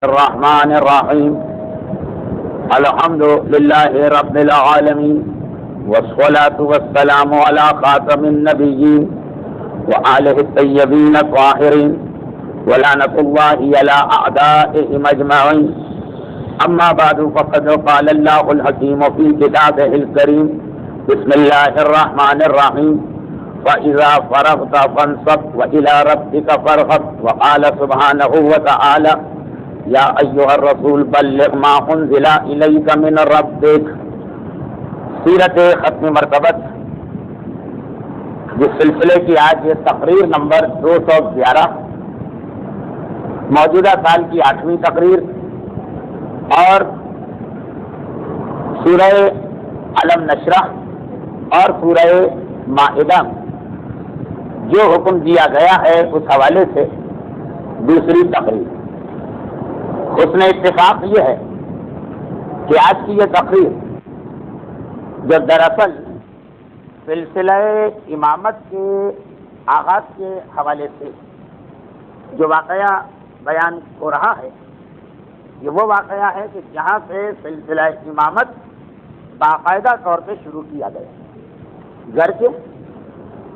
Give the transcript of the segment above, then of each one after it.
الرحمن الرحیم الحمد للہ رب العالمین والصلاة والسلام علی خاتم النبیین وآلہ الطیبین الطاہرین ولعنۃ اللہ علی اعدائہم اجمعین اما بعد فقد قال اللہ الحکیم فی کتابہ الکریم بسم اللہ الرحمن الرحیم وَإِذَا فَرَغْتَ فَانصَبْ وَإِلَىٰ رَبِّكَ فَارْغَب وقال سبحانہ وتعالی یا ایھا الرسول بلغ ما انزل الیک من ربک۔ سیرت ختم مرتبت، جس سلسلے کی آج یہ تقریر نمبر 211، موجودہ سال کی 8ویں تقریر، اور سورہ الم نشرح اور سورہ مائدہ جو حکم دیا گیا ہے اس حوالے سے دوسری تقریر۔ حسن اتفاق یہ ہے کہ آج کی یہ تقریر جو دراصل سلسلہ امامت کے آغاز کے حوالے سے جو واقعہ بیان ہو رہا ہے، یہ وہ واقعہ ہے کہ جہاں سے سلسلہ امامت باقاعدہ طور پہ شروع کیا گیا، گرچہ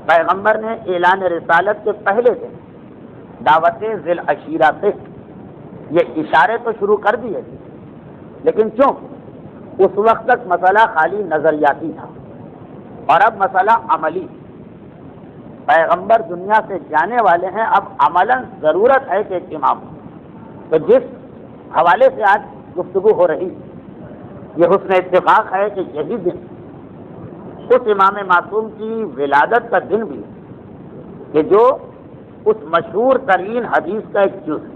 پیغمبر نے اعلان رسالت کے پہلے دن دعوت ذی العشیرہ سے یہ اشارے تو شروع کر دیے تھے، لیکن چونکہ اس وقت تک مسئلہ خالی نظریاتی تھا اور اب مسئلہ عملی، پیغمبر دنیا سے جانے والے ہیں، اب عملاً ضرورت ہے کہ ایک امام ہو۔ تو جس حوالے سے آج گفتگو ہو رہی، یہ حسن اتفاق ہے کہ یہی دن اس امام معصوم کی ولادت کا دن بھی کہ جو اس مشہور ترین حدیث کا ایک جز،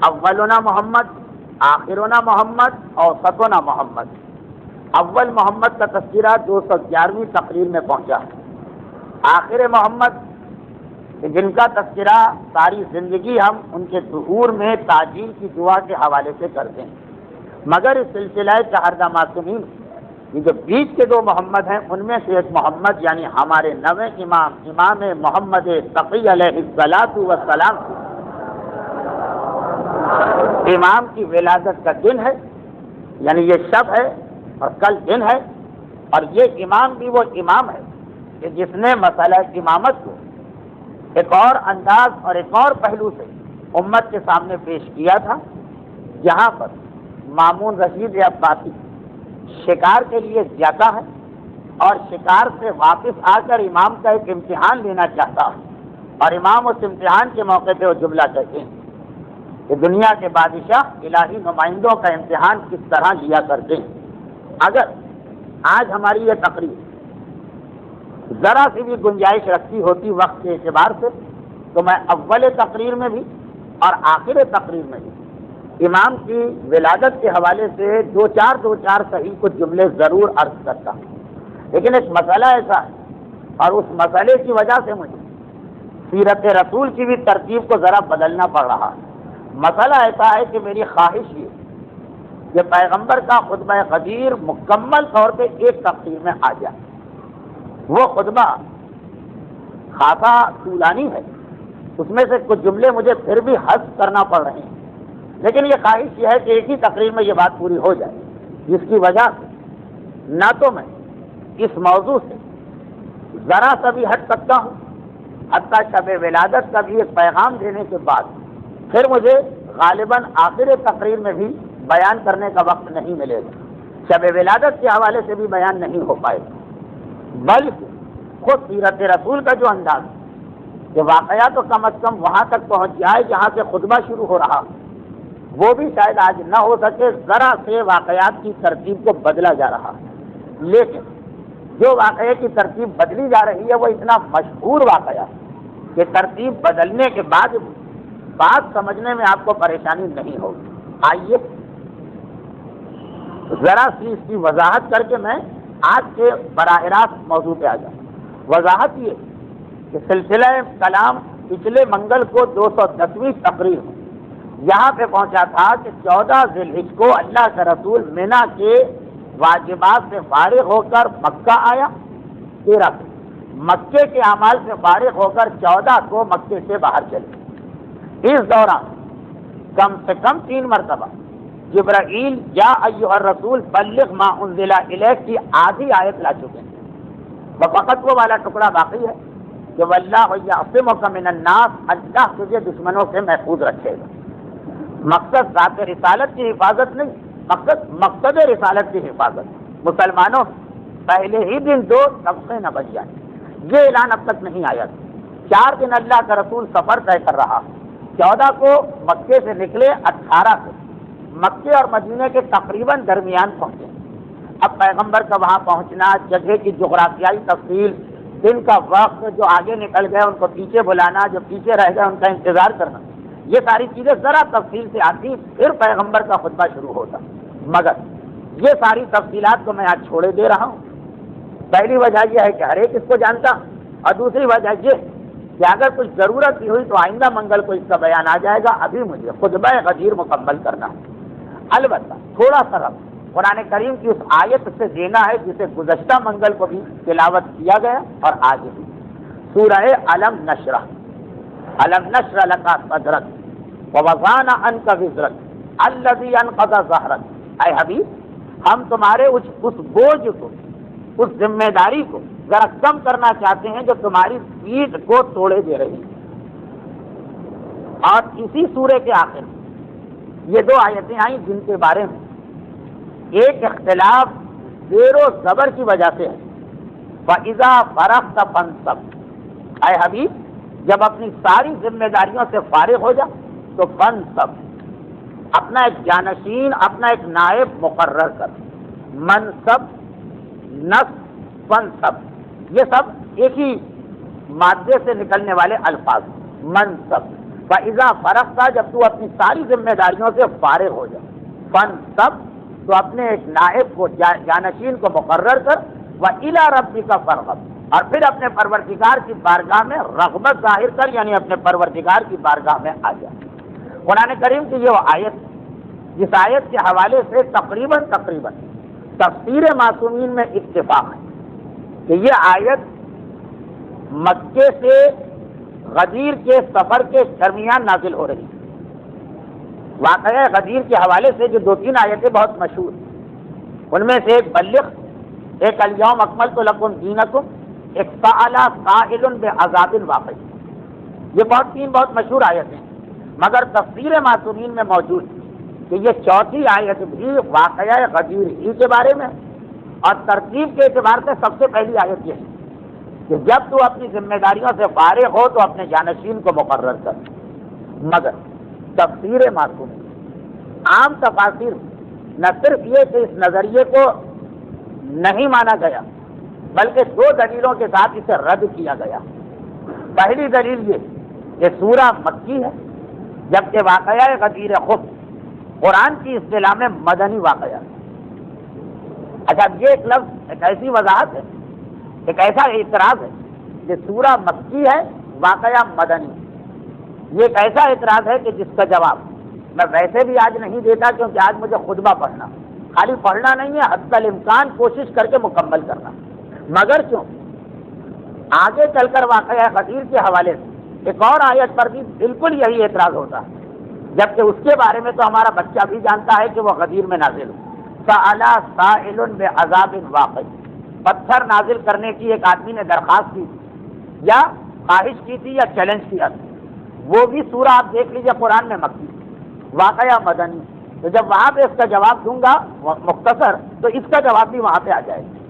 اولنا محمد آخرنا محمد اوسطنا محمد، اول محمد کا تذکرہ 211ویں تقریر میں پہنچا ہے، آخر محمد جن کا تذکرہ ساری زندگی ہم ان کے ظہور میں تعجیل کی دعا کے حوالے سے کرتے ہیں، مگر اس سلسلہ چہاردہ معصومین یہ جو بیچ کے دو محمد ہیں ان میں سے ایک محمد یعنی ہمارے نویں امام محمد تقی علیہ الصلاۃ والسلام امام کی ولادت کا دن ہے، یعنی یہ شب ہے اور کل دن ہے، اور یہ امام بھی وہ امام ہے کہ جس نے مسئلہ امامت کو ایک اور انداز اور ایک اور پہلو سے امت کے سامنے پیش کیا تھا، جہاں پر مامون رشید عباسی شکار کے لیے جاتا ہے اور شکار سے واپس آ کر امام کا ایک امتحان لینا چاہتا ہے، اور امام اس امتحان کے موقع پہ وہ جملہ کہتے ہیں کہ دنیا کے بادشاہ الہی نمائندوں کا امتحان کس طرح لیا کرتے ہیں۔ اگر آج ہماری یہ تقریر ذرا سی بھی گنجائش رکھتی ہوتی وقت کے اعتبار سے تو میں اول تقریر میں بھی اور آخر تقریر میں بھی امام کی ولادت کے حوالے سے دو چار صحیح کچھ جملے ضرور عرض کرتا ہوں، لیکن ایک مسئلہ ایسا ہے اور اس مسئلے کی وجہ سے مجھے سیرت رسول کی بھی ترتیب کو ذرا بدلنا پڑ رہا ہے۔ مسئلہ ایسا ہے کہ میری خواہش یہ کہ پیغمبر کا خطبہ قدیر مکمل طور پہ ایک تقریر میں آ جائے۔ وہ خطبہ خاصا طولانی ہے، اس میں سے کچھ جملے مجھے پھر بھی حذف کرنا پڑ رہے ہیں، لیکن یہ خواہش یہ ہے کہ ایک ہی تقریر میں یہ بات پوری ہو جائے، جس کی وجہ سے نہ تو میں اس موضوع سے ذرا سا بھی ہٹ سکتا ہوں، حتیٰ شب ولادت کا بھی ایک پیغام دینے کے بعد پھر مجھے غالباً آخر تقریر میں بھی بیان کرنے کا وقت نہیں ملے گا، شب ولادت کے حوالے سے بھی بیان نہیں ہو پائے گا، بلکہ خود سیرت رسول کا جو انداز کہ واقعہ تو کم از کم وہاں تک پہنچ جائے جہاں سے خطبہ شروع ہو رہا، وہ بھی شاید آج نہ ہو سکے، ذرا سے واقعات کی ترتیب کو بدلا جا رہا ہے، لیکن جو واقعے کی ترتیب بدلی جا رہی ہے وہ اتنا مشہور واقعہ ہے کہ ترتیب بدلنے کے بعد بات سمجھنے میں آپ کو پریشانی نہیں ہوگی۔ آئیے ذرا سی اس کی وضاحت کر کے میں آج کے براہ راست موضوع پہ آ جاؤں۔ وضاحت یہ کہ سلسلہ کلام پچھلے منگل کو 210ویں تقریر میں یہاں پہ پہنچا تھا کہ 14 ذی الحجہ کو اللہ کا رسول مینا کے واجبات سے فارغ ہو کر مکہ آیا، 13 کو مکے کے اعمال سے فارغ ہو کر 14 کو مکے سے باہر چلے۔ اس دوران کم سے کم 3 مرتبہ جبرائیل یا ایھا الرسول بلغ ما انزل الیک کی آدھی آیت لا چکے ہیں. فقط وہ والا ٹکڑا باقی ہے کہ واللہ یعصمک من الناس، اللہ تجھے دشمنوں سے محفوظ رکھے گا. مقصد ذات رسالت کی حفاظت نہیں، مقصد رسالت کی حفاظت. مسلمانوں پہلے ہی دن 2 طبقے نہ بن جائیں. یہ اعلان اب تک نہیں آیا. 4 دن اللہ کا رسول سفر طے کر رہا. 14 کو مکے سے نکلے، 18 سے مکے اور مدینے کے تقریباً درمیان پہنچے. اب پیغمبر کا وہاں پہنچنا، جگہ کی جغرافیائی تفصیل، دن کا وقت، جو آگے نکل گئے ان کو پیچھے بلانا، جو پیچھے رہ گئے ان کا انتظار کرنا، یہ ساری چیزیں ذرا تفصیل سے آتی، پھر پیغمبر کا خطبہ شروع ہوتا. مگر یہ ساری تفصیلات کو میں آج چھوڑے دے رہا ہوں. پہلی وجہ یہ ہے کہ ہر ایک اس کو جانتا، اور دوسری وجہ یہ کہ اگر کچھ ضرورت بھی ہوئی تو آئندہ منگل کو اس کا بیان آ جائے گا. ابھی مجھے خطبہ غدیر مکمل کرنا ہے. البتہ تھوڑا سا رب قرآن کریم کی اس آیت سے دینا ہے جسے گزشتہ منگل کو بھی تلاوت کیا گیا اور آج بھی. سورہ الم نشرح، الم نشرح لک صدرک ووضعنا عنک وزرک الذی انقض ظہرک. اے حبیب، ہم تمہارے اس بوجھ کو، اس ذمہ داری کو ذرا کم کرنا چاہتے ہیں جو تمہاری پیٹھ کو توڑے دے رہی ہے. اور اسی سورے کے آخر میں یہ 2 آیتیں آئیں جن کے بارے میں ایک اختلاف زیر و زبر کی وجہ سے ہے. فَإِذَا فَرَغْتَ فَانصَبْ، اے حبیب جب اپنی ساری ذمہ داریوں سے فارغ ہو جا تو فانصب، اپنا ایک جانشین، اپنا ایک نائب مقرر کر. منصب، نصب، فنصب، یہ سب ایک ہی مادے سے نکلنے والے الفاظ. منصب، فَإِذَا فَرَغْتَ، جب تو اپنی ساری ذمہ داریوں سے فارغ ہو جا. فنصب، تو اپنے ایک نائب کو، جانشین کو مقرر کر. وَإِلَىٰ رَبِّكَ فَارْغَب، اور پھر اپنے پروردگار کی بارگاہ میں رغبت ظاہر کر، یعنی اپنے پروردگار کی بارگاہ میں آ جا. قرآن کریم کی یہ آیت، جس آیت کے حوالے سے تقریباً تفسیر معصومین میں اتفاق ہے کہ یہ آیت مکے سے غدیر کے سفر کے درمیان نازل ہو رہی ہے. واقعہ غدیر کے حوالے سے جو 2-3 آیتیں بہت مشہور ہیں، ان میں سے ایک بلغ، ایک الیوم اکملت لکم دینکم، ایک سأل سائل بعذاب واقع. یہ 3 بہت مشہور آیتیں ہیں. مگر تفسیر معصومین میں موجود کہ یہ 4تھی آیت بھی واقعہ غدیر ہی کے بارے میں، اور ترتیب کے اعتبار سے سب سے پہلی آیت یہ ہے کہ جب تو اپنی ذمہ داریوں سے فارغ ہو تو اپنے جانشین کو مقرر کر. مگر تفسیر معصوم عام تفاسیر نہ صرف یہ کہ اس نظریے کو نہیں مانا گیا، بلکہ 2 دلیلوں کے ساتھ اسے رد کیا گیا. پہلی دلیل یہ کہ سورہ مکی ہے، جبکہ واقعہ غدیر خود قرآن کی اصطلاح میں مدنی واقعہ. اچھا، یہ ایک لفظ، ایک ایسی وضاحت ہے، ایک ایسا اعتراض ہے کہ سورہ مکی ہے، واقعہ مدنی. یہ ایک ایسا اعتراض ہے کہ جس کا جواب میں ویسے بھی آج نہیں دیتا، کیونکہ آج مجھے خطبہ پڑھنا، خالی پڑھنا نہیں ہے، حتی الامکان کوشش کر کے مکمل کرنا. مگر کیوں آگے چل کر واقعہ غدیر کے حوالے سے ایک اور آیت پر بھی بالکل یہی اعتراض ہوتا ہے، جبکہ اس کے بارے میں تو ہمارا بچہ بھی جانتا ہے کہ وہ غدیر میں نازل ہو. سأل سائل بعذاب واقع، پتھر نازل کرنے کی ایک آدمی نے درخواست کی تھی، یا خواہش کی تھی، یا چیلنج کیا تھا. وہ بھی سورہ آپ دیکھ لیجیے قرآن میں مکی، واقعہ مدنی. تو جب وہاں پہ اس کا جواب دوں گا مختصر، تو اس کا جواب بھی وہاں پہ آ جائے گا.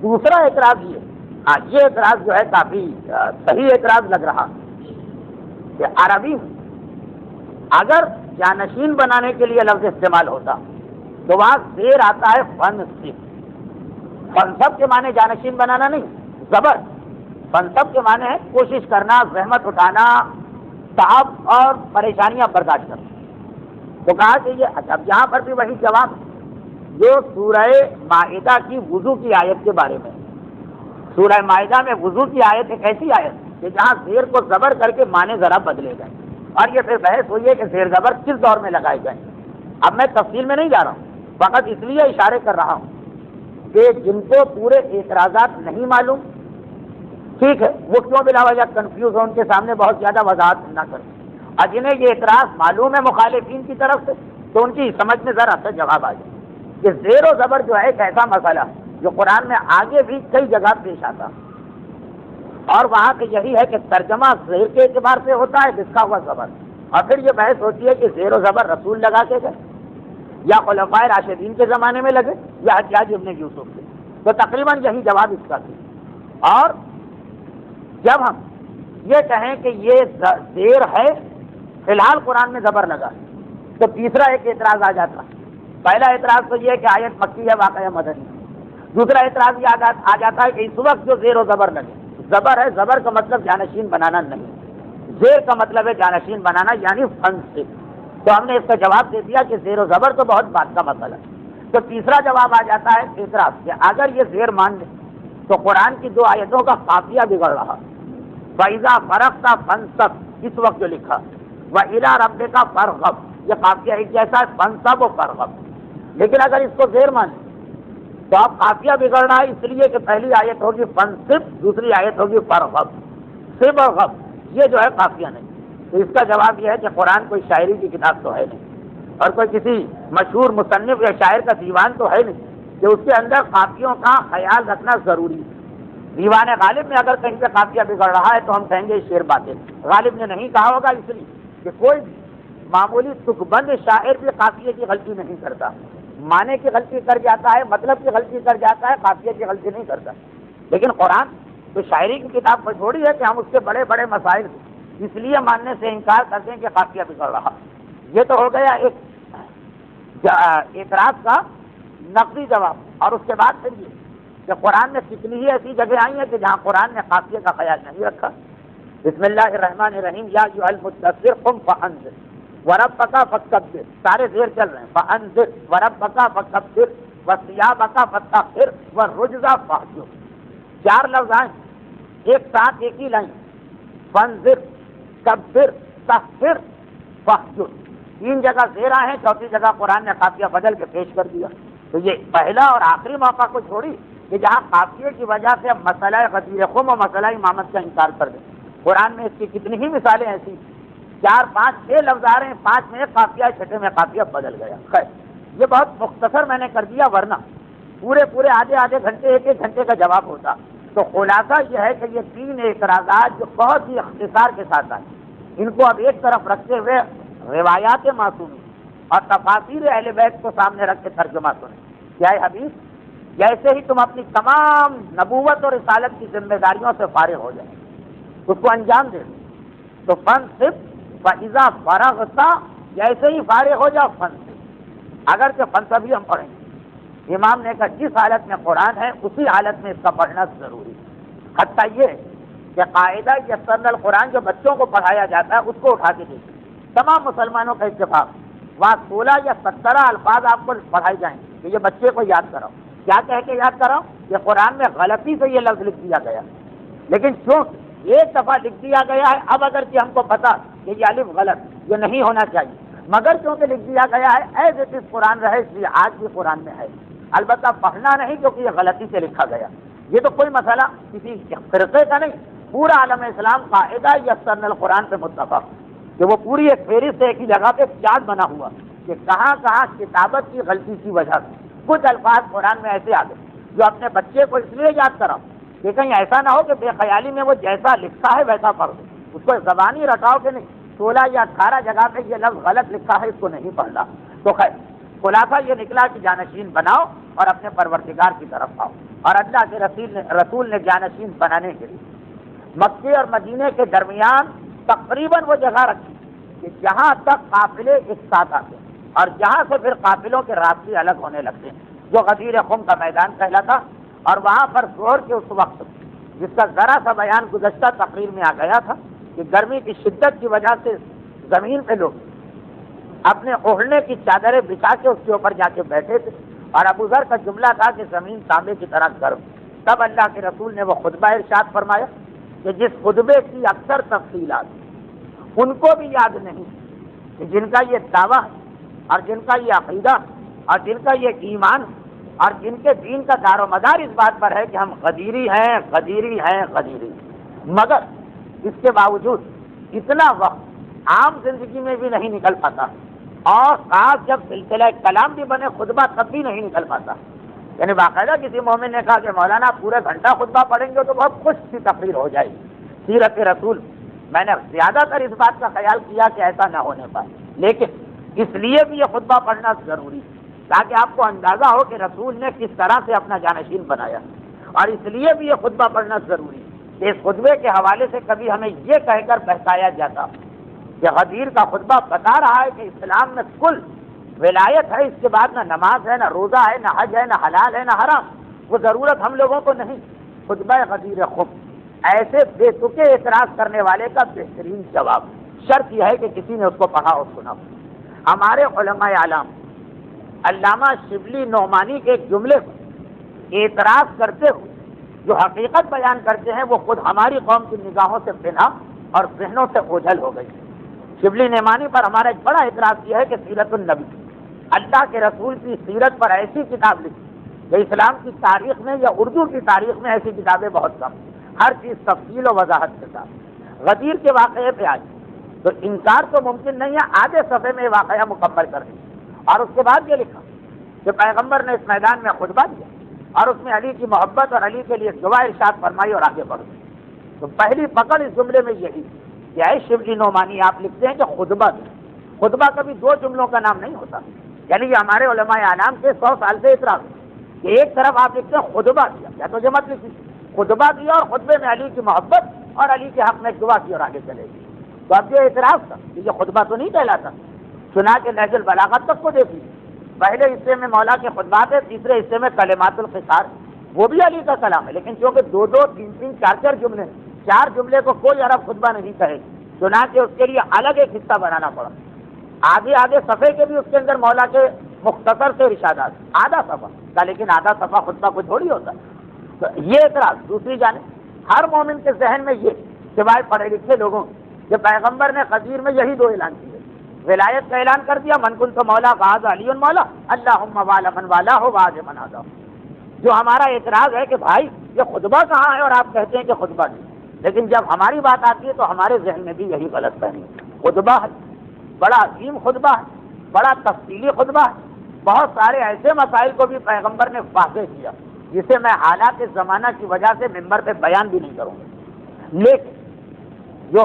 دوسرا اعتراض یہ اعتراض جو ہے کافی صحیح اعتراض لگ رہا کہ عربی اگر جانشین بنانے کے لیے لفظ استعمال ہوتا تو وہاں زیر آتا ہے فنصب. فنصب کے معنی جانشین بنانا نہیں، زبر. فنصب کے معنی ہے کوشش کرنا، زحمت اٹھانا، تعب اور پریشانیاں برداشت کرنا. تو کہا کہ یہ اب یہاں پر بھی وہی جواب جو سورہ مائدہ کی وضو کی آیت کے بارے میں. سورہ مائدہ میں وضو کی آیت ایک ایسی آیت کہ جہاں زیر کو زبر کر کے معنی ذرا بدلے گئے، اور یہ پھر بحث ہوئی ہے کہ زیر زبر کس دور میں لگائے گئے. اب میں تفصیل میں نہیں جا رہا ہوں، فقط اس لیے اشارے کر رہا ہوں کہ جن کو پورے اعتراضات نہیں معلوم، ٹھیک ہے، وہ کیوں بلا وجہ کنفیوز ہو، ان کے سامنے بہت زیادہ وضاحت نہ کریں. اور جنہیں یہ اعتراض معلوم ہے مخالفین کی طرف سے تو ان کی سمجھ میں ذرا سا جواب آ جائے کہ زیر و زبر جو ہے ایک ایسا مسئلہ جو قرآن میں آگے بھی کئی جگہ پیش آتا اور وہاں کے یہی ہے کہ ترجمہ زیر کے اعتبار سے ہوتا ہے لکھا ہوا زبر، اور پھر یہ بحث ہوتی ہے کہ زیر و زبر رسول لگا کے گئے یا خلفائے راشدین کے زمانے میں لگے یا حجاج ابن یوسف کے، تو تقریباً یہی جواب اس کا تھا۔ اور جب ہم یہ کہیں کہ یہ زیر ہے فی الحال قرآن میں زبر لگا تو تیسرا ایک اعتراض آ جاتا۔ پہلا اعتراض تو یہ ہے کہ آیت مکی ہے واقعہ مدنی، دوسرا اعتراض یہ آ جاتا ہے کہ اس وقت جو زیر و زبر لگے زبر ہے، زبر کا مطلب جانشین بنانا نہیں، زیر کا مطلب ہے جانشین بنانا یعنی فن سے، تو ہم نے اس کا جواب دے دیا کہ زیر و زبر تو بہت بات کا مسئلہ ہے۔ تو تیسرا جواب آ جاتا ہے اعتراض کہ اگر یہ زیر مان لے تو قرآن کی 2 آیتوں کا قافیہ بگڑ رہا، فَإِذَا فَرَغْتَ فَانصَبْ اس وقت جو لکھا، وَإِلَىٰ رَبِّكَ فَارْغَب یہ قافیہ ایک جیسا ہے، فَانصَبْ و فَارْغَب، لیکن اگر اس کو زیر مان تو اب قافیہ بگڑ رہا ہے، اس لیے کہ پہلی آیت ہوگی فَانصِب دوسری آیت ہوگی فَارْغَب، صب اور غب یہ جو ہے قافیہ نہیں۔ تو اس کا جواب یہ ہے کہ قرآن کوئی شاعری کی کتاب تو ہے نہیں اور کوئی کسی مشہور مصنف یا شاعر کا دیوان تو ہے نہیں کہ اس کے اندر قافیوں کا خیال رکھنا ضروری ہے۔ دیوان غالب میں اگر کہیں پہ قافیہ بگڑ رہا ہے تو ہم کہیں گے شعر باطل، غالب نے نہیں کہا ہوگا اس لیے کہ کوئی معمولی تک بند شاعر بھی قافیے کی غلطی نہیں کرتا، معنی کی غلطی کر جاتا ہے، مطلب کی غلطی کر جاتا ہے، قافیے کی غلطی نہیں کرتا۔ لیکن قرآن تو شاعری کی کتاب پر چھوڑی ہے کہ ہم اس کے بڑے بڑے مسائل اس لیے ماننے سے انکار کرتے ہیں کہ قافیہ بگڑ رہا۔ یہ تو ہو گیا ایک اعتراض کا نقدی جواب، اور اس کے بعد پھر یہ کہ قرآن میں کتنی ہی ایسی جگہ آئی ہیں کہ جہاں قرآن نے قافیے کا خیال نہیں رکھا۔ بسم اللہ الرحمن الرحیم، یا ایھا المدثر قم فانذر وربک فکبر، سارے زیر چل رہے ہیں، فانذر وربک فکبر وثیابک فطہر والرجز فاہجر، 4 لفظ آئیں ایک ساتھ ایک ہی لائن، فانذر کبر طہر فاہجر، 3 جگہ زیر آئے ہیں، چوتھی جگہ قرآن نے قافیہ بدل کے پیش کر دیا۔ تو یہ پہلا اور آخری موقع کو چھوڑی کہ جہاں قافیے کی وجہ سے اب مسئلہ غدیر خم اور مسئلہ امامت کا انکار کر دیں۔ قرآن میں اس کی کتنی ہی مثالیں ایسی 4 5 6 لفظ آ رہے ہیں، 5 میں قافیہ، 6 میں قافیہ بدل گیا۔ خیر یہ بہت مختصر میں نے کر دیا، ورنہ پورے آدھے گھنٹے ایک گھنٹے کا جواب ہوتا۔ تو خلاصہ یہ ہے کہ یہ 3 اعتراضات جو بہت ہی اختصار کے ساتھ آئے، ان کو اب ایک طرف رکھتے ہوئے روایات معصومی اور تفاسیر اہل بیت کو سامنے رکھ کے ترجمہ سنیں۔ کیا حدیث جیسے ہی تم اپنی تمام نبوت اور رسالت کی ذمہ داریوں سے فارغ ہو جائیں، اس کو انجام دے دو، تو فانصب فاذا فرغت جیسے ہی فارغ ہو جاؤ فانصب، اگرچہ فانصب ہی ہم پڑھیں گے، امام نے کہا جس حالت میں قرآن ہے اسی حالت میں اس کا پڑھنا ضروری ہے۔ حتیٰ یہ کہ قاعدہ یسرنا القرآن جو بچوں کو پڑھایا جاتا ہے اس کو اٹھا کے دیکھیں، تمام مسلمانوں کا اتفاق، وہاں 16 یا 17 الفاظ آپ کو پڑھائی جائیں کہ یہ بچے کو یاد کراؤ۔ کیا کہہ کے یاد کراؤ؟ کہ قرآن میں غلطی سے یہ لفظ لکھ دیا گیا، لیکن چونکہ ایک دفعہ لکھ دیا گیا ہے، اب اگر کہ ہم کو پتا کہ یہ الف غلط، یہ نہیں ہونا چاہیے، مگر چونکہ لکھ دیا گیا ہے ایز اٹ از قرآن رہے، اس لیے آج بھی قرآن میں ہے، البتہ پڑھنا نہیں کیونکہ یہ غلطی سے لکھا گیا۔ یہ تو کوئی مسئلہ کسی فرقے کا نہیں، پورا عالم اسلام قاعدہ یسرنا القرآن پہ متفق کہ وہ پوری ایک فہرست ایک ہی جگہ پہ چارٹ بنا ہوا کہ کہاں کہاں کتابت کی غلطی کی وجہ سے کچھ الفاظ قرآن میں ایسے آ گئے جو اپنے بچے کو اس لیے یاد کراؤ کہ کہیں ایسا نہ ہو کہ بے خیالی میں وہ جیسا لکھا ہے ویسا پڑھ دو، اس کو زبانی رٹاؤ کہ نہیں 16 یا 18 جگہ پہ یہ لفظ غلط لکھا ہے، اس کو نہیں پڑھنا۔ تو خیر خلاصہ یہ نکلا کہ جانشین بناؤ اور اپنے پروردگار کی طرف آؤ، اور اللہ کے رسول نے جانشین بنانے کے لیے مکے اور مدینے کے درمیان تقریباً وہ جگہ رکھی کہ جہاں تک قافلے ایک ساتھ آتے ہیں اور جہاں سے پھر قافلوں کے راستے الگ ہونے لگتے ہیں، جو غدیر خم کا میدان کہلاتا، اور وہاں پر ظہر کے اس وقت جس کا ذرا سا بیان گزشتہ تقریر میں آ گیا تھا کہ گرمی کی شدت کی وجہ سے زمین پہ لوگ اپنے اوڑھنے کی چادریں بچھا کے اس کے اوپر جا کے بیٹھے تھے، اور ابو ذر کا جملہ تھا کہ زمین تانبے کی طرح گرم۔ تب اللہ کے رسول نے وہ خطبہ ارشاد فرمایا کہ جس خطبے کی اکثر تفصیلات ان کو بھی یاد نہیں کہ جن کا یہ دعویٰ اور جن کا یہ عقیدہ اور جن کا یہ ایمان اور جن کے دین کا دار و مدار اس بات پر ہے کہ ہم غدیری ہیں، مگر اس کے باوجود اتنا وقت عام زندگی میں بھی نہیں نکل پاتا، اور خاص جب سلسلہ کلام بھی بنے خطبہ تب بھی نہیں نکل پاتا۔ یعنی باقاعدہ کسی مومن نے کہا کہ مولانا پورے گھنٹہ خطبہ پڑھیں گے تو بہت خوش سی تقریر ہو جائے گی سیرت رسول۔ میں نے زیادہ تر اس بات کا خیال کیا کہ ایسا نہ ہونے پائے، لیکن اس لیے بھی یہ خطبہ پڑھنا ضروری تاکہ آپ کو اندازہ ہو کہ رسول نے کس طرح سے اپنا جانشین بنایا، اور اس لیے بھی یہ خطبہ پڑھنا ضروری کہ اس خطبے کے حوالے سے کبھی ہمیں یہ کہہ کر بہتایا جاتا کہ غدیر کا خطبہ بتا رہا ہے کہ اسلام میں کل ولایت ہے، اس کے بعد نہ نماز ہے، نہ روزہ ہے، نہ حج ہے، نہ حلال ہے، نہ حرام، وہ ضرورت ہم لوگوں کو نہیں۔ خطبہ غدیر خم ایسے بے تکے اعتراض کرنے والے کا بہترین جواب، شرط یہ ہے کہ کسی نے اس کو پڑھا اور سنا۔ ہمارے علماء اعلام علامہ شبلی نعمانی کے ایک جملے پر اعتراض کرتے ہوئے جو حقیقت بیان کرتے ہیں وہ خود ہماری قوم کی نگاہوں سے بنا اور ذہنوں سے اوجھل ہو گئی۔ شبلی نعمانی پر ہمارا ایک بڑا اعتراض یہ ہے کہ سیرت النبی، اللہ کے رسول کی سیرت پر ایسی کتاب لکھی کہ اسلام کی تاریخ میں یا اردو کی تاریخ میں ایسی کتابیں بہت کم، ہر چیز تفصیل و وضاحت کے ساتھ۔ غدیر کے واقعے پہ آج تو انکار تو ممکن نہیں ہے، آدھے صفحے میں واقعہ مکمل کر دیا، اور اس کے بعد یہ لکھا کہ پیغمبر نے اس میدان میں خطبہ دیا اور اس میں علی کی محبت اور علی کے لیے دعا ارشاد فرمائی اور آگے بڑھ گئی۔ تو پہلی پکڑ اس جملے میں یہی کہ اے شبلی نعمانی، آپ لکھتے ہیں کہ خطبہ دیا۔ خطبہ کبھی دو جملوں کا نام نہیں ہوتا، یعنی یہ ہمارے علماء اعلام کے 100 سال سے اعتراض ہے کہ ایک طرف آپ لکھتے ہیں خطبہ دیا، یا تو جمع لکھی خطبہ دیا اور خطبے میں علی کی محبت اور علی کے حق میں دعا کی اور آگے چلے گی۔ تو اب یہ اعتراض تھا کہ یہ خطبہ تو نہیں کہلاتا، چنانچہ نہج البلاغت تک کو دیکھیے، پہلے حصے میں مولا کے خطبات ہے، تیسرے حصے میں کلمات القصار، وہ بھی علی کا کلام ہے، لیکن چونکہ دو دو تین تین چار جملے، چار جملے کو کوئی عرب خطبہ نہیں کہے، چنانچہ اس کے لیے الگ ایک حصہ بنانا پڑا۔ آگے صفحے کے بھی اس کے اندر مولا کے مختصر سے ارشادات، آدھا صفحہ کا، لیکن آدھا صفحہ خطبہ کو تھوڑی ہوتا ہے۔ تو یہ اعتراض۔ دوسری جانب ہر مومن کے ذہن میں یہ سوائے پڑھے لکھے لوگوں کہ پیغمبر نے غدیر میں یہی دو اعلان کیے، ولایت کا اعلان کر دیا، من کنت مولا فہذا علی مولا، اللہم والا من والا ہو واج من آدھا۔ جو ہمارا اعتراض ہے کہ بھائی یہ خطبہ کہاں ہے اور آپ کہتے ہیں کہ خطبہ نہیں، لیکن جب ہماری بات آتی ہے تو ہمارے ذہن میں بھی یہی غلط فہمی ہے۔ خطبہ ہے، بڑا عظیم خطبہ ہے، بڑا تفصیلی خطبہ ہے، بہت سارے ایسے مسائل کو بھی پیغمبر نے واضح کیا جسے میں حالات زمانہ کی وجہ سے ممبر پہ بیان بھی نہیں کروں گا۔ لیکن جو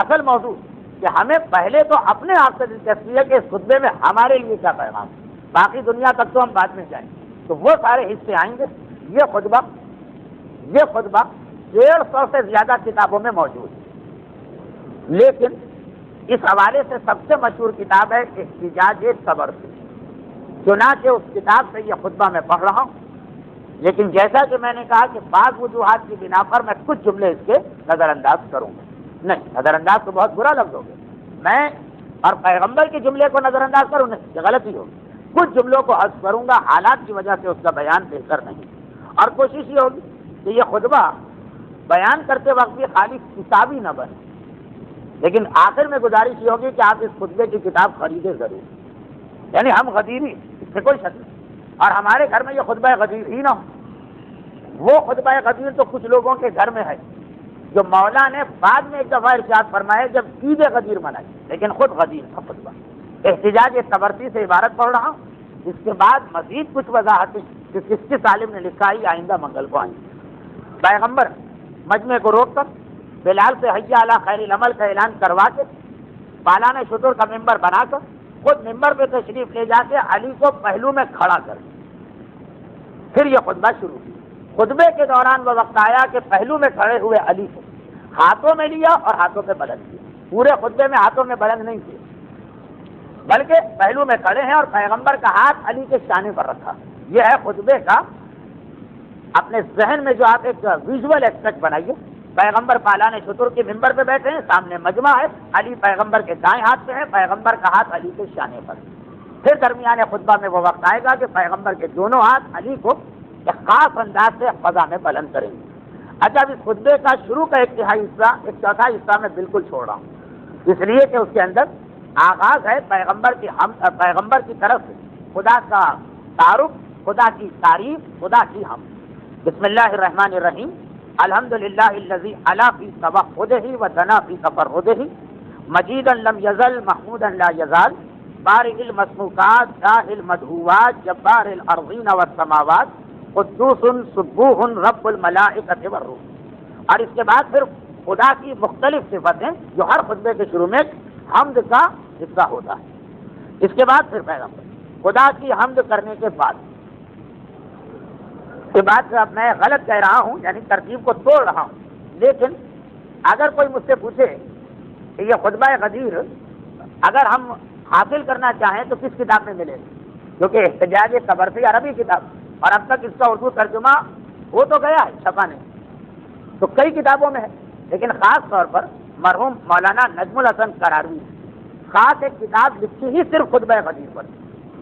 اصل موضوع کہ ہمیں پہلے تو اپنے آپ سے دلچسپی ہے کہ اس خطبے میں ہمارے لیے کیا پیغام ہے، باقی دنیا تک تو ہم بعد میں جائیں گے، تو وہ سارے حصے آئیں گے۔ یہ خطبہ 150 سے زیادہ کتابوں میں موجود ہے، لیکن اس حوالے سے سب سے مشہور کتاب ہے احتجاج صبر سے، چنانچہ اس کتاب سے یہ خطبہ میں پڑھ رہا ہوں۔ لیکن جیسا کہ میں نے کہا کہ بعض وجوہات کی بنا پر میں کچھ جملے اس کے نظر انداز کروں گا، نہیں نظر انداز تو بہت برا لفظ ہوگا، میں اور پیغمبر کے جملے کو نظر انداز کروں نہیں، یہ غلطی ہوگی، کچھ جملوں کو حذف کروں گا، حالات کی وجہ سے اس کا بیان بہتر نہیں، اور کوشش یہ ہوگی کہ یہ خطبہ بیان کرتے وقت بھی خالی کتابی نہ بنے، لیکن آخر میں گزارش یہ ہوگی کہ آپ اس خطبے کی کتاب خریدیں ضرور، یعنی ہم غدیری اس سے کوئی شک نہیں، اور ہمارے گھر میں یہ خطبہ غدیر ہی نہ ہو۔ وہ خطبہ غدیر تو کچھ لوگوں کے گھر میں ہے جو مولا نے بعد میں ایک دفعہ ارشاد فرمایا جب عید غدیر منائی، لیکن خود غدیر تھا خطبہ۔ احتجاج صبرسی سے عبارت پڑھ رہا ہوں، اس کے بعد مزید کچھ وضاحتیں کہ کس عالم نے لکھا ہی آئندہ منگل کو آئیں گے۔ پیغمبر مجمع کو روک کر بلال سے حی علی خیر العمل کا اعلان کروا کے، پالان شتر کا ممبر بنا کر خود ممبر پہ تشریف لے جا کے علی کو پہلو میں کھڑا کر، پھر یہ خطبہ شروع کی۔ خطبے کے دوران وہ وقت آیا کہ پہلو میں کھڑے ہوئے علی کو ہاتھوں میں لیا اور ہاتھوں پہ بلند کیا، پورے خطبے میں ہاتھوں میں بلند نہیں کیے، بلکہ پہلو میں کھڑے ہیں اور پیغمبر کا ہاتھ علی کے شانے پر رکھا۔ یہ ہے خطبے کا، اپنے ذہن میں جو آپ ایک ویژول ایکسپیکٹ بنائیے، پیغمبر پالان شتر کے ممبر پہ بیٹھے ہیں، سامنے مجمع ہے، علی پیغمبر کے دائیں ہاتھ پہ ہے، پیغمبر کا ہاتھ علی کے شانے پر۔ پھر درمیان خطبہ میں وہ وقت آئے گا کہ پیغمبر کے دونوں ہاتھ علی کو ایک خاص انداز سے فضا میں بلند کریں گے۔ اچھا، اب اس خطبے کا شروع کا ایک چوتھا حصہ میں بالکل چھوڑ رہا ہوں، اس لیے کہ اس کے اندر آغاز ہے پیغمبر کی طرف سے خدا کا تعارف، خدا کی تعریف، خدا کی حمد۔ بسم اللہ الرحمن الرحیم، الحمدللہ الذی علا فی توحدہ و دنا فی تفردہ مجیدا لم یزل محمودا لا یزال بارئ المسموکات شاہ المدعوات جبار الارضین والسماوات قدوس سبوح رب الملائکۃ والروح. اور اس کے بعد پھر خدا کی مختلف صفتیں جو ہر خطبے کے شروع میں حمد کا حصہ ہوتا ہے. اس کے بعد پھر پیغمبر خدا کی حمد کرنے کے بعد یہ بات اب میں غلط کہہ رہا ہوں، یعنی ترتیب کو توڑ رہا ہوں، لیکن اگر کوئی مجھ سے پوچھے کہ یہ خطبہ غدیر اگر ہم حاصل کرنا چاہیں تو کس کتاب میں ملے گا، کیونکہ احتجاج طبرسی عربی کتاب اور اب تک اس کا اردو ترجمہ ہو تو گیا ہے، چھپا نہیں، تو کئی کتابوں میں ہے، لیکن خاص طور پر مرحوم مولانا نجم الحسن قراروی نے خاص ایک کتاب لکھی ہی صرف خطبہ غدیر پر،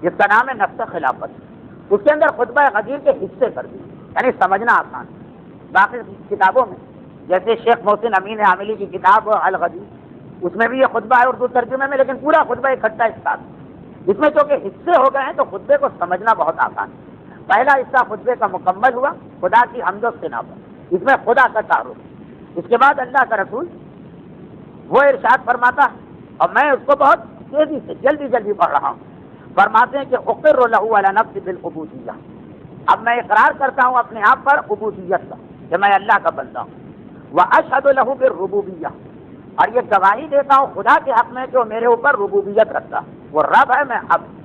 جس کا نام ہے نفس خلافت. اس کے اندر خطبہ غدیر کے حصے کر دی، یعنی سمجھنا آسان. باقی کتابوں میں جیسے شیخ محسن امین عاملی کی کتاب الغدیر، اس میں بھی یہ خطبہ ہے اردو ترجمے میں، لیکن پورا خطبہ اکٹھا ایک ساتھ. اس میں چونکہ حصے ہو گئے ہیں تو خطبے کو سمجھنا بہت آسان ہے. پہلا حصہ خطبے کا مکمل ہوا خدا کی حمد و ثنا پر، اس میں خدا کا تعارف. اس کے بعد اللہ کا رسول وہ ارشاد فرماتا ہے اور میں اس کو بہت تیزی سے جلدی پڑھ رہا ہوں. فرماتے ہیں کہ اقر له علی نفسی بالعبودیہ، اب میں اقرار کرتا ہوں اپنے آپ پر عبودیت کا کہ میں اللہ کا بندہ ہوں. واشهد له بالربوبیہ، اور یہ گواہی دیتا ہوں خدا کے حق میں کہ وہ میرے اوپر ربوبیت رکھتا ہے، وہ رب ہے میں عبد.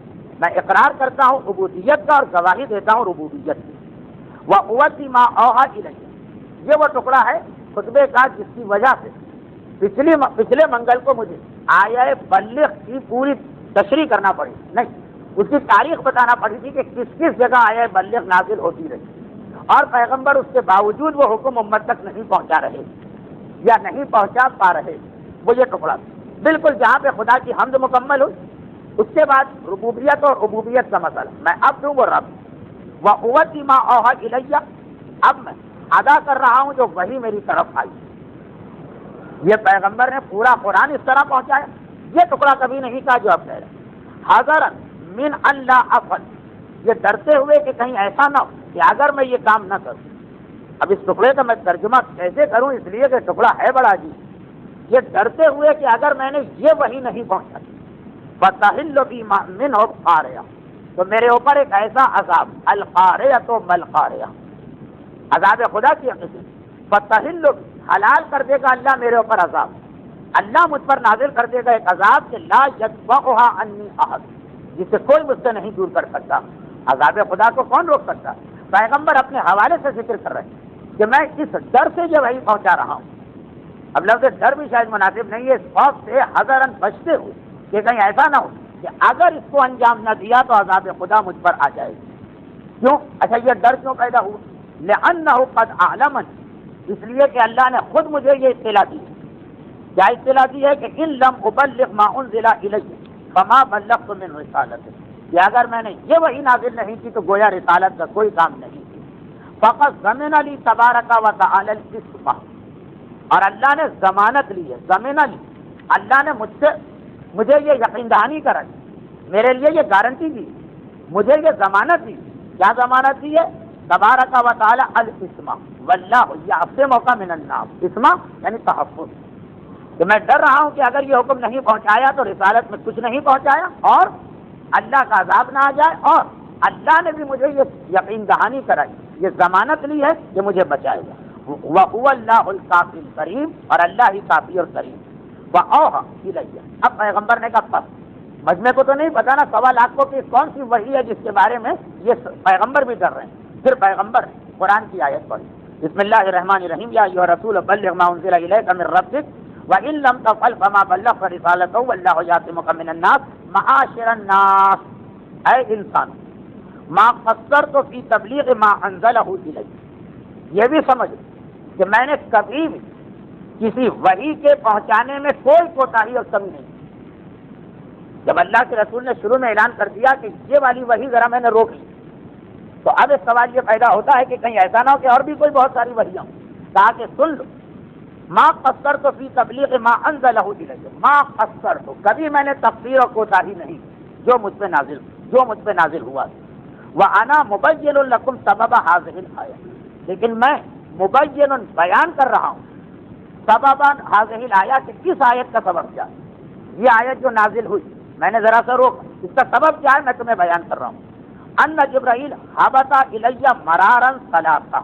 میں اقرار کرتا ہوں عبودیت کا اور گواہی دیتا ہوں ربوبیت کی. وَأُوَتِّ مَا أَوْحَىٰ إِلَيَّ، یہ وہ ٹکڑا ہے خطبے کا جس کی وجہ سے پچھلے منگل کو مجھے آیہ بلغ کی پوری تشریح کرنا پڑی، نہیں اس کی تاریخ بتانا پڑی تھی کہ کس کس جگہ آیہ بلغ نازل ہوتی رہی، اور پیغمبر اس کے باوجود وہ حکم امت تک نہیں پہنچا رہے یا نہیں پہنچا پا رہے. وہ یہ ٹکڑا بالکل جہاں پہ خدا کی حمد مکمل ہوئی، اس کے بعد ربوبیت اور عبودیت کا مسئلہ، میں اب دوں وہ رب. وَأُوَتِّ مَا أَوْحَىٰ إِلَيَّ، اب میں ادا کر رہا ہوں جو وحی میری طرف آئی. یہ پیغمبر نے پورا قرآن اس طرح پہنچایا، یہ ٹکڑا کبھی نہیں کہا جو اب کہہ رہے. حذرا من اللہ افعل، یہ ڈرتے ہوئے کہ کہیں ایسا نہ ہو کہ اگر میں یہ کام نہ کروں. اب اس ٹکڑے کا میں ترجمہ کیسے کروں، اس لیے کہ ٹکڑا ہے بڑا عجیب. یہ ڈرتے ہوئے کہ اگر میں نے یہ وحی نہیں پہنچائی فَتَحِلُّ بِي مِنْهُ الْقَارِعَةُ، تو میرے اوپر ایک ایسا عذاب، القارعۃ ملقارعہ، عذاب خدا کی حقیقت. فَتَحِلُّ، حلال کر دے گا اللہ میرے اوپر عذاب، اللہ مجھ پر نازل کر دے گا ایک عذاب کہ لا يدفعها عنی احد، جسے کوئی مجھ سے نہیں دور کر سکتا. عذاب خدا کو کون روک سکتا؟ پیغمبر اپنے حوالے سے ذکر کر رہے ہیں کہ میں اس ڈر سے جو وحی پہنچا رہا ہوں. اب لفظ ڈر بھی شاید مناسب نہیں ہے، اس خوف سے حذراً بچتے ہوئے کہ کہیں ایسا نہ ہو کہ اگر اس کو انجام نہ دیا تو عذاب خدا مجھ پر آ جائے گی. کیوں؟ اچھا یہ ڈر کیوں پیدا ہوا؟ لأنہ قد اعلمن، اس لیے کہ اللہ نے خود مجھے یہ اطلاع دی. کیا اطلاع دی ہے کہ ان لم ابلغ ما انزل الی فما بلغت من رسالت، کہ اگر میں نے یہ وحی نازل نہیں کی تو گویا رسالت کا کوئی کام نہیں. فقط ضمن لی تبارک و تعالی الاسم، اور اللہ نے ضمانت لی ہے، ضمن لی، اللہ نے مجھے یہ یقین دہانی کرائی، میرے لیے یہ گارنٹی دی، مجھے یہ ضمانت دی. کیا ضمانت دی ہے؟ تبارک و تعالی الاسم واللہ، یہ اپنے موقع من النام، اسم یعنی تحفظ، کہ میں ڈر رہا ہوں کہ اگر یہ حکم نہیں پہنچایا تو رسالت میں کچھ نہیں پہنچایا اور اللہ کا عذاب نہ آ جائے. اور اللہ نے بھی مجھے یہ یقین دہانی کرائی، یہ ضمانت لی ہے کہ مجھے بچائے گا. وَهُوَ اللَّهُ الْكَافِي الْكَرِيمُ، اور اللہ ہی کافی اور کریم. وَأَوْحَىٰ إِلَيَّ، اب پیغمبر نے کہا پس مجمع کو تو نہیں پتا نا 1.25 لاکھ کو کہ کون سی وحی ہے جس کے بارے میں یہ پیغمبر بھی ڈر رہے ہیں. پھر پیغمبر قرآن کی آیت پڑھی، بسم اللہ الرحمن الرحیم، یا ایھا الرسول بلغ ما انزل الیک من ربک وَإِن لَّمْ تَفْعَلْ فَمَا بَلَّغْتَ رِسَالَتَهُ وَاللَّهُ يَعْصِمُكَ مِنَ النَّاسِ مَعَاشِرَ النَّاسِ، اے انسان ما قصرت فی تبلیغ ما انزلہ الیک، یہ بھی سمجھ کہ میں نے کبھی بھی کسی وحی کے پہنچانے میں کوئی کوتاہی اور کمی نہیں. جب اللہ کے رسول نے شروع میں اعلان کر دیا کہ یہ والی وحی ذرا میں نے روک لی، تو اب ایک سوال یہ پیدا ہوتا ہے کہ کہیں ایسا نہ ہو کہ اور بھی کوئی بہت ساری وحیاں ہوں. کہا کہ سن لو، ما قصرت فی تبلیغ ما انزلہ الیک، ما قصرت، کبھی میں نے تقصیر اور کوتاہی نہیں جو مجھ پہ نازل ہوا. وانا مبین لکم سبب ہذہ الآیہ، لیکن میں مبین بیان کر رہا ہوں سبب ہذہ الآیہ کہ کس آیت کا سبب کیا. یہ آیت جو نازل ہوئی میں نے ذرا سا روک، اس کا سبب کیا ہے میں تمہیں بیان کر رہا ہوں. ان جبرائیل حبط الی مرارا ثلاثا،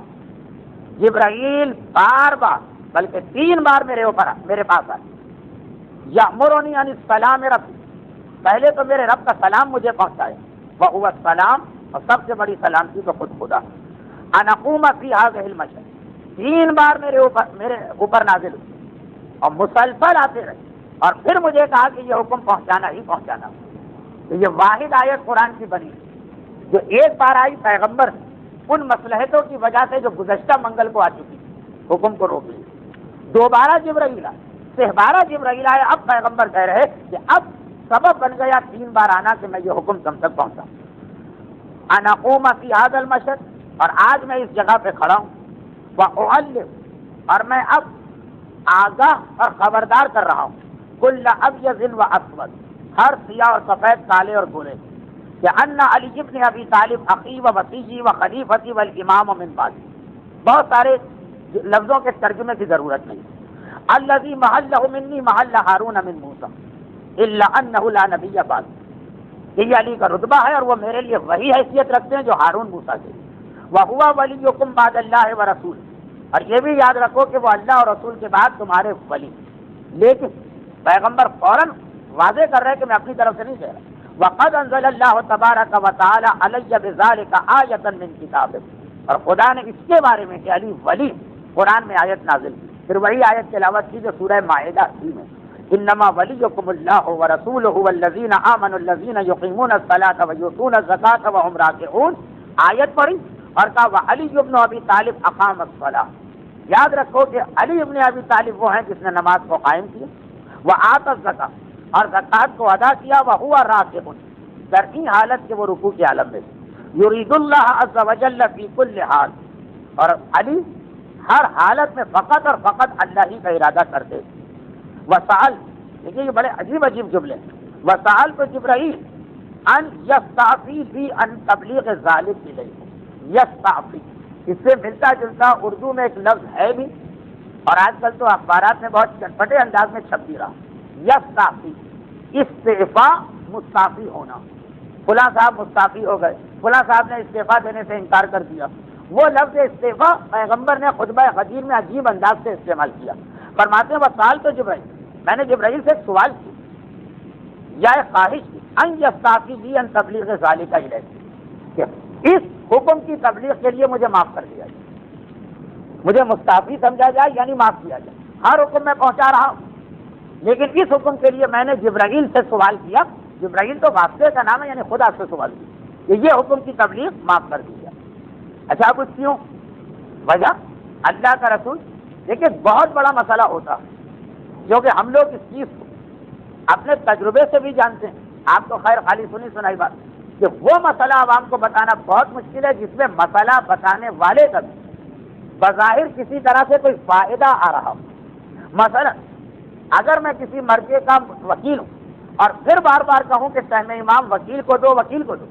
جبرائیل بار بار بلکہ 3 بار میرے پاس آئے. یامرنی ان السلام ربی، پہلے تو میرے رب کا سلام مجھے پہنچائے، وہو السلام، اور سب سے بڑی سلامتی تو خود خدا. ان اقوم فی هذه المشهد، 3 بار میرے اوپر نازل ہوئی اور مسلسل آتے رہے، اور پھر مجھے کہا کہ یہ حکم پہنچانا ہی پہنچانا. تو یہ واحد آیت قرآن کی بنی جو ایک بار آئی پیغمبر ان مصلحتوں کی وجہ سے جو گزشتہ منگل کو آ چکی حکم کو روک لی. دوبارہ جبرائیل آئے، 12 جبرائیل آئے، اب پیغمبر کہہ رہے کہ اب سبب بن گیا 3 بار آنا کہ میں یہ حکم تم تک پہنچا. انا اقوم فی هذا المشهد، اور آج میں اس جگہ پہ کھڑا ہوں، واعلم، اور میں اب آگاہ اور خبردار کر رہا ہوں، کل ابیض و اسود، ہر سیاہ اور سفید، کالے اور گورے، کہ ان علی ابن ابی طالب اخی و وصیی و خلیفتی والامام من بعدی. بہت سارے لفظوں کے ترجمے کی ضرورت نہیں. الذی محلہ منی محل ہارون من موسیٰ الا انہ لا نبی بعد، یہ علی کا رتبہ ہے اور وہ میرے لیے وہی حیثیت رکھتے ہیں جو ہارون موسیٰ کے. وہو ولیکم بعد اللہ و رسول، اور یہ بھی یاد رکھو کہ وہ اللہ اور رسول کے بعد تمہارے ولی. لیکن پیغمبر فوراً واضح کر رہے ہیں کہ میں اپنی طرف سے نہیں کہہ رہا. وقد انزل اللہ تبارک و تعالی علی بذلک آیۃ من کتابہ، اور خدا نے اس کے بارے میں کہ علی ولی قرآن میں آیت نازل کی. پھر وہی آیت تلاوت کی جو سورہ مائدہ کی میں انما ولیکم اللہ ورسولہ والذین آمنوا الذین یقیمون الصلاۃ ویؤتون الزکاۃ وهم راکعون. آیت پڑھی اور کہا وعلی ابن ابی طالب اقام الصلاۃ. یاد رکھو کہ علی ابن ابی طالب وہ ہیں جس نے نماز کو قائم کیا، وآت الزکاۃ، اور زکوٰۃ کو ادا کیا، وہو راکع، در این حالت کہ وہ رکوع کے عالم میں. یرید اللہ عز وجل فی کل حال، اور علی ہر حالت میں فقط اور فقط اللہ ہی کا ارادہ کرتے. وسأل، دیکھیے یہ بڑے عجیب عجیب جملے. وسأل تو جبرائیل ان یستعفی بی ان تبلیغ ذالک الیہ. یستعفی اس سے ملتا جلتا اردو میں ایک لفظ ہے بھی، اور آج کل تو اخبارات میں بہت چٹپٹے انداز میں چھپ بھی رہا. یستعفی، استعفا، مستعفی ہونا. فلاں صاحب مستعفی ہو گئے، فلاں صاحب نے استعفا دینے سے انکار کر دیا. وہ لفظ استعفا پیغمبر نے خطبہ غدیر میں عجیب انداز سے استعمال کیا. فرماتے ہیں وسأل تو جبرائیل، میں نے جبرائیل سے ایک سوال کی یا ایک خواہش کی، ان یستعفی بی ان تبلیغ ذالک الیہ، کہ اس حکم کی تبلیغ کے لیے مجھے معاف کر دیا جائے، مجھے مستعفی سمجھا جائے یعنی معاف کیا جائے. ہر حکم میں پہنچا رہا ہوں، لیکن اس حکم کے لیے میں نے جبرائیل سے سوال کیا. جبرائیل تو واسطے کا نام ہے، یعنی خدا سے سوال کیا کہ یہ حکم کی تبلیغ معاف کر دی جائے. اچھا کچھ کیوں؟ وجہ اللہ کا رسول، دیکھیے بہت بڑا مسئلہ ہوتا جو کہ ہم لوگ اس چیز کو اپنے تجربے سے بھی جانتے ہیں. آپ تو خیر خالی سنی سنائی بات کہ وہ مسئلہ عوام کو بتانا بہت مشکل ہے جس میں مسئلہ بتانے والے کا بھی بظاہر کسی طرح سے کوئی فائدہ آ رہا ہو. مثلا اگر میں کسی مرکے کا وکیل ہوں اور پھر بار بار کہوں کہ سہم امام وکیل کو دو، وکیل کو دو،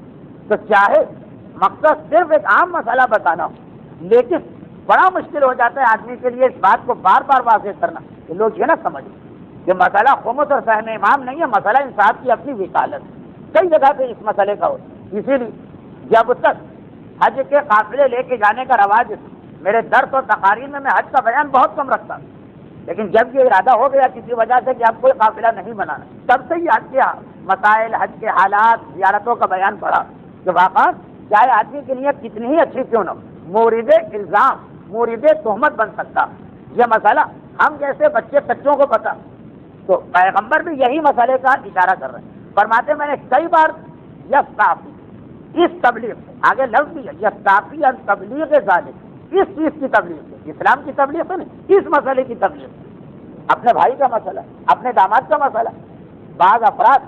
تو چاہے مقصد صرف ایک عام مسئلہ بتانا ہو، لیکن بڑا مشکل ہو جاتا ہے آدمی کے لیے اس بات کو بار بار واضح کرنا کہ لوگ یہ نہ سمجھیں کہ مسئلہ خمس اور سہم امام نہیں ہے، مسئلہ انصاف کی اپنی وکالت. کئی جگہ پہ اس مسئلے کا ہوتا ہے. اسی لیے جب تک حج کے قافلے لے کے جانے کا رواج، میرے درس اور تقاریر میں حج کا بیان بہت کم رکھتا ہوں، لیکن جب یہ ارادہ ہو گیا کسی وجہ سے کہ اب کوئی قافلہ نہیں بنانا، تب سے ہی حج کے مسائل، حج کے حالات، زیارتوں کا بیان پڑا کہ واقعا چاہے آدمی کی نیت کتنی ہی اچھی کیوں نہ ہو، مورد الزام، مورد تہمت بن سکتا. یہ مسئلہ ہم جیسے بچے بچوں کو پتا، تو پیغمبر بھی یہی مسئلے کا اشارہ کر رہے ہیں. فرماتے میں نے کئی بار یستعفی، اس تبلیغ سے آگے لفظ بھی ہے یستعفی ان تبلیغ ذالک، اس چیز کی تبلیغ سے، اسلام کی تبلیغ سے نہیں، اس مسئلے کی تبلیغ سے. اپنے بھائی کا مسئلہ، اپنے داماد کا مسئلہ، بعض افراد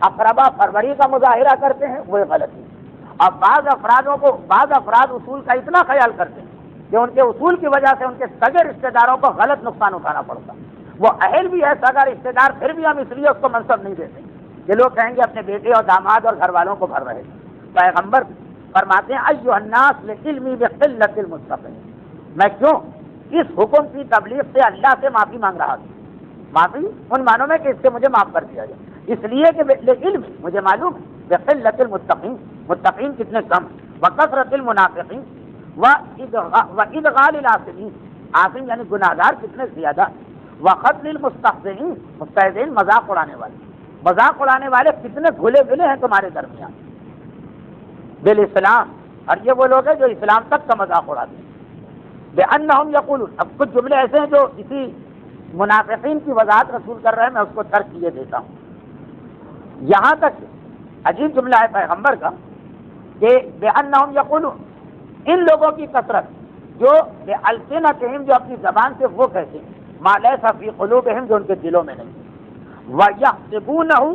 اقربا پروری کا مظاہرہ کرتے ہیں، وہ غلط ہے. اور بعض افراد اصول کا اتنا خیال کرتے ہیں کہ ان کے اصول کی وجہ سے ان کے سگے رشتہ داروں کو غلط نقصان اٹھانا پڑتا. وہ اہل بھی ہے سگا رشتہ دار، پھر بھی ہم اس لیے اس کو منصب نہیں دیتے کہ لوگ کہیں گے اپنے بیٹے اور داماد اور گھر والوں کو بھر رہے. پیغمبر فرماتے ہیں ایھا الناس لعلمی بقلۃ المستقیم، میں کیوں اس حکم کی تبلیغ سے اللہ سے معافی مانگ رہا تھا. معافی ان معنوں میں کہ اس سے مجھے معاف کر دیا جائے، اس لیے کہ علم مجھے معلوم ہے بقلۃ المتقین، متقین کتنے کم، وکثرۃ المنافقین وادغال العاصمین، عاصم یعنی گناہگار کتنے زیادہ، وقتل المستہزئین، مستہزئین مذاق اڑانے والے، مذاق اڑانے والے کتنے گھلے ملے ہیں تمہارے درمیان بالاسلام، اور یہ وہ لوگ ہیں جو اسلام تک کا مذاق اڑاتے ہیں، بأنہم یقولون، اب کچھ جملے ایسے ہیں جو اسی منافقین کی وضاحت رسول کر رہے ہیں، میں اس کو ترک کیے دیتا ہوں۔ یہاں تک عجیب جملہ ہے پیغمبر کا کہ بأنہم یقولون، ان لوگوں کی کثرت جو بألسنتہم، جو اپنی زبان سے وہ کہتے ہیں، ما لیس فی قلوبہم، جو ان کے دلوں میں نہیں، وَيَحْسَبُونَهُ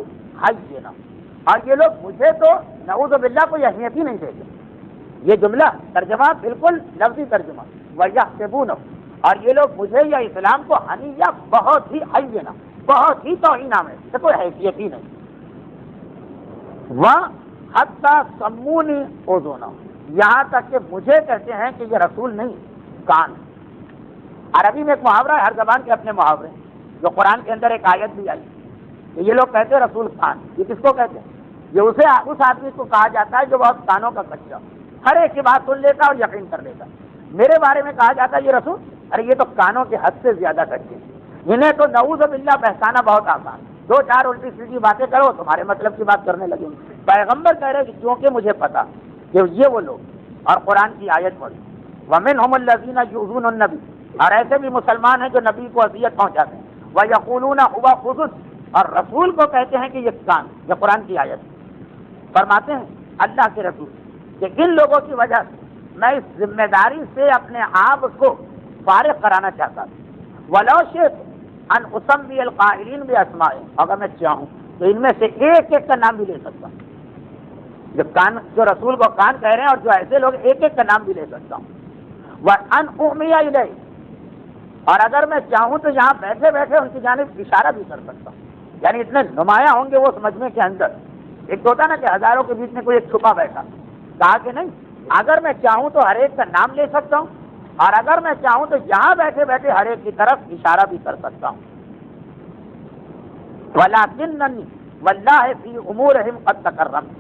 هَيِّنًا، اور یہ لوگ مجھے تو نعوذ باللہ کوئی اہمیت ہی نہیں دیتے۔ یہ جملہ ترجمہ بالکل لفظی ترجمہ، وَيَحْسَبُونَهُ، اور یہ لوگ مجھے یا اسلام کو حنیہ بہت ہی حیّنا، بہت ہی توہینہ میں، اسے کوئی حیثیت ہی نہیں۔ وَحَتَّى سَمُّونِي أُذُنَهُ، یہاں تک کہ مجھے کہتے ہیں کہ یہ رسول نہیں، کان۔ عربی میں ایک محاورہ ہے، ہر زبان کے اپنے محاورے، جو قرآن کے اندر ایک آیت بھی آئی کہ یہ لوگ کہتے ہیں رسول کان، یہ کس کو کہتے ہیں؟ یہ اس آدمی کو کہا جاتا ہے جو بہت کانوں کا کچا، ہر ایک کی بات سن لیتا اور یقین کر لیتا۔ میرے بارے میں کہا جاتا ہے یہ رسول، ارے یہ تو کانوں کے حد سے زیادہ کچے ہیں، انہیں تو نعوذ باللہ پہچانا بہت آسان، دو چار الٹی سیدھی باتیں کرو تمہارے مطلب کی بات کرنے لگیں گے۔ پیغمبر کہہ رہے کہ کیونکہ مجھے پتا کہ یہ وہ لوگ، اور قرآن کی آیت پڑھی وَمِنْهُمُ الَّذِينَ يُؤْذُونَ النَّبِيَّ، اور ایسے بھی مسلمان ہیں جو نبی کو اذیت پہنچاتے ہیں، وَيَقُولُونَ هُوَ أُذُنٌ، اور رسول کو کہتے ہیں کہ یہ کان، یہ قرآن کی آیت۔ فرماتے ہیں اللہ کے رسول کہ ان لوگوں کی وجہ سے میں اس ذمہ داری سے اپنے آپ کو فارغ کرانا چاہتا ہوں، وَلَوْ شِئْتُ أَنْ أُسَمِّيَ الْقَائِلِينَ بِأَسْمَائِهِمْ، اگر میں چاہوں تو ان میں سے ایک ایک کا نام بھی لے سکتا ہوں، جو رسول کو کان کہہ رہے ہیں اور جو ایسے لوگ ایک ایک کا نام بھی لے سکتا ہوں، وَأَنْ أُعْمِيَ إِلَيْهِ، اور اگر میں چاہوں تو یہاں بیٹھے بیٹھے ان کی جانب اشارہ بھی کر سکتا ہوں، یعنی اتنے نمایاں ہوں گے وہ سمجھنے کے اندر۔ ایک ہوتا نا کہ ہزاروں کے بیچ میں کوئی ایک چھپا بیٹھا، کہا کہ نہیں، اگر میں چاہوں تو ہر ایک کا نام لے سکتا ہوں، اور اگر میں چاہوں تو یہاں بیٹھے بیٹھے ہر ایک کی طرف اشارہ بھی کر سکتا ہوں۔ وَلَٰكِنَّنِي وَاللَّهِ فِي أُمُورِهِمْ قَدْ تَكَرَّمْتُ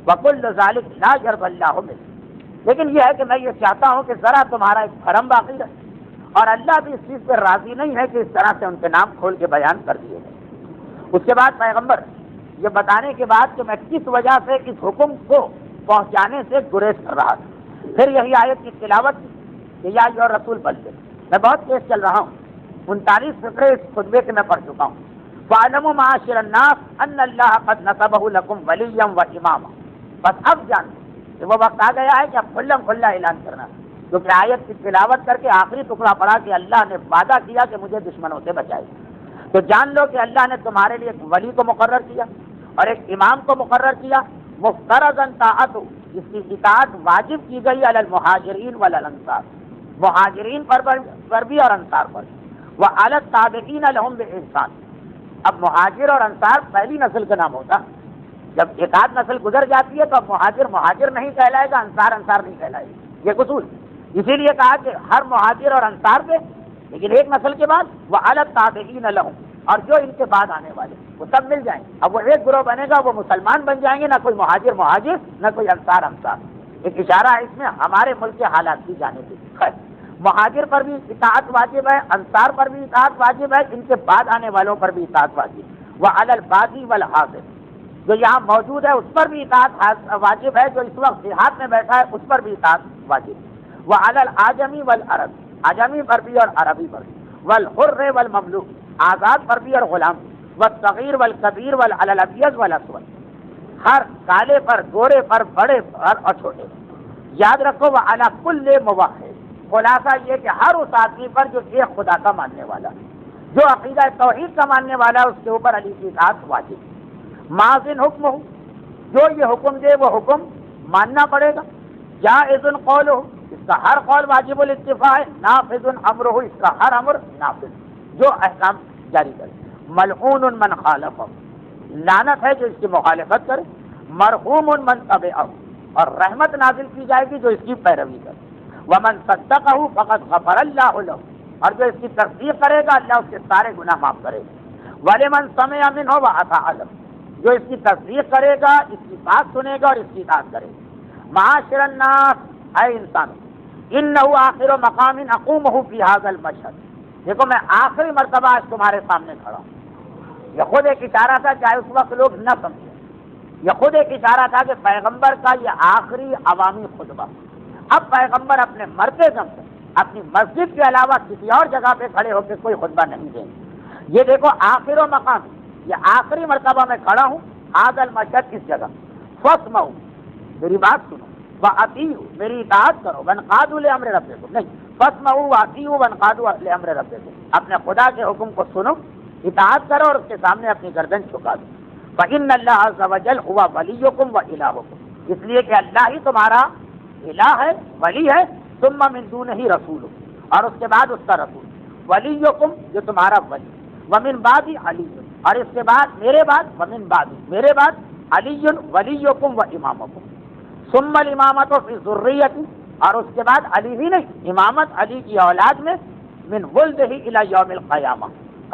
وَكُلُّ ذَلِكَ لَا يَرْضَى اللَّهُ مِنْهُ، لیکن یہ ہے کہ میں یہ چاہتا ہوں کہ ذرا تمہارا ایک کرم باقی رہے، اور اللہ بھی اس چیز پہ راضی نہیں ہے کہ اس طرح سے ان کے نام کھول کے بیان کر دیے گئے۔ اس کے بعد پیغمبر یہ بتانے کے بعد کہ میں کس وجہ سے اس حکم کو پہنچانے سے گریز کر رہا تھا، پھر یہی آیت کی تلاوت کی کہ یا ایھا الرسول بلغ، میں بہت تیز چل رہا ہوں، 39 فقرے اس خطبے کے میں پڑھ چکا ہوں۔ فَاعْلَمُوا مَعَاشِرَ النَّاسِ أَنَّ اللَّهَ قَدْ نَصَبَهُ لَكُمْ وَلِيًّا وَإِمَامًا، بس اب جان کہ وہ وقت آ گیا ہے کہ اب کھلم کھلا اعلان کرنا، کیونکہ آیت کی تلاوت کر کے آخری ٹکڑا پڑا کہ اللہ نے وعدہ کیا کہ مجھے دشمنوں سے بچائے، تو جان لو کہ اللہ نے تمہارے لیے ایک ولی کو مقرر کیا اور ایک امام کو مقرر کیا، مفترضاً طاعت، جس کی اطاعت واجب کی گئی علی المہاجرین والانصار، مہاجرین پر بھی اور انصار پر بھی، وعلی التابعین لہم بإحسان۔ اب مہاجر اور انصار پہلی نسل کا نام ہوتا، جب ایک آدھ نسل گزر جاتی ہے تو اب مہاجر مہاجر نہیں کہلائے گا، انصار انصار نہیں کہلائے گا، یہ اصول۔ اسی لیے کہا کہ ہر مہاجر اور انصار پہ، لیکن ایک نسل کے بعد وعلی التابعین لہم، اور جو ان کے بعد آنے والے وہ سب مل جائیں گے۔ اب وہ ایک گروہ بنے گا، وہ مسلمان بن جائیں گے، نہ کوئی مہاجر مہاجر نہ کوئی انصار انصار۔ ایک اشارہ ہے اس میں ہمارے ملک کے حالات کی جانب سے۔ خیر، مہاجر پر بھی اطاعت واجب ہے، انصار پر بھی اطاعت واجب ہے، ان کے بعد آنے والوں پر بھی اطاعت واجب، وعلی الباقی والحاضر، جو یہاں موجود ہے اس پر بھی اطاعت واجب ہے، جو اس وقت دیہات میں بیٹھا ہے اس پر بھی اطاعت واجب، وعلی العجمی والعرب، عجمی پر بھی اور عربی پر بھی، والحر والمملوک، آزاد پر بھی اور غلام، والصغیر والکبیر وعلی الابیض والاسود، ہر کالے پر، گورے پر، بڑے پر اور چھوٹے پر۔ یاد رکھو وعلی کل موحد، خلاصہ یہ کہ ہر اس آدمی پر جو ایک خدا کا ماننے والا، جو عقیدہ توحید کا ماننے والا ہے، اس کے اوپر علی کی اطاعت واجب۔ ماذن حکم ہو، جو یہ حکم دے وہ حکم ماننا پڑے گا۔ جائز قول ہو، اس کا ہر قول واجب الاتفاع ہے۔ نافذ امر ہو، اس کا ہر امر نافذ، جو احکام جاری کرے۔ ملعون من خالف، لعنت ہے جو اس کی مخالفت کرے۔ مرحوم من تبعہ، اور رحمت نازل کی جائے گی جو اس کی پیروی کرے۔ ومن صدقہ فقد غفر اللہ لہ، اور جو اس کی تصدیق کرے گا اللہ اس کے سارے گناہ معاف کرے گا۔ وَلِمَنْ سَمِعَ مِنْهُ وَأَطَاعَ، جو اس کی تصدیق کرے گا، اس کی بات سنے گا اور اس کی اطاعت کرے گا۔ معاشر الناس، اے انسان، انه آخر مقام اقومه فی هذا المشهد، دیکھو میں آخری مرتبہ آج تمہارے سامنے کھڑا ہوں۔ یہ خود ایک اشارہ تھا، چاہے اس وقت لوگ نہ سمجھیں، یہ خود ایک اشارہ تھا کہ پیغمبر کا یہ آخری عوامی خطبہ۔ اب پیغمبر اپنے مرتے دم سے اپنی مسجد کے علاوہ کسی اور جگہ پہ کھڑے ہو کے کوئی خطبہ نہیں دیں گے۔ یہ دیکھو آخر و مقام، یہ آخری مرتبہ میں کھڑا ہوں، هذا المشهد، کس جگہ؟ فاسمعوا، میری بات سنو، واطیعوا، میری اطاعت کرو، وانقادوا لامر ربکم، نہیں، فاسمعوا واطیعوا وانقادوا لامر ربکم، اپنے خدا کے حکم کو سنو، اطاعت کرو اور اس کے سامنے اپنی گردن جھکا دو۔ فإن اللہ عز وجل هو ولیکم وإلہکم، اس لیے کہ اللہ ہی تمہارا الہ ہے، ولی ہے، ثم من دونہ رسول، اور اس کے بعد اس کا رسول، ولیکم، جو تمہارا ولی، ومن بعد علی، اور اس کے بعد میرے بعد، ومن بعد، میرے بعد علی ولیکم و امامکم، ثم الامامت فی ذریتی، اور اس کے بعد علی ہی نہیں، امامت علی کی اولاد میں، من ولدہ الی یوم القیامہ،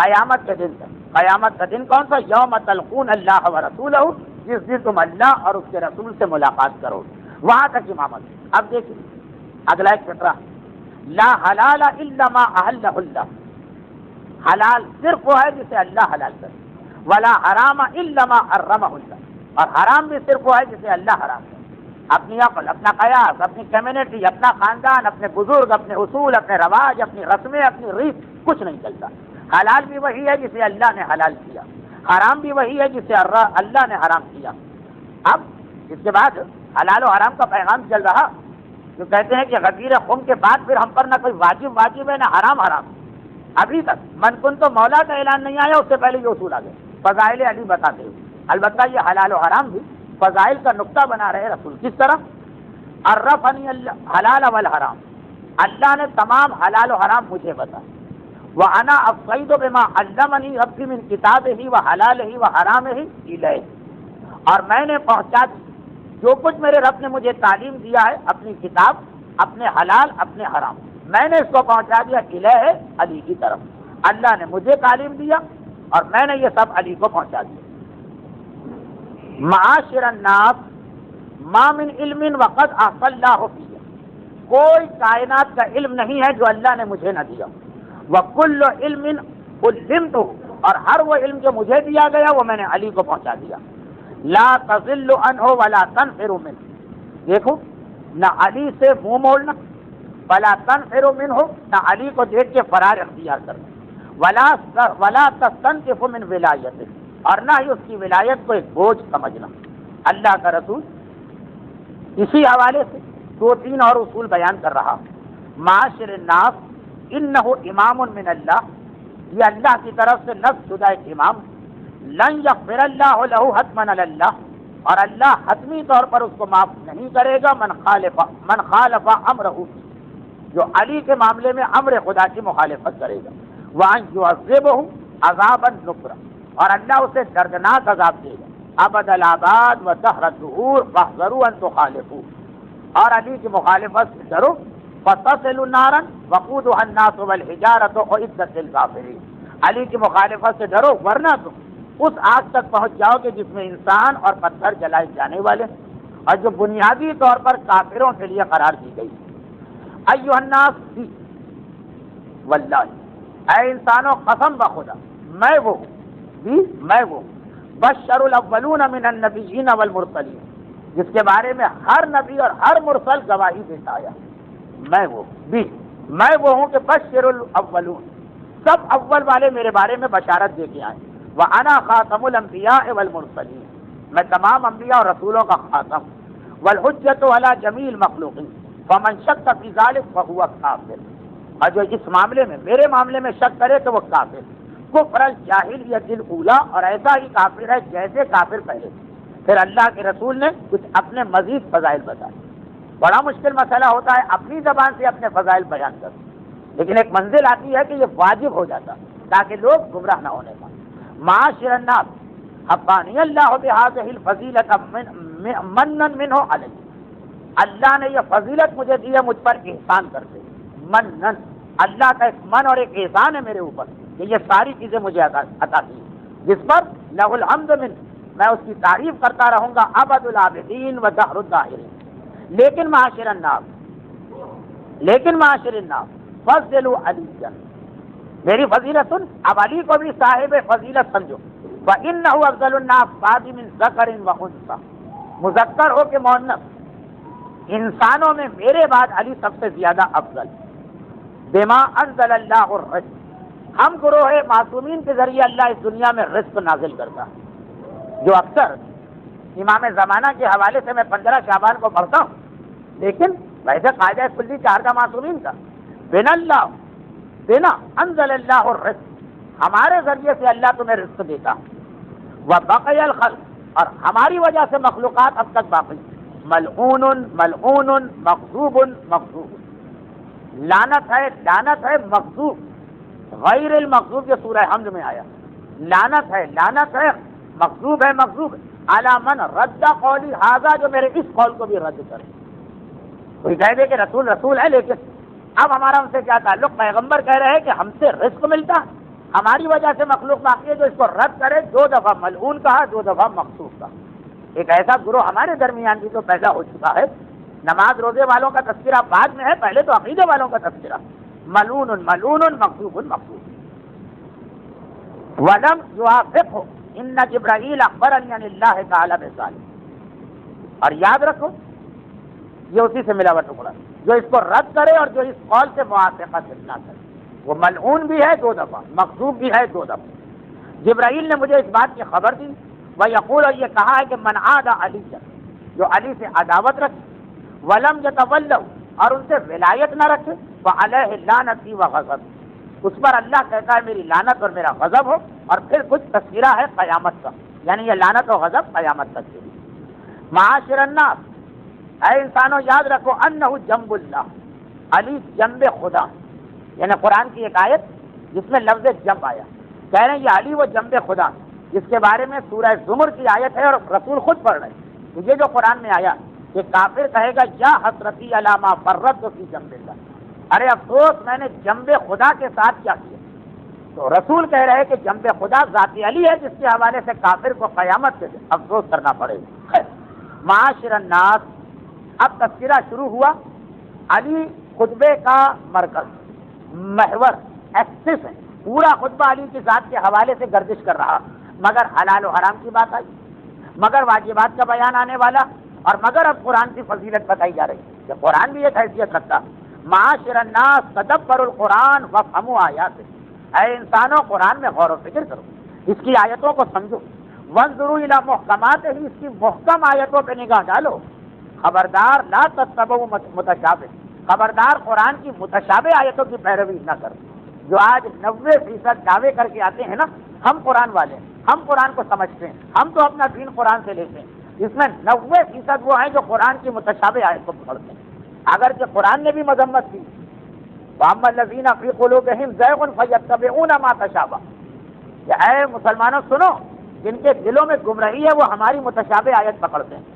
قیامت کے دن تک۔ قیامت کا دن کون سا؟ یوم تلقون اللہ ورسولہ، جس دن تم اللہ اور اس کے رسول سے ملاقات کرو، وہاں تک امامت۔ اب دیکھیں اگلا ایک فقرہ، لا حلال الا ما احلہ اللہ، حلال صرف وہ ہے جسے اللہ حلال کرے، ولا حرام الا ما حرمہ اللہ، اور حرام بھی صرف وہ ہے جسے اللہ حرام کرے۔ اپنی عقل، اپنا قیاس، اپنی کمیونٹی، اپنا خاندان، اپنے بزرگ، اپنے اصول، اپنے رواج، اپنی رسمیں، اپنی ریت، کچھ نہیں چلتا۔ حلال بھی وہی ہے جسے اللہ نے حلال کیا، حرام بھی وہی ہے جسے اللہ نے حرام کیا۔ اب اس کے بعد حلال و حرام کا پیغام چل رہا، جو کہتے ہیں کہ غدیر خم کے بعد پھر ہم پر نہ کوئی واجب ہے نہ حرام حرام، ابھی تک من کن تو مولا کا اعلان نہیں آیا، اس سے پہلے یہ اصول آ گئے، فضائل علی بتاتے ہوئے۔ البتہ یہ حلال و حرام بھی فضائل کا نقطہ بنا رہے رسول، کس طرح؟ عرفنی الحلال والحرام، اللہ نے تمام حلال و حرام مجھے بتایا، وَأَنَا أَفْصَيْدُ بِمَا عَلَّمَنِي رَبِّي مِنْ كِتَابِهِ وَحَلَالِهِ وَحَرَامِهِ إِلَيْهِ، اور میں نے پہنچا جو کچھ میرے رب نے مجھے تعلیم دیا ہے، اپنی کتاب، اپنے حلال، اپنے حرام، میں نے اس کو پہنچا دیا الہ علی کی طرف۔ اللہ نے مجھے تعلیم دیا اور میں نے یہ سب علی کو پہنچا دیا۔ معاشر الناس، ما من علم وقد احصى اللہ فیہ، کوئی کائنات کا علم نہیں ہے جو اللہ نے مجھے نہ دیا۔ وکل علم علمتہ، اور ہر وہ علم جو مجھے دیا گیا وہ میں نے علی کو پہنچا دیا۔ لا تضل عنہ ولا تنفر منہ، دیکھو نہ علی سے منہ موڑنا، ولا تنفر منہ، نہ علی کو دیکھ کے فرار اختیار کرنا، ولا تستنکف من ولایتہ، اور نہ ہی اس کی ولایت کو ایک بوجھ سمجھنا۔ اللہ کا رسول اسی حوالے سے دو تین اور اصول بیان کر رہا۔ معاشر الناس، انہ امام من اللہ، یہ اللہ کی طرف سے نصب شدہ ایک امام، لن یغفر اللہ لہ حتما علی اللہ، اور اللہ حتمی طور پر اس کو معاف نہیں کرے گا، من خالف امرہ، جو علی کے معاملے میں امر خدا کی مخالفت کرے گا، وان یعذبہ عذابا نکرا، اور اللہ اسے دردناک عذاب دے گا، ابد الآباد و دہر الدہور فاحذروا ان تخالفوا، اور علی کی مخالفت سے ڈرو، فتصلوا نارا وقودها الناس والحجارۃ اعدت للکافرین، علی کی مخالفت سے ڈرو ورنہ تم اس آگ تک پہنچ جاؤ گے جس میں انسان اور پتھر جلائے جانے والے، اور جو بنیادی طور پر کافروں کے لیے قرار دی گئی۔ ایھا الناس، واللہ، اے انسانوں قسم بخدا میں وہ ہوں، میں وہ بشر الاولون من النبیین والمرسلین، جس کے بارے میں ہر نبی اور ہر مرسل گواہی دیتا آیا، میں وہ بھی، میں وہ ہوں کہ بشر الاولون، سب اول والے میرے بارے میں بشارت دے کے آئے، وَأَنَا خَاتَمُ الْأَنْبِيَاءِ وَالْمُرْسَلِينَ، میں تمام انبیاء اور رسولوں کا خاتم، وَالْحُجَّةُ عَلَى جَمِيعِ الْمَخْلُوقِينَ فَمَنْ شَكَّ فِي ذَلِكَ فَهُوَ كَافِرٌ، اور جو اس معاملے میں میرے معاملے میں شک کرے تو وہ کافر، کفر الجاہلیۃ الاولیٰ، اور ایسا ہی کافر ہے جیسے کافر پہلے۔ پھر اللہ کے رسول نے کچھ اپنے مزید فضائل بتائے۔ بڑا مشکل مسئلہ ہوتا ہے اپنی زبان سے اپنے فضائل بیان کر، لیکن ایک منزل آتی ہے کہ یہ واجب ہو جاتا تاکہ لوگ گمراہ نہ ہونے پائیں۔ معاشر الناس، حبانی اللہ بہذہ الفضیلۃ منًا منہ علی، اللہ نے یہ فضیلت مجھے دی ہے مجھ پر احسان کرتے، منًا، اللہ کا ایک من اور ایک احسان ہے میرے اوپر کہ یہ ساری چیزیں مجھے عطا کی۔ جس پر لہ الحمد من، میں اس کی تعریف کرتا رہوں گا ابد العابدین و دہر الداہرین۔ لیکن معاشر الناس فضلوا علیًا، میری فضیلت سن، اب علی کو بھی صاحب فضیلت سمجھو۔ فإنہ افضل الناس بعد من ذکر و انثی، مذکر ہو کہ مؤنث، انسانوں میں میرے بعد علی سب سے زیادہ افضل۔ بما انزل اللہ الرزق، ہم گروہ معصومین کے ذریعے اللہ اس دنیا میں رزق نازل کرتا ہے، جو اکثر امام زمانہ کے حوالے سے میں 15 شعبان کو پڑھتا ہوں، لیکن ویسے قاعدہ کلی 4 کا معصومین کا، بنا انزل اللہ الرزق، ہمارے ذریعے سے اللہ تمہیں رزق دیتا، وبقی الخلق، اور ہماری وجہ سے مخلوقات اب تک باقی، ملعون مغضوب، لعنت ہے مغضوب، غیر المغضوب جو سورہ حمد میں آیا، لعنت ہے مغضوب علی من رد قولی ھذا، جو میرے اس قول کو بھی رد کرے۔ کوئی کہہ دے کہ رسول ہے، لیکن اب ہمارا ان سے کیا تعلق؟ پیغمبر کہہ رہے ہیں کہ ہم سے رزق ملتا، ہماری وجہ سے مخلوق باقی ہے، جو اس کو رد کرے 2 دفعہ ملعون کہا، 2 دفعہ مغضوب کہا۔ ایک ایسا گروہ ہمارے درمیان بھی تو پیدا ہو چکا ہے، نماز روزے والوں کا تذکرہ بعد میں ہے، پہلے تو عقیدے والوں کا تذکرہ، ملعون مغضوب۔ ولم یوافقہ ان جبرائیل اخبرنی عن اللہ تعالی بذلک، اور یاد رکھو یہ اسی سے ملا ہوا ٹکڑا، جو اس کو رد کرے اور جو اس قول سے موافقت نہ کرے، وہ ملعون بھی ہے 2 دفعہ، مغضوب بھی ہے 2 دفعہ۔ جبرائیل نے مجھے اس بات کی خبر دی، ویقول، اور یہ کہا ہے کہ من عاد علی، جو علی سے عداوت رکھے، ولم یتولہ، اور ان سے ولایت نہ رکھے، فعلیہ لعنتی وغضب، اس پر اللہ کہتا ہے میری لعنت اور میرا غضب ہو، اور پھر کچھ تذکرہ ہے قیامت کا، یعنی یہ لعنت و غضب قیامت تک کے لیے۔ معاشر الناس، اے انسانوں یاد رکھو، انہ جنب اللہ، علی جنب خدا، یعنی قرآن کی ایک آیت جس میں لفظ جنب آیا، کہہ رہے ہیں یہ علی وہ جنب خدا، جس کے بارے میں سورہ زمر کی آیت ہے اور رسول خود پڑھ رہے ہیں۔ یہ جو قرآن میں آیا کہ کافر کہے گا یا حسرتی علی ما فرطت فی جنب اللہ، ارے افسوس میں نے جنب خدا کے ساتھ کیا کیا، تو رسول کہہ رہے کہ جنب خدا ذات علی ہے، جس کے حوالے سے کافر کو قیامت کے دن افسوس کرنا پڑے گا۔ معاشر الناس، اب تذکرہ شروع ہوا، علی خطبے کا مرکز، محور، ایکسس ہے، پورا خطبہ علی کی ذات کے حوالے سے گردش کر رہا، مگر حلال و حرام کی بات آئی، مگر واجبات کا بیان آنے والا، اور مگر اب قرآن کی فضیلت بتائی جا رہی کہ قرآن بھی ایک حیثیت رکھتا۔ معاشر الناس تدبروا القرآن وافہموا آیاتہ، اے انسانوں قرآن میں غور و فکر کرو، اس کی آیتوں کو سمجھو، وانظروا الی محکماتہ، اس کی محکم آیتوں پہ نگاہ ڈالو، خبردار لا تتبعوا متشابہ، خبردار قرآن کی متشابہ آیتوں کی پیروی نہ کرو۔ جو آج 90% دعوے کر کے آتے ہیں نا، ہم قرآن والے ہیں، ہم قرآن کو سمجھتے ہیں، ہم تو اپنا دین قرآن سے لیتے ہیں، اس میں 90% وہ ہیں جو قرآن کی متشابہ آیت کو پڑھتے ہیں، اگرچہ قرآن نے بھی مذمت کی، وَأَمَّا الَّذِينَ فِي قُلُوبِهِمْ زَيْغٌ فَيَتَّبِعُونَ مَا تَشَابَهَ، کہ اے مسلمانوں سنو، جن کے دلوں میں گمراہی ہے وہ ہماری متشابہ آیت پکڑتے ہیں،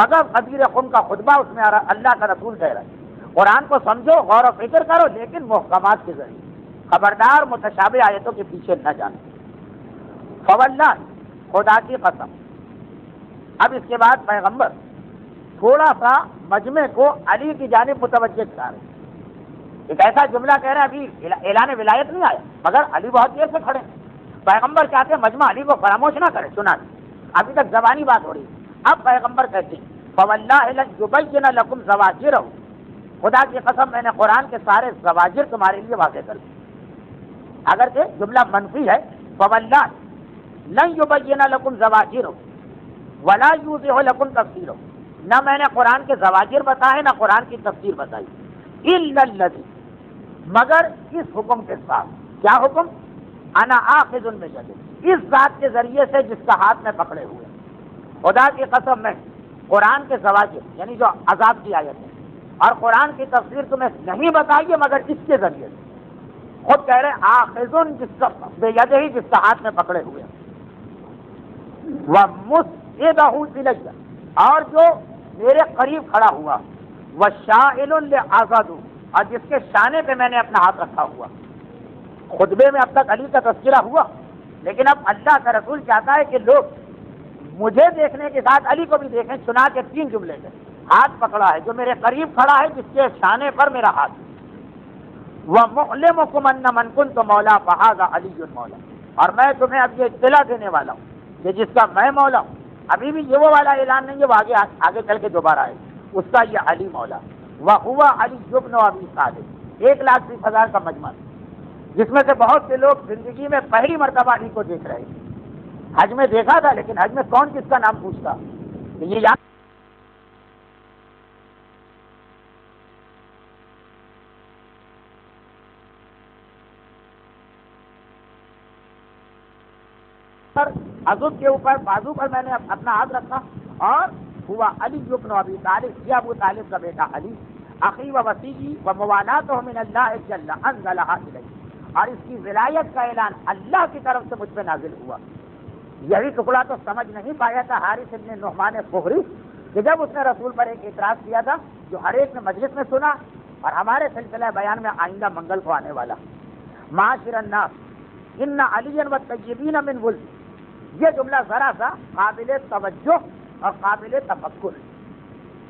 مگر غدیر قوم کا خطبہ، اس میں اللہ کا رسول کہہ رہا ہے قرآن کو سمجھو، غور و فکر کرو، لیکن محکمات کے ذریعے، خبردار متشابہ آیتوں کے پیچھے نہ جانا۔ فواللہ، خدا کی قسم، اب اس کے بعد پیغمبر تھوڑا سا مجمع کو علی کی جانب متوجہ کرا رہے ہیں، ایک ایسا جملہ کہہ رہے ہیں، ابھی اعلان ولایت نہیں آیا مگر علی بہت دیر سے کھڑے ہیں، پیغمبر چاہتے ہیں مجمع علی کو فراموش نہ کرے، سنا ابھی تک زبانی بات ہو رہی ہے، اب پیغمبر کہتے ہیں فواللہ لَنُبَيِّنَ لَكُمْ زَوَاجِرَهُ، خدا کی قسم میں نے قرآن کے سارے زواجر تمہارے لیے واضح کر دیے، اگرچہ جملہ منفی ہے، فواللہ لن يبين لكم زواجر ولا يوضح لكم تفسیر، نہ میں نے قرآن کے زواجر بتائے نہ قرآن کی تفسیر بتائی، الا الذی، مگر اس حکم کے ساتھ، کیا حکم؟ انا آخذ بجد، اس ذات کے ذریعے سے جس کا ہاتھ میں پکڑے ہوئے، خدا کی قسم میں قرآن کے زواجر یعنی جو عذاب کی آیت ہے اور قرآن کی تفسیر تمہیں نہیں بتائیے مگر اس کے ذریعے سے، خود کہہ رہے آخذ، جس کا بید ہی، جس کا ہاتھ میں پکڑے ہوئے، وَمُسْعِدَهُ إِلَيَّ، اور جو میرے قریب کھڑا ہوا، وَشَائِلٌ لِعَضَدُ، اور جس کے شانے پہ میں نے اپنا ہاتھ رکھا ہوا۔ خطبے میں اب تک علی کا تذکرہ ہوا، لیکن اب اللہ کا رسول چاہتا ہے کہ لوگ مجھے دیکھنے کے ساتھ علی کو بھی دیکھیں. سنا کے 3 جملے سے ہاتھ پکڑا ہے جو میرے قریب کھڑا ہے جس کے شانے پر میرا ہاتھ. وَمُعْلِمُكُمْ أَنَّ مَنْ كُنْتُ مَوْلَا فَهَذَا عَلِيٌّ مَوْلَا. اور میں تمہیں اب یہ اطلاع دینے والا ہوں کہ جس کا میں مولا ہوں. ابھی بھی یہ وہ والا اعلان نہیں ہے، وہ آگے چل کے دوبارہ ہے. اس کا یہ علی مولا. وَهُوَ عَلِيُّ بْنُ أَبِي طالب. 1,20,000 کا مجمع جس میں سے بہت سے لوگ زندگی میں پہلی مرتبہ علی کو دیکھ رہے ہیں. حج میں دیکھا تھا لیکن حج میں کون کس کا نام پوچھتا؟ یہ یاد عضد کے اوپر بازو پر میں نے اپنا ہاتھ رکھا اور ہوا علی بن ابی طالب، یہ ابو طالب کا بیٹا علی، اخی و وصیی و موالاتہ من اللہ جل انزلها الی. اور اس کی ولایت کا اعلان اللہ کی طرف سے مجھ پہ نازل ہوا. یہی ٹکڑا تو سمجھ نہیں پایا تھا حارث بن نعمان فہری کہ جب اس نے رسول پر ایک اعتراض کیا تھا جو ہر ایک نے مجلس میں سنا اور ہمارے سلسلہ بیان میں آئندہ منگل کو آنے والا. معاشر الناس ان علی والطیبین من ولد. یہ جملہ ذرا سا قابل توجہ اور قابل تفکر ہے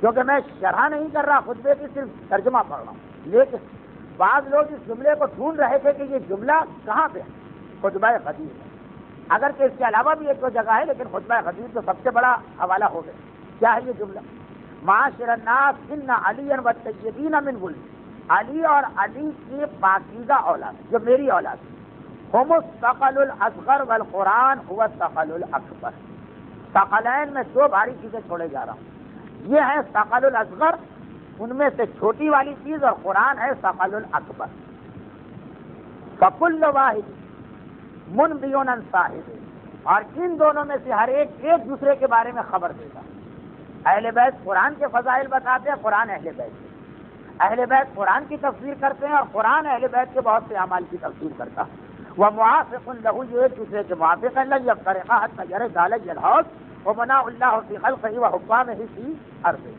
کیونکہ میں شرح نہیں کر رہا، خطبے کی صرف ترجمہ پڑھ رہا ہوں. لیکن بعض لوگ اس جملے کو ڈھونڈ رہے تھے کہ یہ جملہ کہاں پہ ہے. خطبہ خطیب ہے، اگر کہ اس کے علاوہ بھی ایک دو جگہ ہے لیکن خطبہ خطیب تو سب سے بڑا حوالہ ہو گیا. کیا ہے یہ جملہ؟ معاشر الناس ان علی والطیبین من ولد. علی اور علی کی پاکیزہ اولاد جو میری اولاد ہے. ہم الثقل الاصغر والقرآن هو الثقل الاکبر. ثقلین میں 2 بھاری چیزیں چھوڑے جا رہا ہوں. یہ ہے ثقل الاصغر، ان میں سے چھوٹی والی چیز، اور قرآن ہے ثقل الاکبر. فکل واحد منبیون عن صاحب. اور ان دونوں میں سے ہر ایک دوسرے کے بارے میں خبر دیتا. اہل بیت قرآن کے فضائل بتاتے ہیں، قرآن اہل بیت کے. اہل بیت قرآن کی تفسیر کرتے ہیں اور قرآن اہل بیت کے بہت سے اعمال کی تفسیر کرتا ہے. وموافق له، یہ ایک دوسرے کے موافق ہیں. لن يفترقا حتى يرد علي الحوض ومنع الله في خلقه وحكامه في ارضه.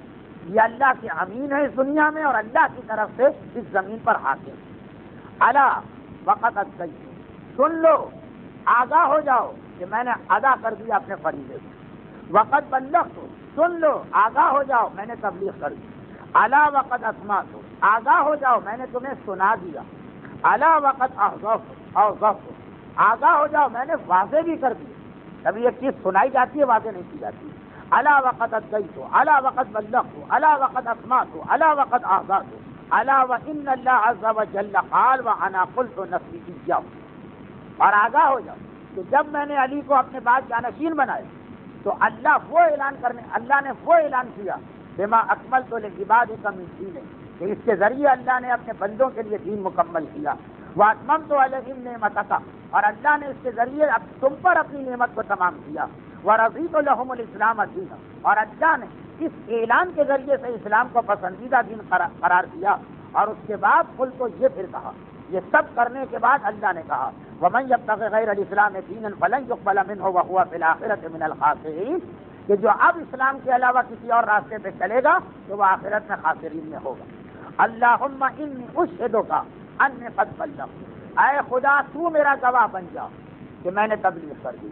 یہ اللہ کے امین ہے اس دنیا میں اور اللہ کی طرف سے اس زمین پر حاکم. الا وقد ادیت، سن لو، آگاہ ہو جاؤ کہ میں نے ادا کر دیا اپنے فریضے کو. وقد بلغت، سن لو، آگاہ ہو جاؤ میں نے تبلیغ کر دی. الا وقد اسمعت، آگاہ ہو جاؤ میں نے تمہیں سنا دیا. الا وقد احضرت، آگاہ ہو جاؤ میں نے واضح بھی کر دی. کبھی ایک چیز سنائی جاتی ہے واضح نہیں کی جاتی. الا وقد ادیت، الا وقد بلغت، الا وقد اسمعت، الا وقد احضرت، الا وان اللہ عز وجل قال وانا قلت نفسی اياه. اور آگاہ ہو جاؤ کہ جب میں نے علی کو اپنے بعد جانشین بنایا تو اللہ نے وہ اعلان کیا بما اکملت لعبادک من دین، کہ اس کے ذریعے اللہ نے اپنے بندوں کے لیے دین مکمل کیا. واتممت علیہم نعمتک، اور اللہ نے اس کے ذریعے اب تم پر اپنی نعمت کو تمام کیا. ورضیت لہم الاسلام دینا، اور اللہ نے اس اعلان کے ذریعے سے اسلام کو پسندیدہ دین قرار دیا. اور اس کے بعد قلت تو یہ پھر کہا، یہ سب کرنے کے بعد اللہ نے کہا ومن یبتغی غیر الاسلام دینا فلن یقبل منہ وہو فی الآخرۃ من الخاسرین، کہ جو اب اسلام کے علاوہ کسی اور راستے پہ چلے گا تو وہ آخرت میں خاسرین میں ہوگا. اللہم انی اشہدک انی قد بلغت، اے خدا تو میرا گواہ بن جا کہ میں نے تبلیغ کر دی.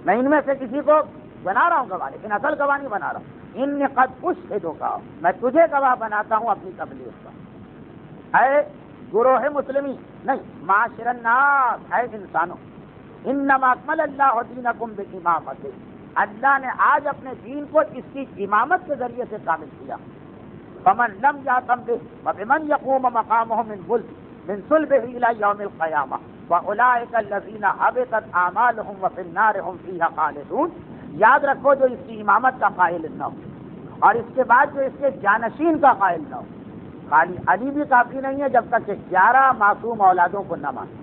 میں ان میں سے کسی کو بنا رہا ہوں گواہ، لیکن اصل گواہ نہیں بنا رہا ہوں. انی قد اشہدک، میں تجھے گواہ بناتا ہوں اپنی تبلیغ کا. اے گروہ مسلمی نہیں، معاشر الناس، اے انسانوں، انما اکمل اللہ دینکم بامامت، اللہ نے آج اپنے دین کو اس کی امامت کے ذریعے سے کامل کیا. فمن لم یعتم بہ وبمن یقوم مقامہ من صلبہ الی یوم القیامہ واولئک الذین حبطت اعمالہم وفی النار هم فیہا خالدون. یاد رکھو جو اس کی امامت کا قائل نہ ہو اور اس کے بعد جو اس کے جانشین کا قائل نہ ہو. خالی علی بھی کافی نہیں ہے جب تک کہ 11 معصوم اولادوں کو نہ مانے.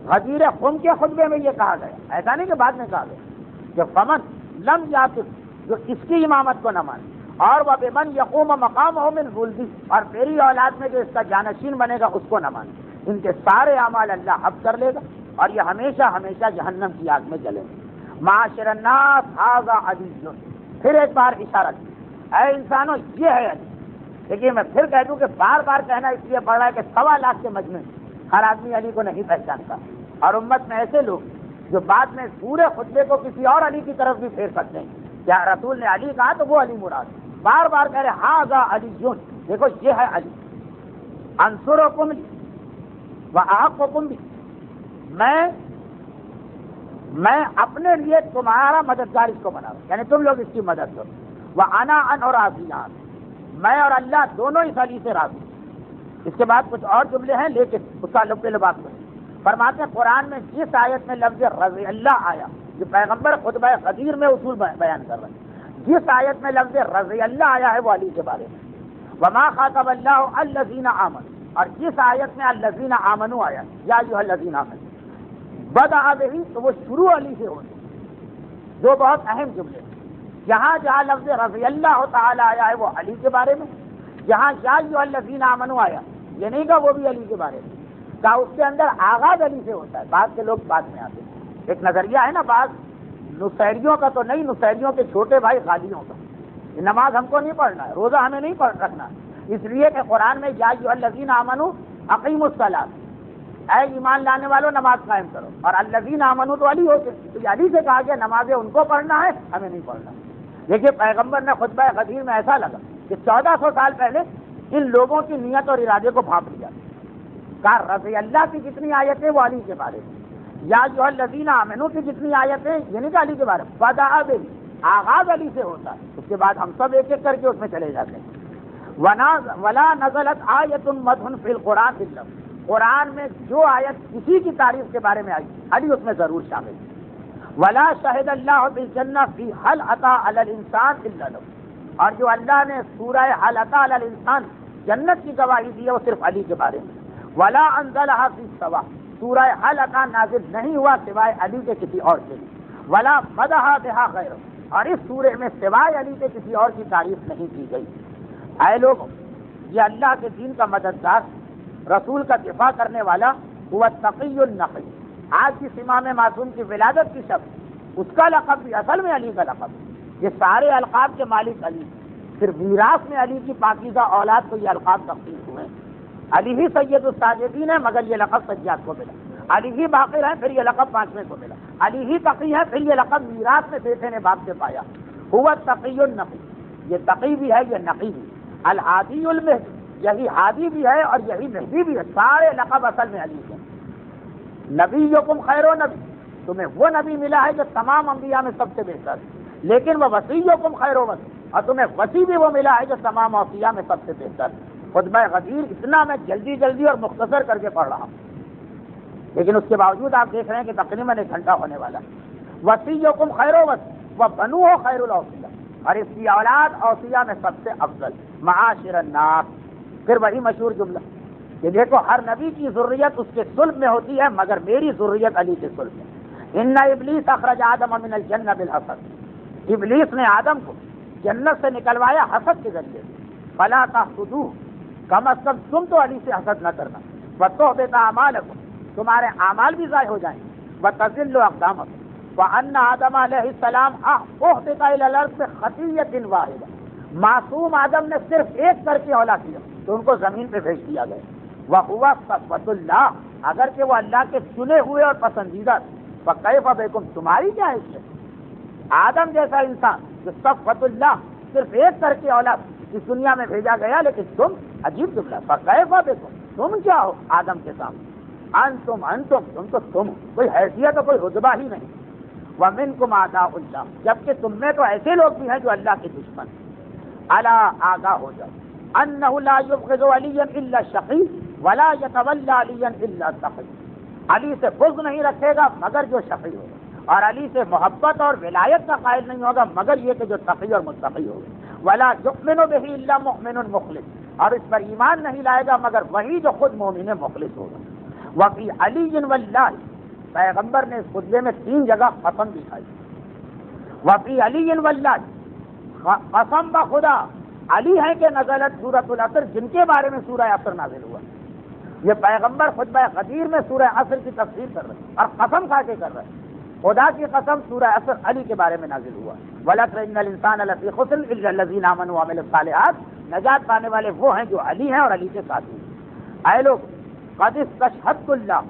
غدیر خم کے خطبے میں یہ کہا گیا، ایسا نہیں کہ بعد میں کہا گیا کہ فمن لم یعتم، جو اس کی امامت کو نہ مانے، اور وہ بمن یقوم مقامہ من ولدی، اور میری اولاد میں جو اس کا جانشین بنے گا اس کو نہ مانے، ان کے سارے اعمال اللہ حب کر لے گا اور یہ ہمیشہ ہمیشہ جہنم کی آگ میں جلیں گے. معاشر الناس ھذا علی. پھر ایک بار اشارہ کیا، اے انسانوں یہ ہے علی. دیکھیے میں پھر کہہ دوں کہ بار بار کہنا اس لیے پڑ رہا ہے کہ 1.25 لاکھ کے مجمع ہر آدمی علی کو نہیں پہچانتا، اور امت میں ایسے لوگ جو بعد میں پورے خطبے کو کسی اور علی کی طرف بھی پھیر سکتے ہیں. کیا رسول نے علی کہا تو وہ علی مراد, بار بار کہہ رہے ہاذا علی, دیکھو یہ ہے علی. انصرکم واحقکم بھی, میں اپنے لیے تمہارا مددگار اس کو بنا رہا ہوں, یعنی تم لوگ اس کی مدد کرو. وانا ان اور راضیان, میں اور اللہ دونوں اس علی سے راضی. اس کے بعد کچھ اور جملے ہیں لیکن اس کا لب لباس کریں. فرماتے ہیں قرآن میں جس آیت میں لفظ رضی اللہ آیا, جو پیغمبر خطبہ غدیر میں اصول بیان کر رہے ہیں, جس آیت میں لفظ رضی اللہ آیا ہے وہ علی کے بارے میں. وما خاطب اللہ الذین آمنوا, اور جس آیت میں الذین آمنوا آیا یا ایھا الذین آمنوا بدأ بہ, تو وہ شروع علی سے ہوتی. دو بہت اہم جملے, جہاں جہاں لفظ رضی اللہ تعالی آیا ہے وہ علی کے بارے میں, جہاں یا ایھا الذین آمنوا آیا یہ نہیں کہا وہ بھی علی کے بارے میں, کہا اس کے اندر آغاز علی سے ہوتا ہے. بعض کے لوگ بعد میں آتے ہیں. ایک نظریہ ہے نا بعض نصیریوں کا, تو نہیں, نصیریوں کے چھوٹے بھائی غالیوں کا, نماز ہم کو نہیں پڑھنا ہے, روزہ ہمیں نہیں رکھنا ہے, اس لیے کہ قرآن میں یا ایھا الذین آمنوا اقیموا الصلاۃ, اے ایمان لانے والوں نماز قائم کرو. اور الذین آمنوا تو علی ہوتے, تو علی سے کہا گیا نمازیں ان کو پڑھنا ہے, ہمیں نہیں پڑھنا. دیکھیے پیغمبر نے خطبہ غدیر میں ایسا لگا کہ 1400 سال پہلے ان لوگوں کی نیت اور ارادے کو بھانپ لیا. کہا رضی اللہ کی جتنی آیتیں وہ علی کے بارے میں, یا ایھا الذین آمنوا کی جتنی آیتیں یہ نہیں کہ علی کے بارے میں. بدأ بہ, آغاز علی سے ہوتا ہے, اس کے بعد ہم سب ایک ایک کر کے اس میں چلے جاتے ہیں. ولا نزلت آیت مدح فی القرآن باللفظ, قرآن میں جو آیت کسی کی تعریف کے بارے میں آئی علی اس میں ضرور شامل ہے. ولا شہد اللہ بالجنہ فی حل عطا علی الانسان الا لہ, اور جو اللہ نے سورہ حل عطا علی الانسان جنت کی گواہی دی ہے وہ صرف علی کے بارے میں. ولا انزلھا فی السوا, سورہ حل عطا نازل نہیں ہوا سوائے علی کے کسی اور کے لیے. ولا مدح بہا غیرہ, اور اس سورہ میں سوائے علی کے کسی اور کی تعریف نہیں کی گئی. اے لوگ, یہ اللہ کے دین کا مددگار, رسول کا دفاع کرنے والا, هو التقی النقی. آج جس امام معصوم کی ولادت کی شب, اس کا لقب بھی اصل میں علی کا لقب. یہ سارے القاب کے مالک علی, پھر میراث میں علی کی پاکیزہ اولاد کو یہ القاب تقسیم ہوئے. علی ہی سید الساجدین ہے مگر یہ لقب سجاد کو ملا. علی ہی باقر ہے پھر یہ لقب پانچویں کو ملا. علی ہی تقی ہے پھر یہ لقب میراث میں بیٹے نے باپ سے پایا. هو التقی النقی, یہ تقی بھی ہے یہ نقی بھی. الہادی المہدی, یہی ہادی بھی ہے اور یہی مہدی بھی ہے. سارے لقب اصل میں علی کے. نبیکم خیر و نبی, تمہیں وہ نبی ملا ہے جو تمام انبیاء میں سب سے بہتر ہے. لیکن وہ وصیکم خیر و وصی, اور تمہیں وصی بھی وہ ملا ہے جو تمام اوصیاء میں سب سے بہتر ہے. خطبہ غدیر اتنا میں جلدی جلدی اور مختصر کر کے پڑھ رہا ہوں, لیکن اس کے باوجود آپ دیکھ رہے ہیں کہ تقریباً 1 گھنٹہ ہونے والا. وصیکم خیر و وصی و بنوہ خیر الاوصیاء, اور اس کی اولاد اوصیاء میں سب سے افضل. معاشر الناس, پھر وہی مشہور جملہ کہ دیکھو ہر نبی کی ذریت اس کے صلب میں ہوتی ہے مگر میری ذریت علی کے صلب میں. ان ابلیس اخرج آدم من الجنہ بالحسد, ابلیس نے آدم کو جنت سے نکلوایا حسد کے ذریعے. فلا تحسدوہ, کم از کم تم تو علی سے حسد نہ کرنا. وتحبط اعمالکم, تمہارے اعمال بھی ضائع ہو جائیں. وتزل اقدامکم. وان آدم علیہ السلام احبط الی الارض بخطیۃ واحدہ, معصوم آدم نے صرف ایک کر کے اولا کیا تو ان کو زمین پہ بھیج دیا گیا. وہو صفوۃ اللہ, اگرچہ وہ اللہ کے چنے ہوئے اور پسندیدہ تھے. فکیف بکم, تمہاری کیا ہے اس سے؟ آدم جیسا انسان جو صفوۃ اللہ صرف ایک کر کے اولاد اس دنیا میں بھیجا گیا, لیکن تم, عجیب جملہ, فکیف بکم, تم کیا ہو آدم کے سامنے؟ انتم, تم تو تم, کوئی حیثیت اور کوئی رتبہ ہی نہیں. ومنکم اعداء اللہ, جبکہ تم میں تو ایسے لوگ بھی ہیں جو اللہ کے دشمن. الا, آگاہ ہو جاؤ, انہ لا یبغض علیا الا الشقی ولا یتولی علیا الا التقی, علی سے بغض نہیں رکھے گا مگر جو شقی ہوگا, اور علی سے محبت اور ولایت کا قائل نہیں ہوگا مگر یہ کہ جو تقی اور متقی ہوگا. ولا یؤمن بہ الا مؤمن مخلص, اور اس پر ایمان نہیں لائے گا مگر وہی جو خود مومن مخلص ہوگا. وفی علی واللہ, پیغمبر نے اس خطبے میں 3 جگہ قسم دکھائی. وفی علی واللہ, قسم بخدا علی ہے کہ نزلت سورۃ العصر, جن کے بارے میں سورہ عصر نازل ہوا. یہ پیغمبر خطبہ غدیر میں سورہ عصر کی تفسیر کر رہے ہیں اور قسم کھا کے کر رہے ہیں. خدا کی قسم, سورہ عصر علی کے بارے میں نازل ہوا. وَلَقَدْ إِنَّ الْإِنسَانَ لَفِي خُسْرٍ إِلَّا الَّذِينَ آمَنُوا وَعَمِلُوا الصَّالِحَاتِ, نجات پانے والے وہ ہیں جو علی ہیں اور علی کے ساتھی ہیں. اے لوگ, قد استشهدت اللہ,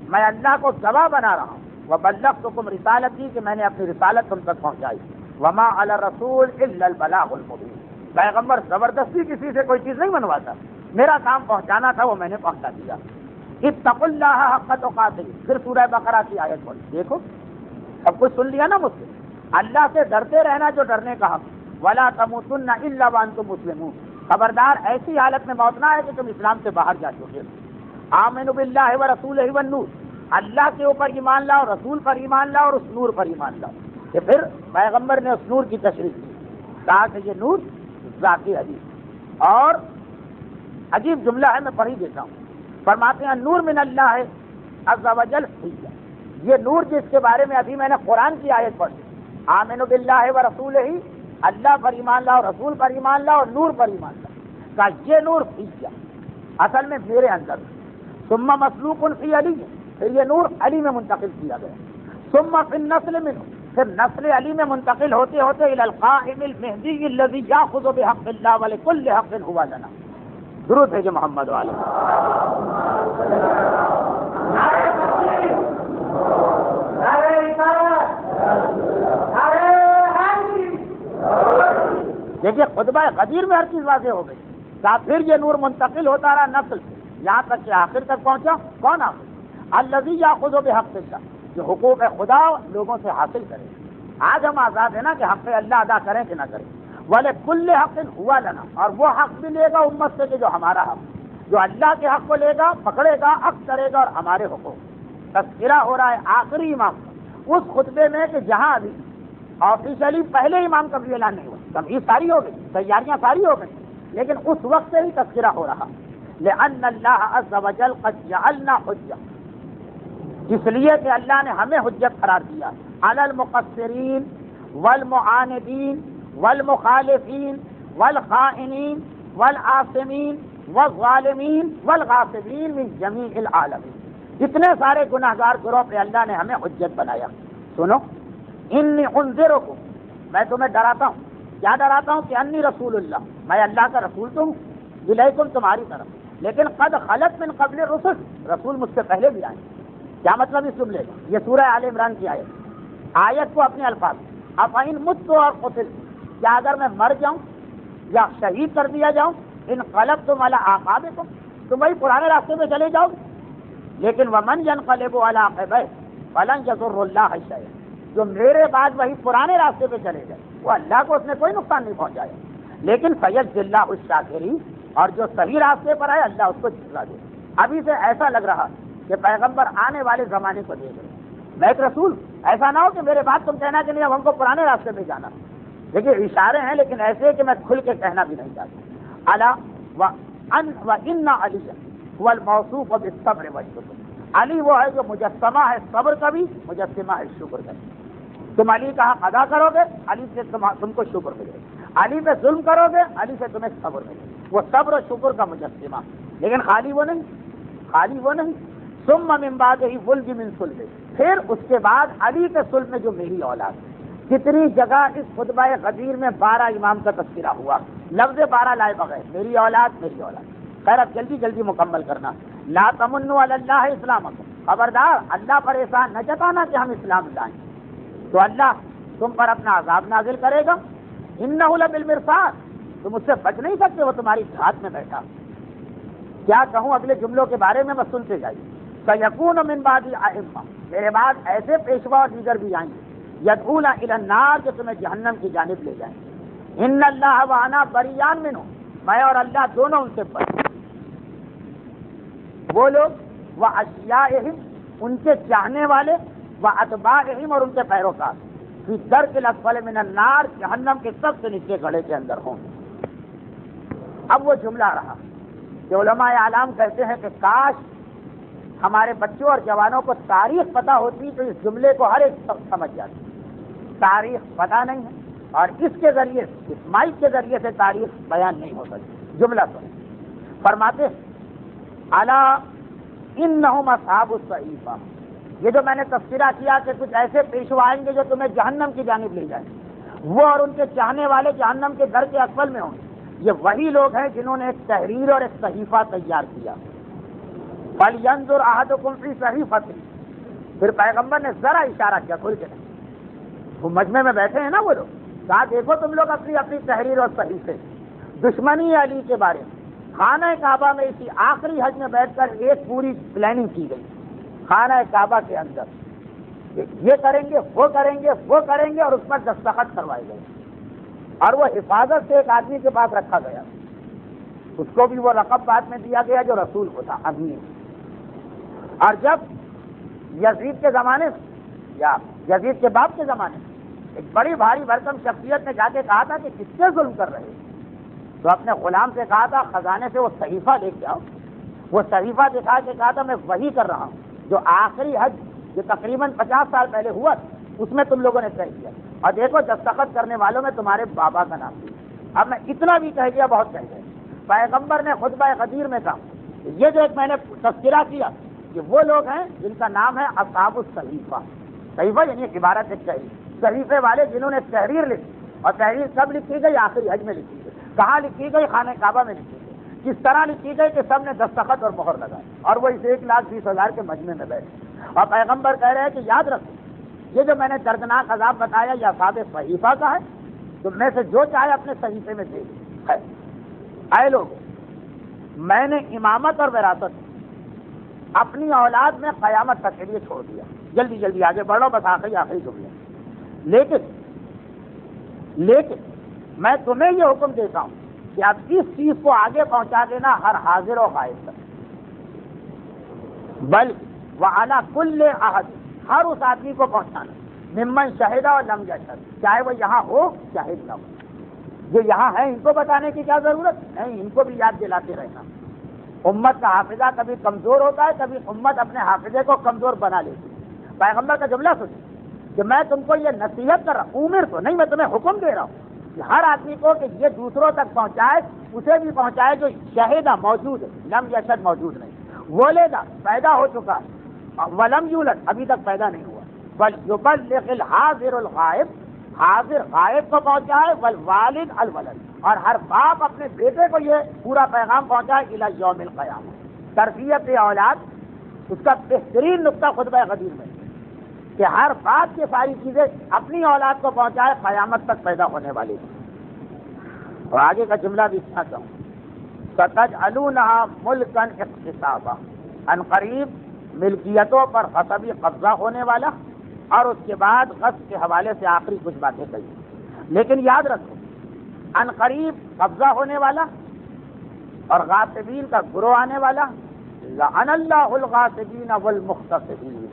میں اللہ کو گواہ بنا رہا ہوں. وبلغتکم رسالتی کہ میں نے اپنی رسالت تم تک پہنچائی، وما علی الرسول الا البلاغ المبین، پیغمبر زبردستی کسی سے کوئی چیز نہیں منواتا، میرا کام پہنچانا تھا وہ میں نے پہنچا دیا۔ اتقوا اللہ حق تقاتہ، پھر سورہ بقرہ کی آیت پڑھی، دیکھو سب کچھ سن لیا نا مجھ سے، اللہ سے ڈرتے رہنا جو ڈرنے کا حق، ولا تموتن الا وانتم مسلمون، خبردار ایسی حالت میں موت نہ ہے کہ تم اسلام سے باہر جا چکے۔ آمنوا باللہ ورسولہ والنور، اللہ کے اوپر ایمان لاؤ، رسول پر ایمان لاؤ اور اس نور پر ایمان لاؤ۔ کہ پھر پیغمبر نے اس نور کی تشریح کی، کہا کہ یہ نور ذاتی حدیث، اور عجیب جملہ ہے میں پڑھ ہی دیتا ہوں، فرماتے ہیں نور من اللہ عز وجل، یہ نور جس کے بارے میں ابھی میں نے قرآن کی آیت پڑھی، آمنوا باللہ ورسولہ، اللہ پر ایمان لاؤ، رسول پر ایمان لاؤ اور نور پر ایمان لاؤ، کہا یہ نور فیہ، اصل میں میرے اندر، ثم مسلوق فی علی، پھر یہ نور علی میں منتقل کیا گیا، ثم فی النسل منہ، پھر نسل علی میں منتقل ہوتے ہوتے الی القائم المہدی الذی یاخذ بحق اللہ ولکل حق هو لنا۔ درود بھیجے محمد والے۔ دیکھیے خطبہ غدیر میں ہر چیز واضح ہو گئی، کہا پھر یہ نور منتقل ہوتا رہا نسل سے، یہاں تک کہ آخر تک پہنچا، کون آخر؟ الذی یاخذ بحق اللہ، جو حقوق خدا لوگوں سے حاصل کرے۔ آج ہم آزاد ہیں نا کہ حق اللہ ادا کریں کہ نہ کریں، وَلِكُلِّ حَقٍ هُوَ لَنَا، اور وہ حق بھی لے گا امت سے کہ جو ہمارا حق، جو اللہ کے حق کو لے گا، پکڑے گا، حق کرے گا، اور ہمارے حقوق۔ تذکرہ ہو رہا ہے آخری امام کا اس خطبے میں کہ جہاں ابھی آفیشلی پہلے امام کا بھی اعلان نہیں ہوا، تمہید ساری ہو گئی، تیاریاں ساری ہو گئی، لیکن اس وقت سے ہی تذکرہ ہو رہا، لِأَنَّ اللَّهَ عَزَّ وَجَلَّ قَدْ جَعَلْنَا حُجَّةً، اس لیے کہ اللہ نے ہمیں حجت قرار دیا، عَلَى الْمُقَصِّرِينَ وَالْمُعَانِدِينَ والمخالفین والخائنین والعاصمین والظالمین والغاصبین من جمیع العالمین، جتنے سارے گناہگار گروہ پہ اللہ نے ہمیں حجت بنایا۔ سنو، انی انذرکم، میں تمہیں ڈراتا ہوں، کیا ڈراتا ہوں؟ کہ انی رسول اللہ، میں اللہ کا رسول تو ہوں، الیکم تمہاری طرف، لیکن قد خلت من قبل الرسل، رسول مجھ سے پہلے بھی آئے۔ کیا مطلب اس جملے کا؟ یہ سورہ آل عمران کی آیت کو اپنے الفاظ، افإن مت اور قتل، کیا اگر میں مر جاؤں یا شہید کر دیا جاؤں، انقلبتم علی اعقابکم، تم وہی پرانے راستے پہ چلے جاؤ، لیکن ومن ینقلب علی عقبیہ فلن یضر اللہ شیئا، جو میرے بعد وہی پرانے راستے پہ چلے جائے وہ اللہ کو اس نے کوئی نقصان نہیں پہنچایا، لیکن سیجزی اللہ الشاکرین، اور جو صحیح راستے پر ہے اللہ اس کو جزا دے۔ ابھی سے ایسا لگ رہا کہ پیغمبر آنے والے زمانے کو دیکھ رہے، میں ایک رسول، ایسا نہ ہو کہ میرے بعد تم کہنا کہ نہیں اب ہم کو پرانے راستے پہ جانا۔ دیکھیے اشارے ہیں لیکن ایسے کہ میں کھل کے کہنا بھی نہیں چاہتا۔ الا وان علی هو الموصوف بالصبر والشکر، علی وہ ہے جو مجسمہ ہے صبر کا بھی، مجسمہ ہے شکر کا بھی۔ تم علی کا حق ادا کرو گے، علی سے تم کو شکر ملے گا، علی پہ ظلم کرو گے، علی سے تمہیں صبر ملے گا، وہ صبر و شکر کا مجسمہ۔ لیکن خالی وہ نہیں، ثم من بعدہ ولد من صلب، پھر اس کے بعد علی کے صلب میں جو میری اولاد ہے۔ کتنی جگہ اس خطبہ غدیر میں 12 امام کا تذکرہ ہوا، لفظ 12 لائے بغیر، میری اولاد میری اولاد۔ خیر اب جلدی مکمل کرنا، لا تمنوا علی اللہ اسلامکم، خبردار اللہ پر احسان نہ جتانا کہ ہم اسلام لائیں تو اللہ تم پر اپنا عذاب نازل کرے گا، انہ لبالمرصاد، تم اس سے بچ نہیں سکتے، وہ تمہاری ہاتھ میں بیٹھا۔ کیا کہوں اگلے جملوں کے بارے میں، بس سنتے جائیے۔ سیکون من بعدی ائمہ، میرے بعد ایسے پیشوا اور دیگر بھی آئیں گے، یدعون الی النار، جو تمہیں جہنم کی جانب لے جائیں گے۔ ان اللہ وانا بریان منہ، میں اور اللہ دونوں ان سے بری۔ وہ لوگ و اشیاءہم، ان کے چاہنے والے، و اتباعہم، اور ان کے پیروکار، فی الدرک الاسفل من النار، جہنم کے سب سے نیچے گڑھے کے اندر ہوں۔ اب وہ جملہ رہا کہ علماء اعلام کہتے ہیں کہ کاش ہمارے بچوں اور جوانوں کو تاریخ پتہ ہوتی تو اس جملے کو ہر ایک سمجھ جاتی۔ تاریخ پتہ نہیں ہے اور اس کے ذریعے، اس مائک کے ذریعے سے تاریخ بیان نہیں ہو سکتی۔ جملہ سنیں، فرماتے الا انہم اصحاب الصحیفہ، یہ جو میں نے تذکرہ کیا کہ کچھ ایسے پیشوا آئیں گے جو تمہیں جہنم کی جانب لے جائیں، وہ اور ان کے چاہنے والے جہنم کے در کے اسفل میں ہوں گے۔ یہ وہی لوگ ہیں جنہوں نے ایک تحریر اور ایک صحیفہ تیار کیا۔ فَلْيَنظُرْ أَحَدُكُمْ فِي صَحِيفَتِهِ، پھر پیغمبر نے ذرا اشارہ کیا، کھل کے نہیں. وہ مجمع میں بیٹھے ہیں نا وہ لوگ، کہا دیکھو تم لوگ اپنی اپنی تحریر اور صحیفے، دشمنی علی کے بارے میں. خانہ کعبہ میں اسی آخری حج میں بیٹھ کر ایک پوری پلاننگ کی گئی خانہ کعبہ کے اندر، یہ کریں گے وہ کریں گے وہ کریں گے، اور اس پر دستخط کروائے گئے. اور وہ حفاظت سے ایک آدمی کے پاس رکھا گیا، اس کو بھی وہ رقب بعد میں دیا گیا جو رسول ہوتا امین. اور جب یزید کے زمانے میں یا یزید کے باپ کے زمانے میں ایک بڑی بھاری بھرکم شخصیت نے جا کے کہا تھا کہ کس سے ظلم کر رہے ہیں، تو اپنے غلام سے کہا تھا خزانے سے وہ صحیفہ لے کے آؤ. وہ صحیفہ دکھا کے کہا تھا میں وہی کر رہا ہوں جو آخری حج جو تقریباً 50 سال پہلے ہوا اس میں تم لوگوں نے کہہ دیا، اور دیکھو دستخط کرنے والوں میں تمہارے بابا کا نام دیا. اب میں اتنا بھی کہہ دیا، بہت کہہ دیا. پیغمبر نے خطبہ غدیر میں کہا یہ جو ایک میں نے تذکرہ کیا کہ وہ لوگ ہیں جن کا نام ہے اصحاب الصحیفہ. صحیفہ یعنی عبارت ایک تحریر، صحیفے والے جنہوں نے تحریر لکھی. اور تحریر کب لکھی گئی؟ آخری حج میں لکھی گئی. کہاں لکھی گئی؟ خانہ کعبہ میں لکھی گئی. کس طرح لکھی گئی کہ سب نے دستخط اور مہر لگائے، اور وہ اس 1,20,000 کے مجمع میں بیٹھے. اور پیغمبر کہہ رہے ہیں کہ یاد رکھو یہ جو میں نے دردناک عذاب بتایا یہ اصحاب صحیفہ کا ہے، تو میں سے جو چاہے اپنے صحیفے میں دے دے. اے لوگ، میں نے امامت اور وراثت اپنی اولاد میں قیامت تک کے لیے چھوڑ دیا. جلدی جلدی آگے بڑھو، بس آخری جملے. لیکن میں تمہیں یہ حکم دیتا ہوں کہ اب اس چیز کو آگے پہنچا دینا ہر حاضر و غائب تک، بلکہ وعلی کل احد، ہر اس آدمی کو پہنچانا، ممن شہد اور لم یشہد، چاہے وہ یہاں ہو چاہے نہ ہو. جو یہاں ہے ان کو بتانے کی کیا ضرورت نہیں، ان کو بھی یاد دلاتے رہنا. امت کا حافظہ کبھی کمزور ہوتا ہے، کبھی امت اپنے حافظے کو کمزور بنا لیتی ہے. پیغمبر کا جملہ سنیں کہ میں تم کو یہ نصیحت کر رہا ہوں، عمر تو نہیں، میں تمہیں حکم دے رہا ہوں کہ ہر آدمی کو کہ یہ دوسروں تک پہنچائے، اسے بھی پہنچائے جو شہیدہ موجود ہے، لم یشہد موجود نہیں، والدہ پیدا ہو چکا ہے، ولم یولد ابھی تک پیدا نہیں ہوا، ولیبلغ الحاضر الغائب، حاضر غائب کو پہنچائے، والوالد الولد، اور ہر باپ اپنے بیٹے کو یہ پورا پیغام پہنچائے الی یوم القیامہ. تربیت اولاد اس کا بہترین نقطہ خطبہ غدیر میں کہ ہر بات یہ ساری چیزیں اپنی اولاد کو پہنچائے قیامت تک پیدا ہونے والی. اور آگے کا جملہ بھی سناتا ہوں، سَتَجْعَلُونَهَا مُلْكًا اقْتِصَابًا، ان قریب ملکیتوں پر غصبی قبضہ ہونے والا، اور اس کے بعد غصب کے حوالے سے آخری کچھ باتیں کہی. لیکن یاد رکھو ان قریب قبضہ ہونے والا اور غاصبین کا گروہ آنے والا، لعن اللہ الغاصبین والمختصبین.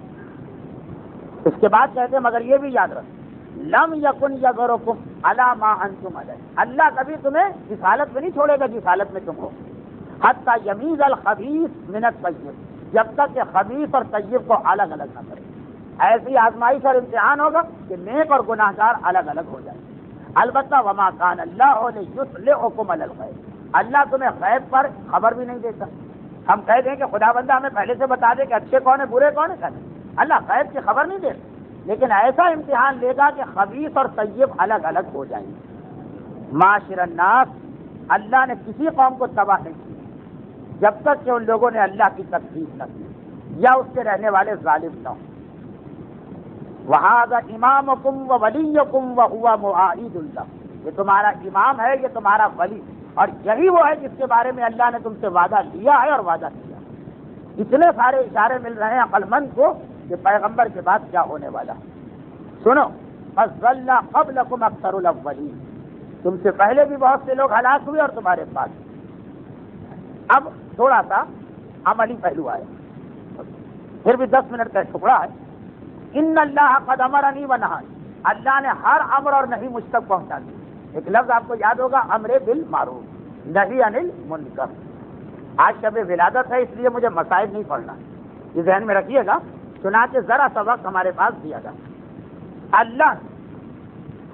اس کے بعد کہتے ہیں مگر یہ بھی یاد رکھو لم یکن یذرکم علی ما انتم علیہ، اللہ کبھی تمہیں جس حالت میں نہیں چھوڑے گا جس حالت میں تم ہو، حتی یمیز الخبیث من الطیب، جب تک کہ خبیث اور طیب کو الگ الگ نہ کرے. ایسی آزمائش اور امتحان ہوگا کہ نیک اور گناہ گار الگ الگ ہو جائیں. البتہ وما کان اللہ لیطلعکم علی الغیب، اللہ تمہیں غیب پر خبر بھی نہیں دیتا. ہم کہہ دیں کہ خدا بندہ ہمیں پہلے سے بتا دے کہ اچھے کون ہیں برے کون ہیں، کہتے اللہ غیب کی خبر نہیں دیتا، لیکن ایسا امتحان لے گا کہ خبیث اور طیب الگ الگ ہو جائیں گے. معاشر الناس، اللہ نے کسی قوم کو تباہ نہیں کیا جب تک کہ ان لوگوں نے اللہ کی تکذیب نہ کی یا اس کے رہنے والے ظالم نہ ہوں. وَهَذَا إِمَامُكُمْ وَوَلِيُّكُمْ وَهُوَ مُعَاهِدُ اللَّهِ، یہ تمہارا امام ہے، یہ تمہارا ولی، اور یہی وہ ہے جس کے بارے میں اللہ نے تم سے وعدہ لیا ہے اور وعدہ کیا. اتنے سارے اشارے مل رہے ہیں عقل مند کو کہ پیغمبر کے بعد کیا ہونے والا. سنو، فَضَلَّ قَبْلَكُمْ أَكْثَرُ الْأَوَّلِينَ، تم سے پہلے بھی بہت سے لوگ ہلاک ہوئے اور تمہارے پاس. اب تھوڑا سا عملی پہلو آیا، پھر بھی 10 منٹ کا ٹکڑا ہے. ان اللہ قد امرنی ونہانی، اللہ نے ہر امر اور نہیں مجھ تک پہنچا دی. ایک لفظ آپ کو یاد ہوگا، امر بالمعروف نہی عن المنکر. آج شب ولادت ہے اس لیے مجھے مسائل نہیں پڑھنا، یہ ذہن میں رکھیے گا، چنانچہ ذرا سا وقت ہمارے پاس دیا گا. اللہ نے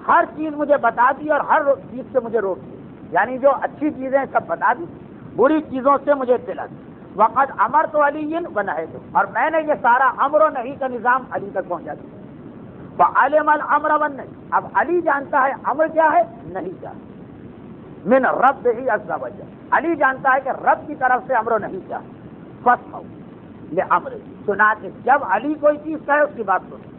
ہر چیز مجھے بتا دی اور ہر چیز سے مجھے روک دی، یعنی جو اچھی چیزیں سب بتا دی، بری چیزوں سے مجھے اطلاع دی. وقد امرت علی ونہیت، اور میں نے یہ سارا امر و نہی کا نظام علی تک پہنچا دیا. فعلم الامر والنہی، اب علی جانتا ہے امر کیا ہے نہیں کیا ہے. من ربہ عز وجل، علی جانتا ہے کہ رب کی طرف سے امر و نہی کیا ہے. فاسمعوا، لامر، چنانچہ جب علی کوئی چیز کہے اس کی بات سنو،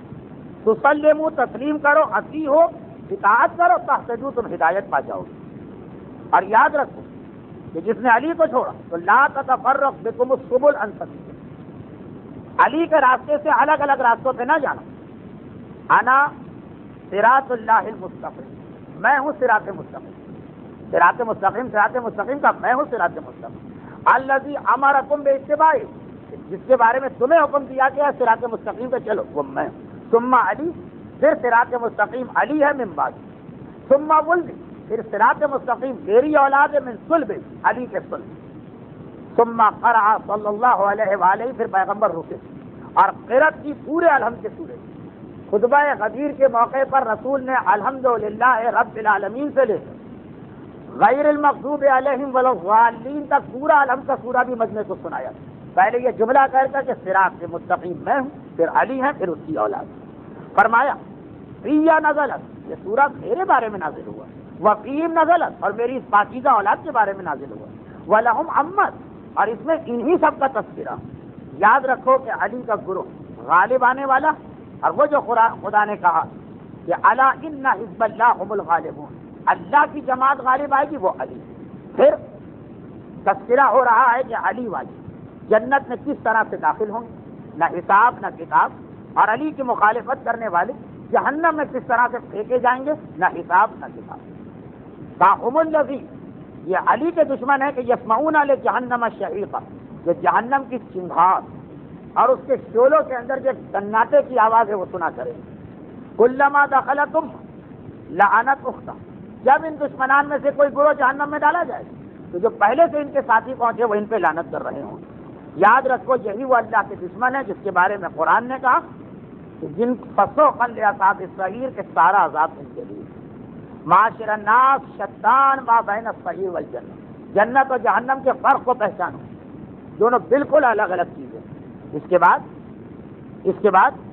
تسلموا تسلیم کرو، اطیع ہو اطاعت کرو، تہتدوا تم ہدایت پا جاؤ گے۔ اور یاد رکھو کہ جس نے علی کو چھوڑا تو لا تتفرق بکم السبل عن سبیلہ، علی کے راستے سے الگ الگ راستوں پہ نہ جانا۔ انا صراط اللہ المستقیم، میں ہوں صراط مستقیم، صراط مستقیم، صراط مستقیم کا میں ہوں صراط مستقیم، الذی امرکم باتباعہ، جس کے بارے میں تمہیں حکم دیا گیا صراط مستقیم پہ چلو وہ میں ہوں۔ ثم علی، پھر صراط مستقیم علی ہے من بعد، ثم ولدی، پھر صراط مستقیم میری اولاد ہے من صلب، علی کے صلب، ثم قرأ صلی اللہ علیہ وآلہ، پھر پیغمبر رکے اور قرأت کی پورے الحمد کے سورے۔ خطبہ غدیر کے موقع پر رسول نے الحمدللہ رب العالمین سے لے غیر المغضوب علیہم ولا الضالین تک پورا الحمد کا سورہ بھی مجمع کو سنایا۔ پہلے یہ جملہ کہہ کر کہ صراط مستقیم میں ہوں، پھر علی ہے، پھر اس کی اولاد۔ فرمایا فیہ نزلت، یہ سورہ میرے بارے میں نازل ہوا، وفیہم نزلت، اور میری اس پاکیزہ اولاد کے بارے میں نازل ہوا، ولہم امت، اور اس میں انہی سب کا تذکرہ۔ یاد رکھو کہ علی کا گروہ غالب آنے والا، اور وہ جو خدا نے کہا کہ الا ان حزب اللہ هم الغالبون، اللہ کی جماعت غالب آئے گی وہ علی۔ پھر تذکرہ ہو رہا ہے کہ علی والی جنت میں کس طرح سے داخل ہوں گے، نہ حساب نہ کتاب، اور علی کی مخالفت کرنے والے جہنم میں کس طرح سے پھینکے جائیں گے، نہ حساب نہ کتاب۔ فاہم الذی، یہ علی کے دشمن ہے کہ یسمعون لجہنم الشہیقہ، جو جہنم کی چنگھاڑ اور اس کے شعلوں کے اندر جو سناٹے کی آواز ہے وہ سنا کرے۔ کلما دخلت لعنت اختہ، جب ان دشمنان میں سے کوئی گروہ جہنم میں ڈالا جائے تو جو پہلے سے ان کے ساتھی پہنچے وہ ان پہ لعنت کر رہے ہوں۔ یاد رکھو یہی وہ اللہ کے دشمن ہے جس کے بارے میں قرآن نے کہا کہ جن فسوقا لاصحاب السعیر کے سارا عذاب ان کے لیے۔ معاشر الناس شتان ما بین السعیر والجنہ، جنت اور جہنم کے فرق کو پہچانو، دونوں بالکل الگ الگ چیزیں۔ اس کے بعد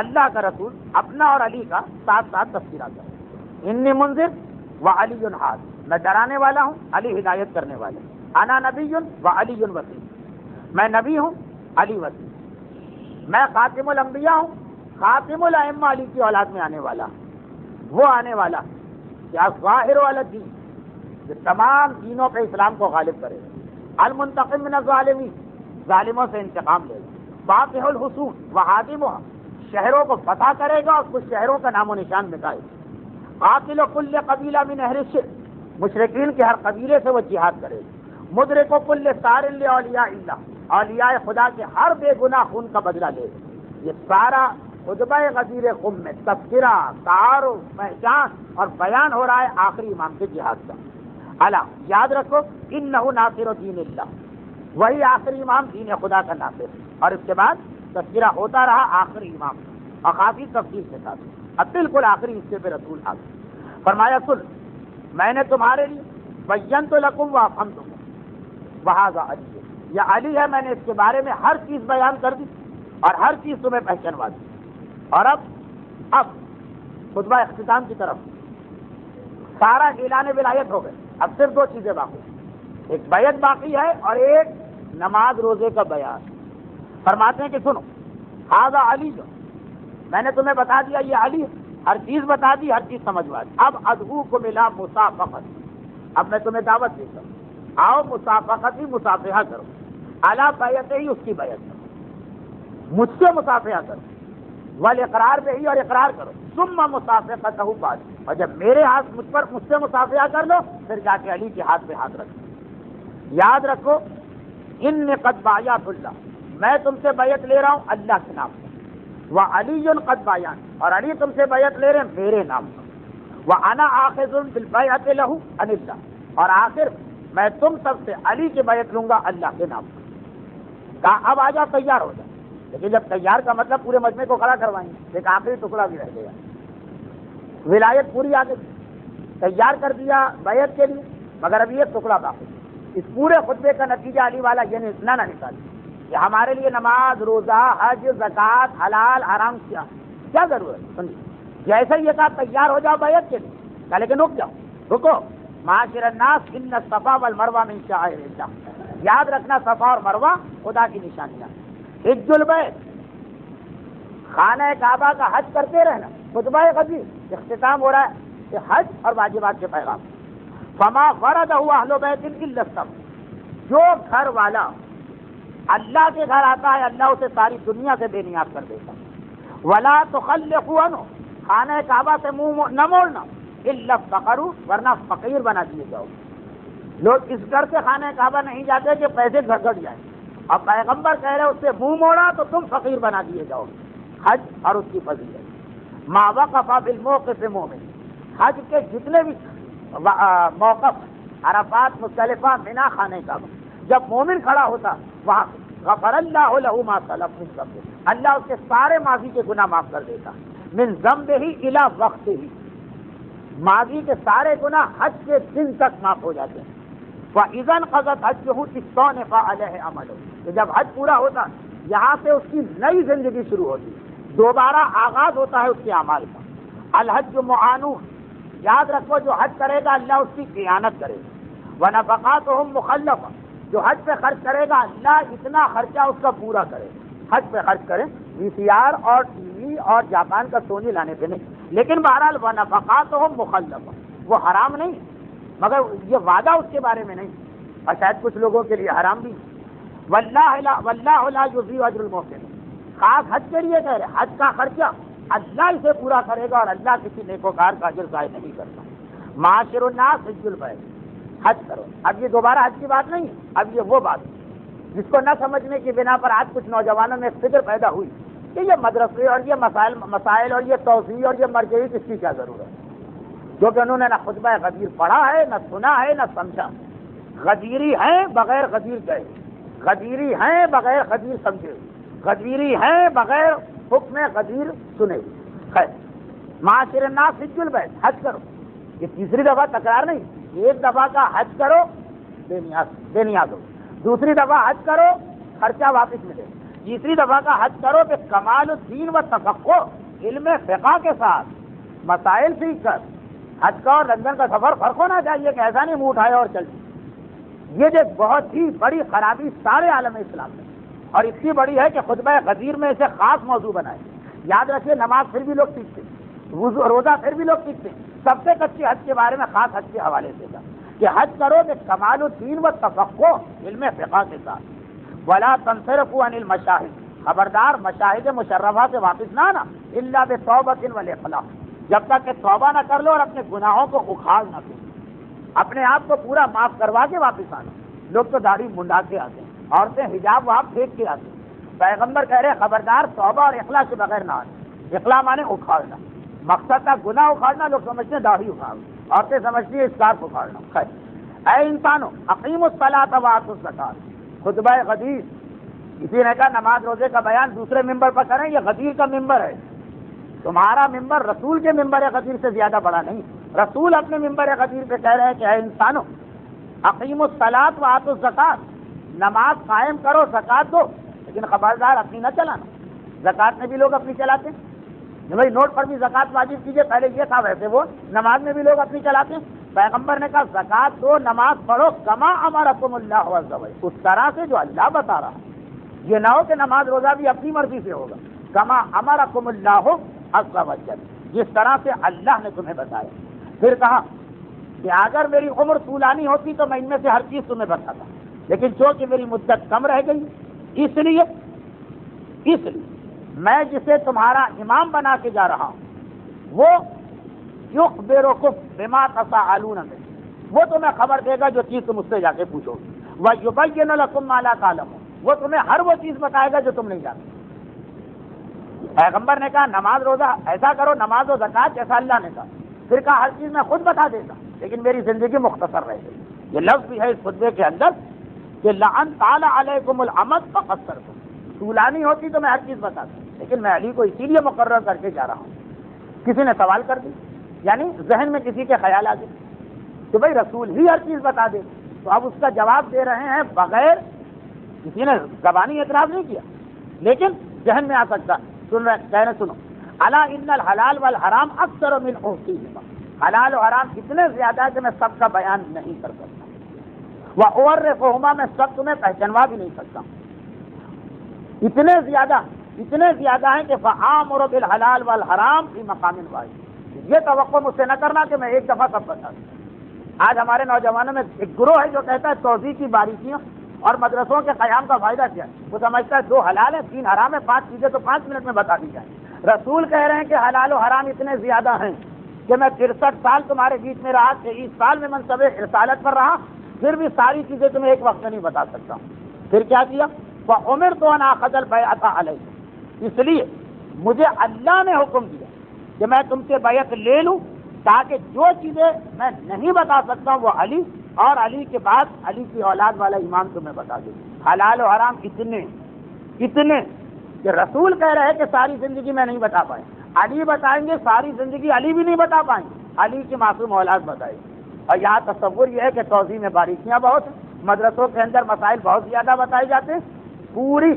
اللہ کا رسول اپنا اور علی کا ساتھ ساتھ تذکرہ کرے۔ انی منذر و علی حاد، میں ڈرانے والا ہوں، علی ہدایت کرنے والے۔ انا نبی و علی وسیع، میں نبی ہوں، علی وسیع۔ میں خاتم الانبیاء ہوں، خاتم الائمہ علی کی اولاد میں آنے والا، وہ آنے والا کیا ظاہر علی الدین، جو تمام دینوں پہ اسلام کو غالب کرے، المنتقم من الظالمین، ظالموں سے انتقام لے گا، فاتح الحصون وہادمھا، شہروں کو فتح کرے گا اور کچھ شہروں کا نام و نشان مٹائے گا، قاتل کل قبیلہ من اہل الشرک، مشرکین کے ہر قبیلے سے وہ جہاد کرے گا، مدرک کل سار لاولیاء اللہ، اولیاء خدا کے ہر بے گناہ خون کا بدلہ لے گا۔ یہ سارا خطبہ غدیر قم میں تذکرہ، تعارف، پہچان اور بیان ہو رہا ہے آخری امام کے جہاد کا۔ الا، یاد رکھو انہ ناصر دین اللہ، وہی آخری امام دین خدا کا ناصر۔ اور اس کے بعد تذکرہ ہوتا رہا آخری امام اور کافی تفصیل کے ساتھ، اب بالکل آخری حصے پہ رسول آ گئے۔ فرمایا سن، میں نے تمہارے لیے بینت لکم وافہمتکم وہذا علی، یہ علی ہے، میں نے اس کے بارے میں ہر چیز بیان کر دی اور ہر چیز تمہیں پہچانوا دی۔ اور اب خطبہ اختتام کی طرف، سارا اعلان ولایت ہو گئے، اب صرف دو چیزیں باقی، ایک بیعت باقی ہے اور ایک نماز روزے کا بیان۔ فرماتے ہیں کہ سنو، ھذا علی، میں نے تمہیں بتا دیا یہ علی ہے، ہر چیز بتا دی، ہر چیز سمجھوا دی۔ اب ادعوکم الی مصافحۃ، اب میں تمہیں دعوت دیتا ہوں، آؤ مصافحتی، مصافحہ کرو، اعلیٰ بیعت ہی، اس کی بیعت کرو، مجھ سے مصافحہ کرو، والاقرار به، اور اقرار کرو، ثم مصافحتہ بعد، اور جب میرے ہاتھ مجھ سے مصافحہ کر لو پھر جا کے علی کے ہاتھ پہ ہاتھ رکھو۔ یاد رکھو انی قد بایعت اللہ، میں تم سے بیعت لے رہا ہوں اللہ کے نام سے، وعلی قد بایعن، اور علی تم سے بیعت لے رہے ہیں میرے نام پر، وانا آخذ بالبیعۃ لہ عن اللہ، اور آخر میں تم سب سے علی کی بیعت لوں گا اللہ کے نام پر۔ کہا اب آ جاؤ، تیار ہو جاؤ، لیکن جب تیار کا مطلب پورے مجمع کو کھڑا کروائیں گے، ایک آخری ٹکڑا بھی رہ گیا، ولایت پوری آگے تیار کر دیا بیعت کے لیے، مگر ابھی ایک ٹکڑا باقی۔ اس پورے خطبے کا نتیجہ علی والا یہ نہ نکال کہ ہمارے لیے نماز، روزہ، حج، زکوٰۃ، حلال حرام کیا ضرورت، سنیے، جیسے یہ کہا تیار ہو جاؤ بیعت کے لیے، کہا لیکن رک جاؤ، رکو، معاشر الناس ان الصفا والمروہ من شعائر اللہ، یاد رکھنا صفا اور مروہ خدا کی نشانیاں. حج البیت، خانہ کعبہ کا حج کرتے رہنا. خطبہ غدیر اختتام ہو رہا ہے کہ حج اور واجبات کے پیغام. فما ورد ہوا اہل بیت الا الصبر، جو گھر والا اللہ کے گھر آتا ہے اللہ اسے ساری دنیا سے بے نیاز کر دیتا. ولا تخلفوا عنہ، خانہ کعبہ سے منہ نہ موڑنا. الا فقروا، ورنہ فقیر بنا دیے جاؤ. لوگ اس گھر سے خانہ کعبہ نہیں جاتے کہ پیسے گھٹ جائیں، اور پیغمبر کہہ رہے اس سے منہ موڑا تو تم فقیر بنا دیے جاؤ. حج اور اس کی فضیلت. ما وقف بالموقف مومن، حج کے جتنے بھی موقف، عرفات، مزدلفہ، منا، خانہ کعبہ، جب مومن کھڑا ہوتا وہاں غفر اللہ لہ ما سلف من ذنبہ، اللہ اس کے سارے ماضی کے گناہ معاف کر دیتا. من ذنبہ الی وقتہ، ماضی کے سارے گناہ حج کے دن تک معاف ہو جاتے ہیں. وَإِذَا انْقَضَتْ حَجُّهُ اسْتَأْنَفَ عَلَيْهِ عَمَلُهُ، کہ جب حج پورا ہوتا یہاں سے اس کی نئی زندگی شروع ہوتی، دوبارہ آغاز ہوتا ہے اس کے اعمال کا. الحج معانون، یاد رکھو جو حج کرے گا اللہ اس کی قیانت کرے گا. ونفقاتهم مخلفہ، جو حج پہ خرچ کرے گا اللہ اتنا خرچہ اس کا پورا کرے گا. حج پہ خرچ کریں، وی سی آر اور ٹی وی اور جاپان کا سونی لانے پہ نہیں. لیکن بہرحال ونفقاتهم مخلفہ، وہ حرام نہیں، مگر یہ وعدہ اس کے بارے میں نہیں، اور شاید کچھ لوگوں کے لیے حرام بھی. واللہ لا یضیع اجر المحسنین، خاص حج کے لیے کہہ رہے حج کا خرچہ اللہ اسے پورا کرے گا، اور اللہ کسی نیکوکار کا اجر ضائع نہیں کرتا. معاشر الناس حج البیت، حج کرو. اب یہ دوبارہ حج کی بات نہیں ہے، اب یہ وہ بات جس کو نہ سمجھنے کی بنا پر آج کچھ نوجوانوں میں فکر پیدا ہوئی کہ یہ مدرسے اور یہ مسائل اور یہ توسیع اور یہ مرجعی اس کی کیا ضرورت ہے، کیونکہ انہوں نے نہ خطبہ غدیر پڑھا ہے، نہ سنا ہے، نہ سمجھا. غدیری ہیں بغیر غدیر گئے، غدیری ہیں بغیر غدیر سمجھے، غدیری ہیں بغیر حکم غدیر سنے. خیر، معاشر الناس حج البیت، حج کرو. یہ تیسری دفعہ تکرار نہیں، ایک دفعہ کا حج کرو بے نیاز ہو، دوسری دفعہ حج کرو خرچہ واپس ملے، تیسری دفعہ کا حج کرو کہ کمال الدین و تفقہ، علم فقہ کے ساتھ مسائل سیکھ کر. حج کا اور لندن کا سفر فرق ہونا چاہیے کہ ایسا نہیں منہ اٹھائے اور چل. یہ جو بہت ہی بڑی خرابی سارے عالم اسلام میں، اور اتنی بڑی ہے کہ خطبہ غدیر میں اسے خاص موضوع بنائے. یاد رکھیے، نماز پھر بھی لوگ سیکھتے، روزہ پھر بھی لوگ سیکھتے، سب سے کچی حج کے بارے میں خاص حج کے حوالے سے تھا کہ حج کرو کہ کمال الدین و تفقہ، علم فقہ کے ساتھ. ولا تنصرفوا عن المشاہد، خبردار مشاہد مشرفہ سے واپس نہ آنا. الا بتوبۃ والاخلاص، جب تک کہ توبہ نہ کر لو اور اپنے گناہوں کو اکھاڑ نہ دو، اپنے آپ کو پورا معاف کروا کے واپس آنا. لوگ تو داڑھی منڈا کے آتے ہیں، عورتیں حجاب وہاں پھینک کے آتے ہیں. پیغمبر کہہ رہے خبردار توبہ اور اخلاص کے بغیر نہ آنا. اخلاص مانے اکھاڑنا، مقصد تھا گناہ اکھاڑنا. لوگ سمجھتے ہیں داڑھی اکھاڑنا، عورتیں سمجھتی ہیں اسکارف اکھاڑنا. خیر، اے انسانوں اقیموا الصلاۃ وآتوا الزکاۃ. خطبہ غدیر، کسی نے کہا نماز روزے کا بیان دوسرے ممبر پر کریں، یہ غدیر کا ممبر ہے. تمہارا ممبر رسول کے ممبر غدیر سے زیادہ بڑا نہیں. رسول اپنے ممبر غدیر پہ کہہ رہے ہیں کہ اے انسانوں اقیموا الصلاۃ وآتوا الزکاۃ، نماز قائم کرو، زکات دو، لیکن خبردار اپنی نہ چلانا. زکات میں بھی لوگ اپنی چلاتے ہیں، بھائی نوٹ پر بھی زکات واجب کیجیے، پہلے یہ تھا، ویسے وہ نماز میں بھی لوگ اپنی چلاتے ہیں. پیغمبر نے کہا زکات دو، نماز پڑھو، کما امرکم اللہ عز و جل، اس طرح سے جو اللہ بتا رہا. یہ نہ ہو کہ نماز روزہ بھی اپنی مرضی سے ہوگا. کما امرکم اللہ عز و جل، جس طرح سے اللہ نے تمہیں بتایا. پھر کہا کہ اگر میری عمر طولانی ہوتی تو میں ان میں سے ہر چیز تمہیں بتاتا، لیکن چونکہ میری مدت کم رہ گئی، اس لیے میں جسے تمہارا امام بنا کے جا رہا ہوں وہ یخبرکم بما تساءلون منہ، وہ تمہیں خبر دے گا جو چیز تم اس سے جا کے پوچھو گے. وَيُبَيِّنُ لَكُم مَا لَا تَعْلَمُونَ، وہ تمہیں ہر وہ چیز بتائے گا جو تم نہیں جانتے. پیغمبر نے کہا نماز روزہ ایسا کرو، نماز و زکات جیسا اللہ نے کہا. پھر کہا ہر چیز میں خود بتا دیتا، لیکن میری زندگی مختصر رہ گئی. یہ لفظ بھی ہے اس خطبے کے اندر کہ لَأَنْ طَالَ عَلَيْكُمُ الْأَمَدُ فَقَصَّرْتُمْ، طولانی ہوتی تو میں ہر چیز بتاتا، لیکن میں علی کو اسی لیے مقرر کر کے جا رہا ہوں. کسی نے سوال کر دی، یعنی ذہن میں کسی کے خیال آ گئے کہ بھائی رسول ہی ہر چیز بتا دے، تو اب اس کا جواب دے رہے ہیں بغیر کسی نے زبانی اعتراض نہیں کیا، لیکن ذہن میں آ سکتا. سنو الا ان الحلال والحرام اکثر من احصیہما، حلال و حرام اتنے زیادہ ہے کہ میں سب کا بیان نہیں کر سکتا. وَأُعَرِّفُهُمَا میں سب تمہیں پہچانوا بھی نہیں سکتا ہوں. اتنے زیادہ ہیں کہ فَآمُرُ بِالْحَلَالِ وَالْحَرَامِ فِي مَقَامٍ وَاحِدٍ. یہ توقع مجھ سے نہ کرنا کہ میں ایک دفعہ سب بتا دوں. آج ہمارے نوجوانوں میں ایک گروہ ہے جو کہتا ہے توضیح کی باریکیاں اور مدرسوں کے قیام کا فائدہ کیا ہے. وہ سمجھتا ہے 2 حلال ہیں 3 حرام ہیں، 5 چیزیں تو 5 منٹ میں بتا دی جائیں. رسول کہہ رہے ہیں کہ حلال و حرام اتنے زیادہ ہیں کہ میں 63 سال تمہارے بیچ میں رہا، 23 سال میں منصب رسالت پر رہا، پھر بھی ساری چیزیں تمہیں ایک وقت میں نہیں بتا سکتا ہوں. پھر کیا کیا؟ فَأُمِرْتُ أَنْ آخَذَ الْبَيْعَةَ عَلَيْكُمْ. اس لیے مجھے اللہ نے حکم دیا کہ میں تم سے بیعت لے لوں تاکہ جو چیزیں میں نہیں بتا سکتا ہوں وہ علی اور علی کے بعد علی کی اولاد والا امام تمہیں بتا دے. حلال و حرام اتنے کہ رسول کہہ رہے ہیں کہ ساری زندگی میں نہیں بتا پائے، علی بتائیں گے ساری زندگی علی بھی نہیں بتا پائیں گے، علی کی معصوم اولاد بتائے گی. اور یہاں تصور یہ ہے کہ توضیح میں باریکیاں بہت ہیں، مدرسوں کے اندر مسائل بہت زیادہ بتائے جاتے ہیں. پوری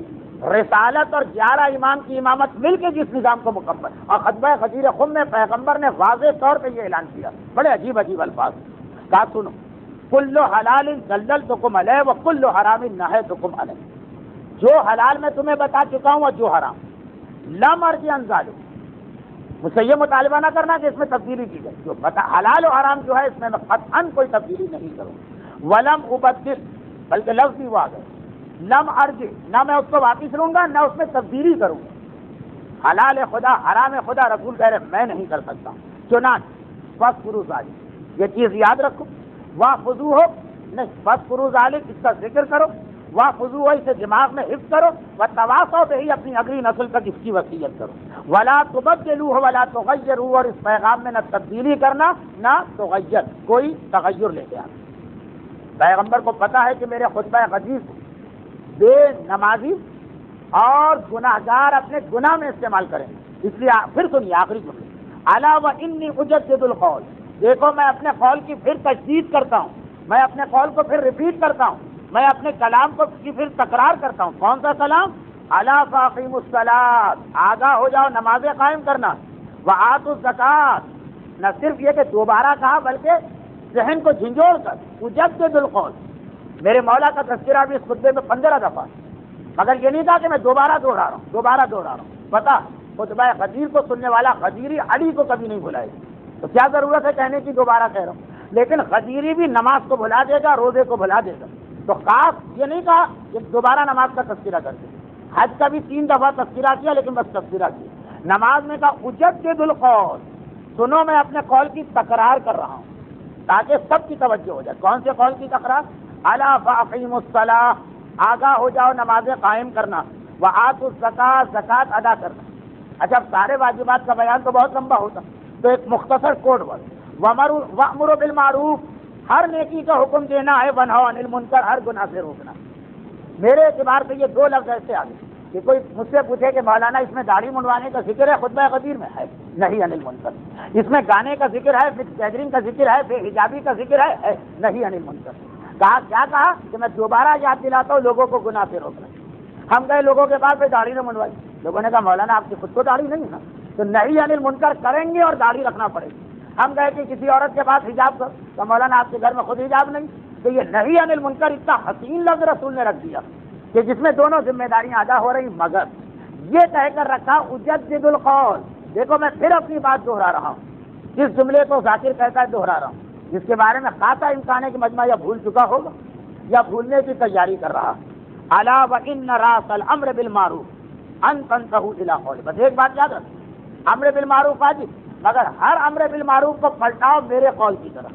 رسالت اور 11 امام کی امامت مل کے جس نظام کو مکمل، اور خطبہ غدیر خم میں پیغمبر نے واضح طور پہ یہ اعلان کیا، بڑے عجیب الفاظ. کہا سنو، کل حلال دللتکم علیہ وکل حرام نہیتکم علیہ. جو حلال میں تمہیں بتا چکا ہوں اور جو حرام لم ارجع عن ذلک. مجھ سے یہ مطالبہ نہ کرنا کہ اس میں تبدیلی کی جائے. جو حلال و حرام جو ہے اس میں قطعاً کوئی تبدیلی نہیں کروں. ولم ابدل، بلکہ لفظ بھی وہ آ گئے، لم ارجع، نہ میں اس کو واپس لوں گا نہ اس میں تبدیلی کروں گا. حلال خدا حرام خدا رسول کہہ رہے میں نہیں کر سکتا ہوں. چنانچہ فاذکروا ذالک، یہ چیز یاد رکھو. واحفظوہ، نہیں فاذکروا ذالک، اس کا ذکر کرو. واحفظوہ، اسے دماغ میں حفظ کرو. وتواصوا بہ، اپنی اگلی نسل تک اس کی وصیت کرو. ولا تبدلوہ ولا تغیروہ، اور اس پیغام میں نہ تبدیلی کرنا نہ تغیر، کوئی تغیر لے کے آنا. پیغمبر کو پتا ہے کہ میرے خطبہ غدیر بے نمازی اور گناہگار اپنے گناہ میں استعمال کریں، اس لیے پھر سنیے آخری جملے، الا وانی اجدد القول. دیکھو میں اپنے قول کی پھر تجدید کرتا ہوں، میں اپنے قول کو پھر ریپیٹ کرتا ہوں، میں اپنے کلام کو کی پھر تکرار کرتا ہوں. کون سا کلام؟ الا فاقیموا الصلاۃ، آگاہ ہو جاؤ نمازیں قائم کرنا. وآتوا الزکوٰۃ، نہ صرف یہ کہ دوبارہ کہا بلکہ ذہن کو جھنجھوڑ کر اجدد القول. میرے مولا کا تذکرہ بھی اس خطبے میں 15 دفعہ، مگر یہ نہیں تھا کہ میں دوبارہ دوہرا رہا ہوں. پتا خطبہ غدیر کو سننے والا غدیری علی کو کبھی نہیں بھلائے گا، تو کیا ضرورت ہے کہنے کی دوبارہ کہہ رہا ہوں. لیکن غدیری بھی نماز کو بھلا دے گا، روزے کو بھلا دے گا. تو خاص یہ نہیں کہا کہ دوبارہ نماز کا تذکرہ کر دے. حج کا بھی 3 دفعہ تذکرہ کیا، لیکن بس تذکرہ کیا. نماز میں کہا اجدد القول، سنو میں اپنے قول کی تکرار کر رہا ہوں تاکہ سب کی توجہ ہو جائے. کون سے قول کی تکرار؟ الا فاقیموا الصلاۃ، آگاہ ہو جاؤ نمازیں قائم کرنا. وآتوا الزکوٰۃ، زکوٰۃ ادا کرنا. اچھا سارے واجبات کا بیان تو بہت لمبا ہوتا، تو ایک مختصر کوڈ ورڈ، وامروا بالمعروف، ہر نیکی کا حکم دینا ہے، ونہوا عن المنکر، ہر گناہ سے روکنا. میرے اعتبار سے یہ 2 لفظ ایسے آ گئے کہ کوئی مجھ سے پوچھے کہ مولانا اس میں داڑھی منڈوانے کا ذکر ہے خطبہ غدیر میں؟ ہے نہیں. عن المنکر. اس میں گانے کا ذکر ہے، پھر گیدرنگ کا ذکر ہے، پھر حجابی کا ذکر ہے نہیں. عن المنکر. کیا کہا کہ میں دوبارہ یاد دلاتا ہوں لوگوں کو گناہ سے روکنا. ہم گئے لوگوں کے پاس پہ داڑھی نہ منڈوائی. لوگوں نے کہا مولانا آپ کی خود کو داڑھی نہیں ہے نا، تو نہیں عن المنکر کریں گے اور داڑھی رکھنا پڑے گی. ہم گئے کہ کسی عورت کے پاس حجاب کر، تو مولانا آپ کے گھر میں خود حجاب نہیں، تو یہ نہیں عن المنکر اتنا حسین لفظ رسول نے رکھ دیا کہ جس میں دونوں ذمہ داریاں ادا ہو رہی. مگر یہ کہہ کر رکھا اجدد القول. دیکھو میں پھر اپنی بات دوہرا رہا ہوں، جس جملے کو ذاکر کہتا ہے دوہرا رہا ہوں، جس کے بارے میں خاصا امکان ہے کہ مجمع یا بھول چکا ہوگا یا بھولنے کی تیاری کر رہا. الا وان راس الامر بالمعروف ان تنتهوا الى قول. بس ایک بات یاد رکھ، امر بالمعروف واجب، مگر ہر امر بالمعروف کو پلٹاؤ میرے قول کی طرف.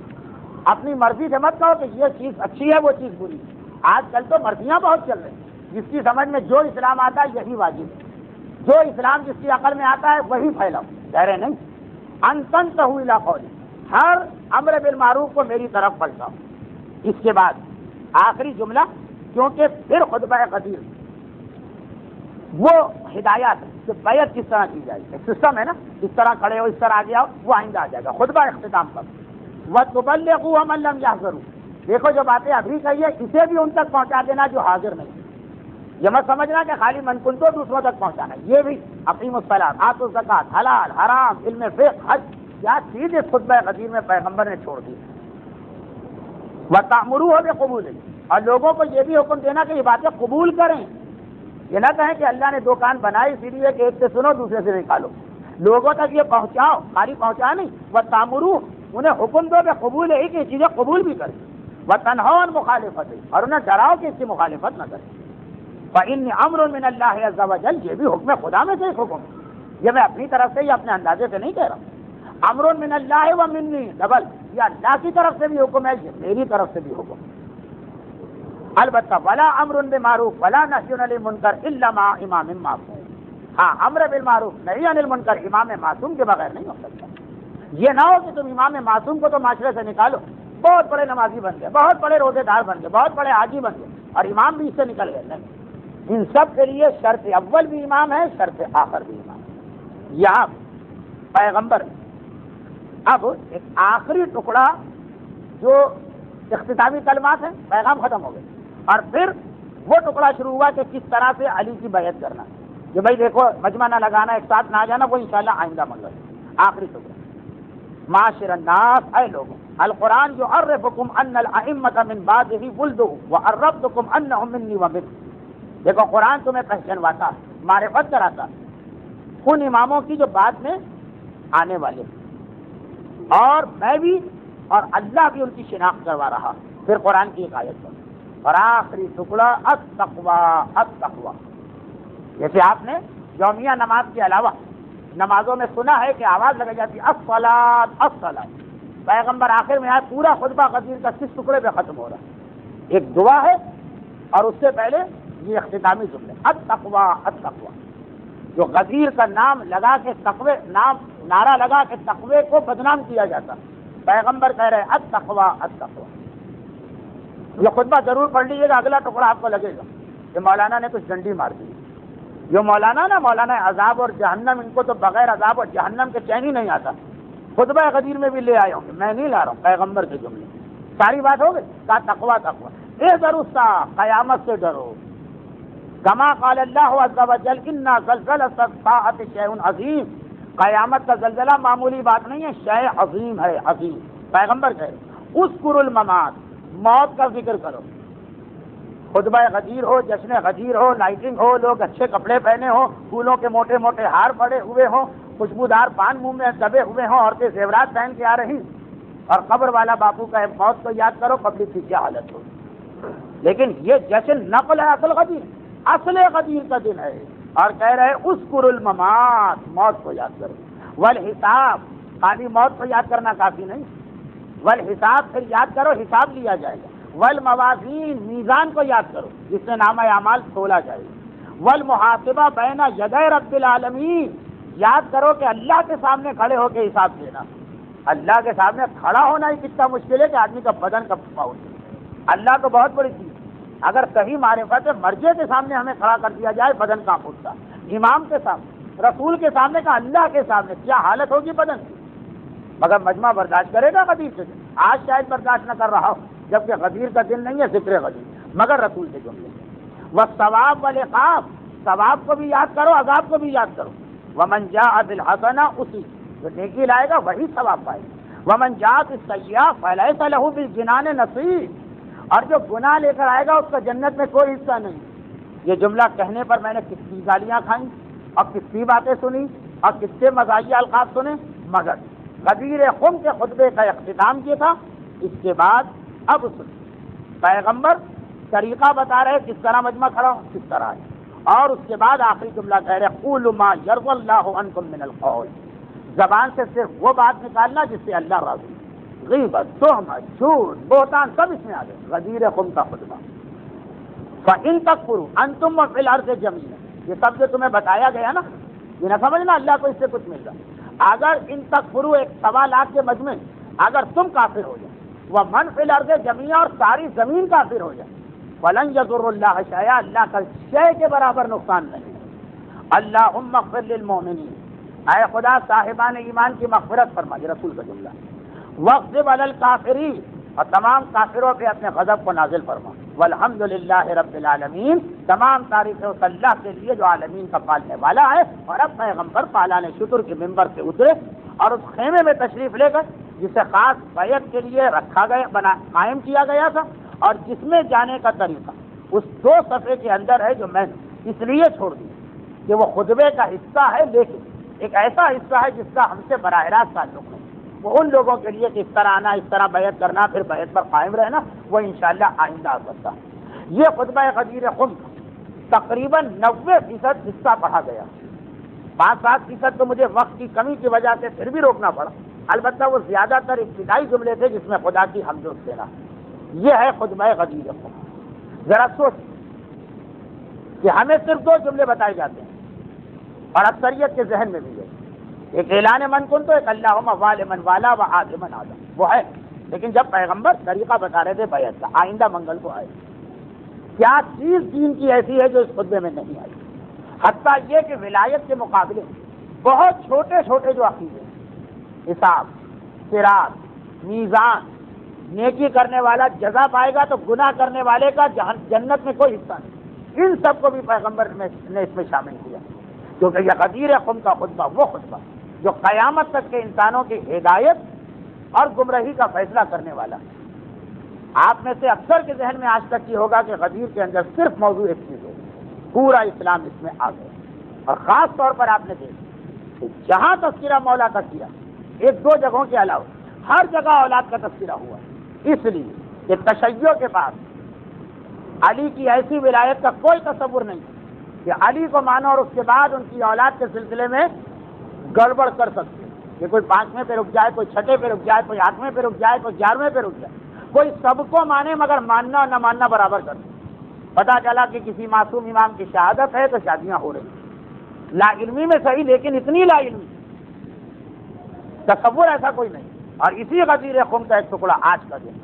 اپنی مرضی سے مت کہو کہ یہ چیز اچھی ہے وہ چیز بری. آج کل تو مرضیاں بہت چل رہی ہیں. جس کی سمجھ میں جو اسلام آتا ہے یہی واجب ہے، جو اسلام جس کی عقل میں آتا ہے وہی پھیلاؤ. کہہ رہے نہیں ان تنتهوا الى قول، ہر امر بالمعروف کو میری طرف پلٹاؤ. اس کے بعد آخری جملہ، کیونکہ پھر خطبہ غدیر وہ ہدایات کہ بیعت کس طرح کی جائے. ایک سسٹم ہے نا، اس طرح کھڑے ہو، اس طرح آگے آؤ، وہ آئندہ آ جائے گا. خطبہ اختتام پر وَتُبَلِّغُوا مَن لَّمْ يَحْضَرُوا. دیکھو جو باتیں ابھی کہی ہے اسے بھی ان تک پہنچا دینا جو حاضر نہیں. یہ مت سمجھنا کہ خالی من کن تو دوسروں تک پہنچانا. یہ بھی اقیموا الصلاۃ، آتوا الزکوٰۃ، حلال حرام، علم فقہ، حج، کیا چیز اس خطبہ غدیر میں پیغمبر نے چھوڑ دی. وَتَأْمُرُوهُ بِقُبُولِهِ، اور لوگوں کو یہ بھی حکم دینا کہ یہ باتیں قبول کریں. یہ نہ کہیں کہ اللہ نے دو کان بنائے اسی لیے کہ ایک سے سنو دوسرے سے نکالو. لوگوں تک یہ پہنچاؤ، خالی پہنچا نہیں. وہ تامرو، انہیں حکم دو کہ قبول ہے کہ یہ چیزیں قبول بھی کریں. وہ تنہون مخالفت ہے، اور انہیں ڈراؤ کہ اس کی مخالفت نہ کریں. فإن امر من اللہ عز وجل، یہ بھی حکم خدا میں سے ایک حکم ہے. یہ میں اپنی طرف سے یا اپنے اندازے سے نہیں کہہ رہا ہوں. امر من اللہ و منی، ڈبل، یہ اللہ کی طرف سے بھی حکم ہے، یہ میری طرف سے بھی حکم ہے. البتہ ولا امر بالمعروف ولا نہی عن المنکر الا مع امام معصوم. ہاں، امر بالمعروف نہی عن المنکر امام معصوم کے بغیر نہیں ہو سکتا. یہ نہ ہو کہ تم امام معصوم کو تو معاشرے سے نکالو، بہت بڑے نمازی بن گئے، بہت بڑے روزے دار بن گئے، بہت بڑے حاجی بن گئے، اور امام بھی اس سے نکل گئے. نہیں، ان سب کے لیے شرط اول بھی امام ہے، شرط آخر بھی امام ہے. یہاں پیغمبر اب ایک آخری ٹکڑا جو اختتامی کلمات ہیں، پیغام ختم ہو گئے، اور پھر وہ ٹکڑا شروع ہوا کہ کس طرح سے علی کی بیعت کرنا. کہ بھائی دیکھو، مجمع نہ لگانا، ایک ساتھ نہ آ جانا، وہ انشاءاللہ آئندہ منگل. آخری ٹکڑا، معاشر الناس، اے لوگوں، القرآن یعرفکم ان الائمۃ من بعدہ ولدہ وعرفتکم انہم منی ومنکم. دیکھو، قرآن تمہیں پہچنواتا، معرفت کراتا ان اماموں کی جو بعد میں آنے والے، اور میں بھی اور اللہ بھی ان کی شناخت کروا رہا. پھر قرآن کی ایک آیت پر، اور آخری ٹکڑا التقوی التقوی. جیسے آپ نے یومیہ نماز کے علاوہ نمازوں میں سنا ہے کہ آواز لگائی جاتی الصلاۃ الصلاۃ. پیغمبر آخر میں آئے، پورا خطبہ غدیر کا کس ٹکڑے پہ ختم ہو رہا ہے؟ ایک دعا ہے، اور اس سے پہلے یہ اختتامی جملے التقوی التقوی. جو غدیر کا نام لگا کے تقوی، نام نعرہ لگا کے تقوی کو بدنام کیا جاتا، پیغمبر کہہ رہے التقوی التقوی. یہ خطبہ ضرور پڑھ لیجیے گا، اگلا ٹکڑا آپ کو لگے گا کہ مولانا نے کچھ ڈنڈی مار دی. جو مولانا عذاب اور جہنم، ان کو تو بغیر عذاب اور جہنم کے چین ہی نہیں آتا. خطبہ غدیر میں بھی لے آئے ہوں گے، میں نہیں لا رہا ہوں، پیغمبر کے جملے. ساری بات ہو گئی. کہا تقوی تقوی، احذروا الساعة، قیامت سے ڈرو. کما قال اللہ عز وجل انا زلزلۃ الساعۃ شیء عظیم. قیامت کا زلزلہ معمولی بات نہیں ہے، شیء عظیم ہے، عظیم. پیغمبر کہے اذکروا الممات، موت کا ذکر کرو. خطبہ غدیر ہو، جشن غدیر ہو، لائٹنگ ہو، لوگ اچھے کپڑے پہنے ہوں، پھولوں کے موٹے موٹے ہار پڑے ہوئے ہوں، خوشبودار پان منہ میں دبے ہوئے ہوں، عورتیں زیورات پہن کے آ رہی، اور قبر والا باپو کا موت کو یاد کرو، پبلک کی کیا حالت ہو. لیکن یہ جشن نقل ہے اصل غدیر، اصل غدیر کا دن ہے. اور کہہ رہے اذکروا الممات، موت کو یاد کرو. والحساب، خالی موت کو یاد کرنا کافی نہیں، والحساب، پھر یاد کرو حساب لیا جائے گا. والموازین، میزان کو یاد کرو جس سے نامہ اعمال تولا جائے گا. والمحاسبہ بین یدی رب العالمین، یاد کرو کہ اللہ کے سامنے کھڑے ہو کے حساب دینا. اللہ کے سامنے کھڑا ہونا ہی کتنا مشکل ہے کہ آدمی کا بدن کب پہنچے. اللہ تو بہت بڑی چیز، اگر کہیں معرفت مرجع کے سامنے ہمیں کھڑا کر دیا جائے بدن کہاں اٹھتا. امام کے سامنے، رسول کے سامنے کا، اللہ کے سامنے کیا حالت ہوگی بدن کی. مگر مجمع برداشت کرے گا غدیر سے؟ آج شاید برداشت نہ کر رہا ہو، جبکہ غدیر کا دن نہیں ہے ذکر غدیر، مگر رسول کے جملے. والثواب والعقاب، ثواب کو بھی یاد کرو، عذاب کو بھی یاد کرو. ومن جاء بالحسنہ، اسی جو نیکی لائے گا وہی ثواب پائے گا. ومن جاء بالسیئہ فلیس لہ بالجنان نصیب، اور جو گناہ لے کر آئے گا اس کا جنت میں کوئی حصہ نہیں. یہ جملہ کہنے پر میں نے کتنی گالیاں کھائیں اور کتنی باتیں سنی اور کتنے مزاحیہ القاب سنے، مگر غدیر خم کے خطبے کا اختتام کیا تھا. اس کے بعد اب پیغمبر طریقہ بتا رہے کس طرح مجمع کھڑا ہو، کس طرح ہے. اور اس کے بعد آخری جملہ کہہ رہے قولوا ما یرضی اللہ عنکم من القول، زبان سے صرف وہ بات نکالنا جس سے اللہ راضی. غیبت، تہمت، جھوٹ، بہتان سب اس میں آ گئے. غدیر خم کا خطبہ. فإن تکفروا انتم وفی الارض جميعا، یہ سب جو تمہیں بتایا گیا نا، یہ نہ سمجھنا اللہ کو اس سے کچھ مل رہا. اگر ان تکفروا ایک 1.25 کے مجمع، اگر تم کافر ہو جائے، ومن فی الارض جميعا، اور ساری زمین کافر ہو جائے، فلن یضر اللہ شیئا، اللہ کا شے کے برابر نقصان نہیں. اللہم اغفر للمؤمنین، اے خدا صاحبان ایمان کی مغفرت فرما، یہ رسول کا جملہ. واغضب علی الکافرین، اور تمام کافروں پہ اپنے غضب کو نازل فرما. والحمدللہ رب العالمین، تمام تعریفیں اس اللہ کے لیے جو عالمین کا پالنے والا ہے. اور اب پیغمبر پالان شکر کے ممبر سے اترے اور اس خیمے میں تشریف لے کر جسے خاص بیعت کے لیے رکھا گیا، قائم کیا گیا تھا، اور جس میں جانے کا طریقہ اس 2 صفحے کے اندر ہے، جو میں نے اس لیے چھوڑ دی کہ وہ خطبے کا حصہ ہے، لیکن ایک ایسا حصہ ہے جس کا ہم سے براہ راست تعلق نہیں، وہ ان لوگوں کے لیے کہ اس طرح آنا، اس طرح بیعت کرنا، پھر بیعت پر قائم رہنا، وہ انشاءاللہ آئندہ آ سکتا ہے۔ یہ خطبہ غدیر خم تقریباً 90% حصہ پڑھا گیا، 5-7% تو مجھے وقت کی کمی کی وجہ سے پھر بھی روکنا پڑا، البتہ وہ زیادہ تر ابتدائی جملے تھے جس میں خدا کی حمد و ثنا۔ یہ ہے خطبہ غدیر خم۔ ذرا سوچ کہ ہمیں صرف 2 جملے بتائے جاتے ہیں اور اکثریت کے ذہن میں بھی ہے، ایک اعلان من کن تو ایک اللہم وال من والا و عاد من عاد، وہ ہے، لیکن جب پیغمبر طریقہ بتا رہے تھے بیعت کا، آئندہ منگل کو آئے، کیا چیز دین کی ایسی ہے جو اس خطبے میں نہیں آئی؟ حتیٰ یہ کہ ولایت کے مقابلے بہت چھوٹے چھوٹے جو عقیدے ہیں، حساب، صراط، میزان، نیکی کرنے والا جزا پائے گا تو گناہ کرنے والے کا جنت میں کوئی حصہ نہیں، ان سب کو بھی پیغمبر نے اس میں شامل کیا، کیونکہ یہ غدیر خم کا خطبہ وہ خطبہ جو قیامت تک کے انسانوں کی ہدایت اور گمراہی کا فیصلہ کرنے والا ہے۔ آپ میں سے اکثر کے ذہن میں آج تک یہ ہوگا کہ غدیر کے اندر صرف موضوع ایک چیز ہے، پورا اسلام اس میں آ گیا، اور خاص طور پر آپ نے دیکھا کہ جہاں تذکرہ مولا کا کیا، 1-2 جگہوں کے علاوہ ہر جگہ اولاد کا تذکرہ ہوا، اس لیے کہ تشیع کے بعد علی کی ایسی ولایت کا کوئی تصور نہیں کہ علی کو مانو اور اس کے بعد ان کی اولاد کے سلسلے میں گڑبڑ کر سکتے، کہ کوئی 5ویں پہ رک جائے، کوئی 6 پہ رک جائے، کوئی 8ویں پہ رک جائے، کوئی 11ویں پہ رک جائے، کوئی سب کو مانے مگر ماننا اور نہ ماننا برابر کر دے۔ پتا چلا کہ کسی معصوم امام کی شہادت ہے تو شادیاں ہو رہی، لا علمی میں صحیح لیکن اتنی لا علمی، تصور ایسا کوئی نہیں۔ اور اسی غدیر خم کا ایک ٹکڑا آج کا دن،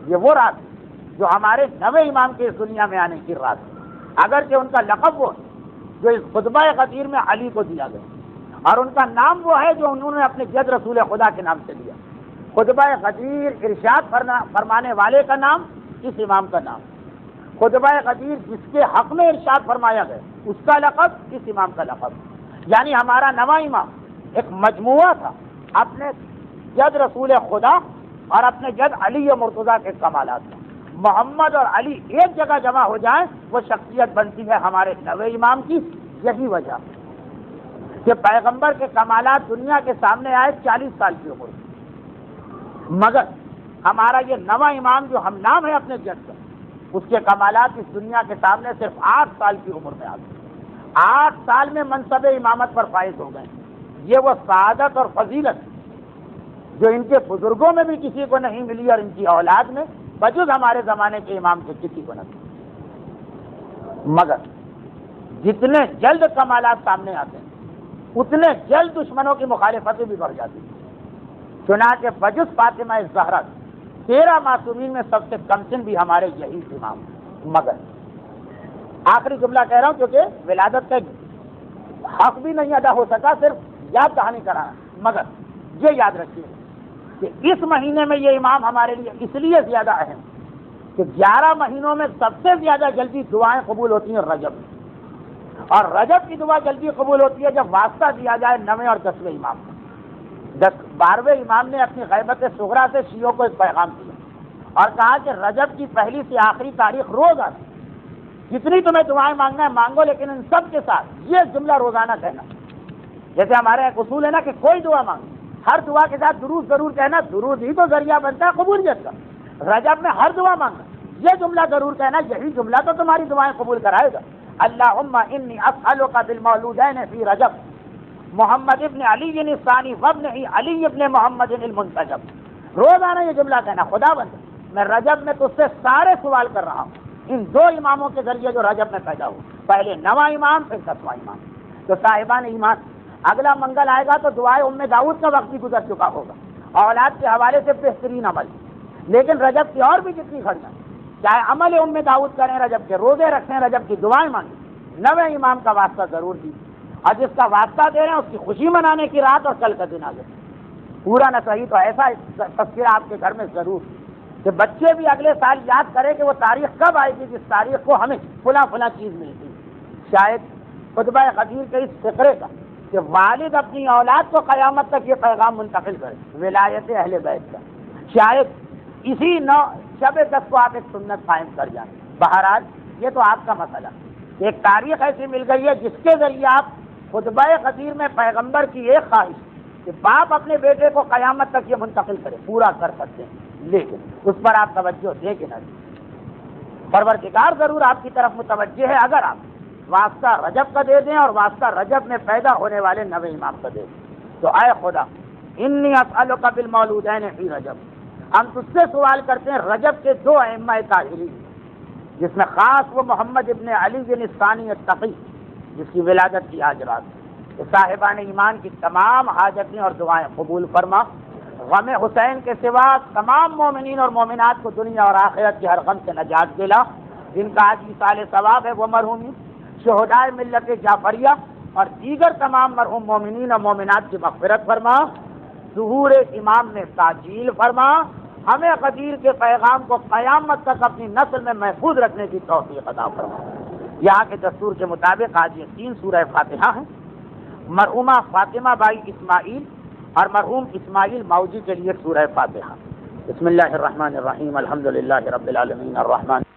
یہ وہ رات ہے جو ہمارے 9ویں امام کے اس دنیا میں آنے کی رات ہے، اگرچہ ان کا لقب وہ جو اس خطبہ غدیر میں علی کو دیا گیا، اور ان کا نام وہ ہے جو انہوں نے اپنے جد رسول خدا کے نام سے لیا۔ خطبہ غدیر ارشاد فرمانے والے کا نام، اس امام کا نام، خطبہ غدیر جس کے حق میں ارشاد فرمایا گیا اس کا لقب، اس امام کا لقب، یعنی ہمارا 9واں امام ایک مجموعہ تھا اپنے جد رسول خدا اور اپنے جد علی مرتضیٰ کے کمالات کا۔ محمد اور علی ایک جگہ جمع ہو جائیں وہ شخصیت بنتی ہے ہمارے 9ویں امام کی۔ یہی وجہ کہ پیغمبر کے کمالات دنیا کے سامنے آئے 40 سال کی عمر میں، مگر ہمارا یہ 9واں امام جو ہم نام ہے اپنے جد کا، اس کے کمالات اس دنیا کے سامنے صرف 8 سال کی عمر میں آ گئے، 8 سال میں منصب امامت پر فائز ہو گئے۔ یہ وہ سعادت اور فضیلت جو ان کے بزرگوں میں بھی کسی کو نہیں ملی اور ان کی اولاد میں بجز ہمارے زمانے کے امام کے کسی کو نہ ملی۔ مگر جتنے جلد کمالات سامنے آتے ہیں اتنے جلد دشمنوں کی مخالفتیں بھی بڑھ جاتی ہیں۔ چنانچہ بجز فاطمہ زہرا 13 معصومین میں سب سے کم سن بھی ہمارے یہی امام۔ مگر آخری جملہ کہہ رہا ہوں کیونکہ ولادت کا حق بھی نہیں ادا ہو سکا، صرف یاد کہانی کرانا، مگر یہ یاد رکھیے کہ اس مہینے میں یہ امام ہمارے لیے اس لیے زیادہ اہم کہ 11 مہینوں میں سب سے زیادہ جلدی دعائیں قبول ہوتی ہیں رجب میں، اور رجب کی دعا جلدی قبول ہوتی ہے جب واسطہ دیا جائے 9ویں اور 10ویں امام کو۔ 12ویں امام نے اپنی غیبت صغریٰ سے شیعوں کو ایک پیغام دیا اور کہا کہ رجب کی پہلی سے آخری تاریخ روز آتی، جتنی تمہیں دعائیں مانگنا ہے مانگو، لیکن ان سب کے ساتھ یہ جملہ روزانہ کہنا۔ جیسے ہمارے ایک اصول ہے نا کہ کوئی دعا مانگو، ہر دعا کے ساتھ درود ضرور کہنا، درود ہی تو ذریعہ بنتا ہے قبولیت کا۔ رجب میں ہر دعا مانگنا، یہ جملہ ضرور کہنا، یہی جملہ تو تمہاری دعائیں قبول کرائے گا۔ اللہم انی اسألک بالمولودین فی رجب محمد ابن علی الثانی وابن علی ابن محمد المنتجب۔ روزانہ یہ جملہ کہنا، خدا بندہ میں رجب میں تجھ سے سارے سوال کر رہا ہوں ان 2 اماموں کے ذریعے جو رجب میں پیدا ہو، پہلے 9واں امام پھر 10واں امام۔ تو صاحبان ایمان، اگلا منگل آئے گا تو دعائے ام داؤد کا وقت بھی گزر چکا ہوگا، اولاد کے حوالے سے بہترین عمل، لیکن رجب کی اور بھی جتنی گھڑیاں، چاہے عمل ام داؤد کریں، رجب کے روزے رکھیں، رجب کی دعائیں مانگیں، 9ویں امام کا واسطہ ضرور دی، اور جس کا واسطہ دے رہے ہیں اس کی خوشی منانے کی رات اور کل کا دن آ گئے۔ پورا نہ صحیح تو ایسا تذکرہ آپ کے گھر میں ضرور کہ بچے بھی اگلے سال یاد کریں کہ وہ تاریخ کب آئے گی جس تاریخ کو ہمیں فلاں فلاں چیز ملتی۔ شاید خطبہ غدیر کے اس فقرے کا کہ والد اپنی اولاد کو قیامت تک یہ پیغام منتقل کرے ولایت اہل بیت کا، شاید اسی شب 10 کو آپ ایک سنت قائم کر جائیں. بہرحال یہ تو آپ کا مسئلہ. ایک تاریخ ایسی مل گئی ہے جس کے ذریعے آپ خطبہ غدیر میں پیغمبر کی ایک خواہش کہ باپ اپنے بیٹے کو قیامت تک یہ منتقل کرے پورا کر سکتے ہیں, لیکن اس پر آپ توجہ دیں کہ نہیں. پروردگار ضرور آپ کی طرف متوجہ ہے اگر آپ واسطہ رجب کا دے دیں اور واسطہ رجب میں پیدا ہونے والے نوے امام کا دے دیں. تو اے خدا انی اسألک بالمولودین فی رجب, ہم تجھ سے سوال کرتے ہیں رجب کے 2 ائمہ طاہرین جس میں خاص وہ محمد ابن علی بن ثانی التقی جس کی ولادت کی آج رات, کہ صاحبان ایمان کی تمام حاجتیں اور دعائیں قبول فرما. غم حسین کے سوا تمام مومنین اور مومنات کو دنیا اور آخرت کے ہر غم سے نجات دلا. جن کا آج مثال ثواب ہے وہ مرحومین شہدائے ملت جعفریہ اور دیگر تمام مرحوم مومنین اور مومنات کی مغفرت فرما. ظہور امام میں تعجیل فرما. ہمیں غدیر کے پیغام کو قیامت تک اپنی نسل میں محفوظ رکھنے کی توفیق عطا فرما. یہاں کے دستور کے مطابق آج یہ 3 سورہ فاتحہ ہیں. مرحومہ فاطمہ بائی اسماعیل اور مرحوم اسماعیل ماؤجی کے لیے سورہ فاتحہ. بسم اللہ الرحمن الرحیم الحمدللہ رب العالمین الرحمن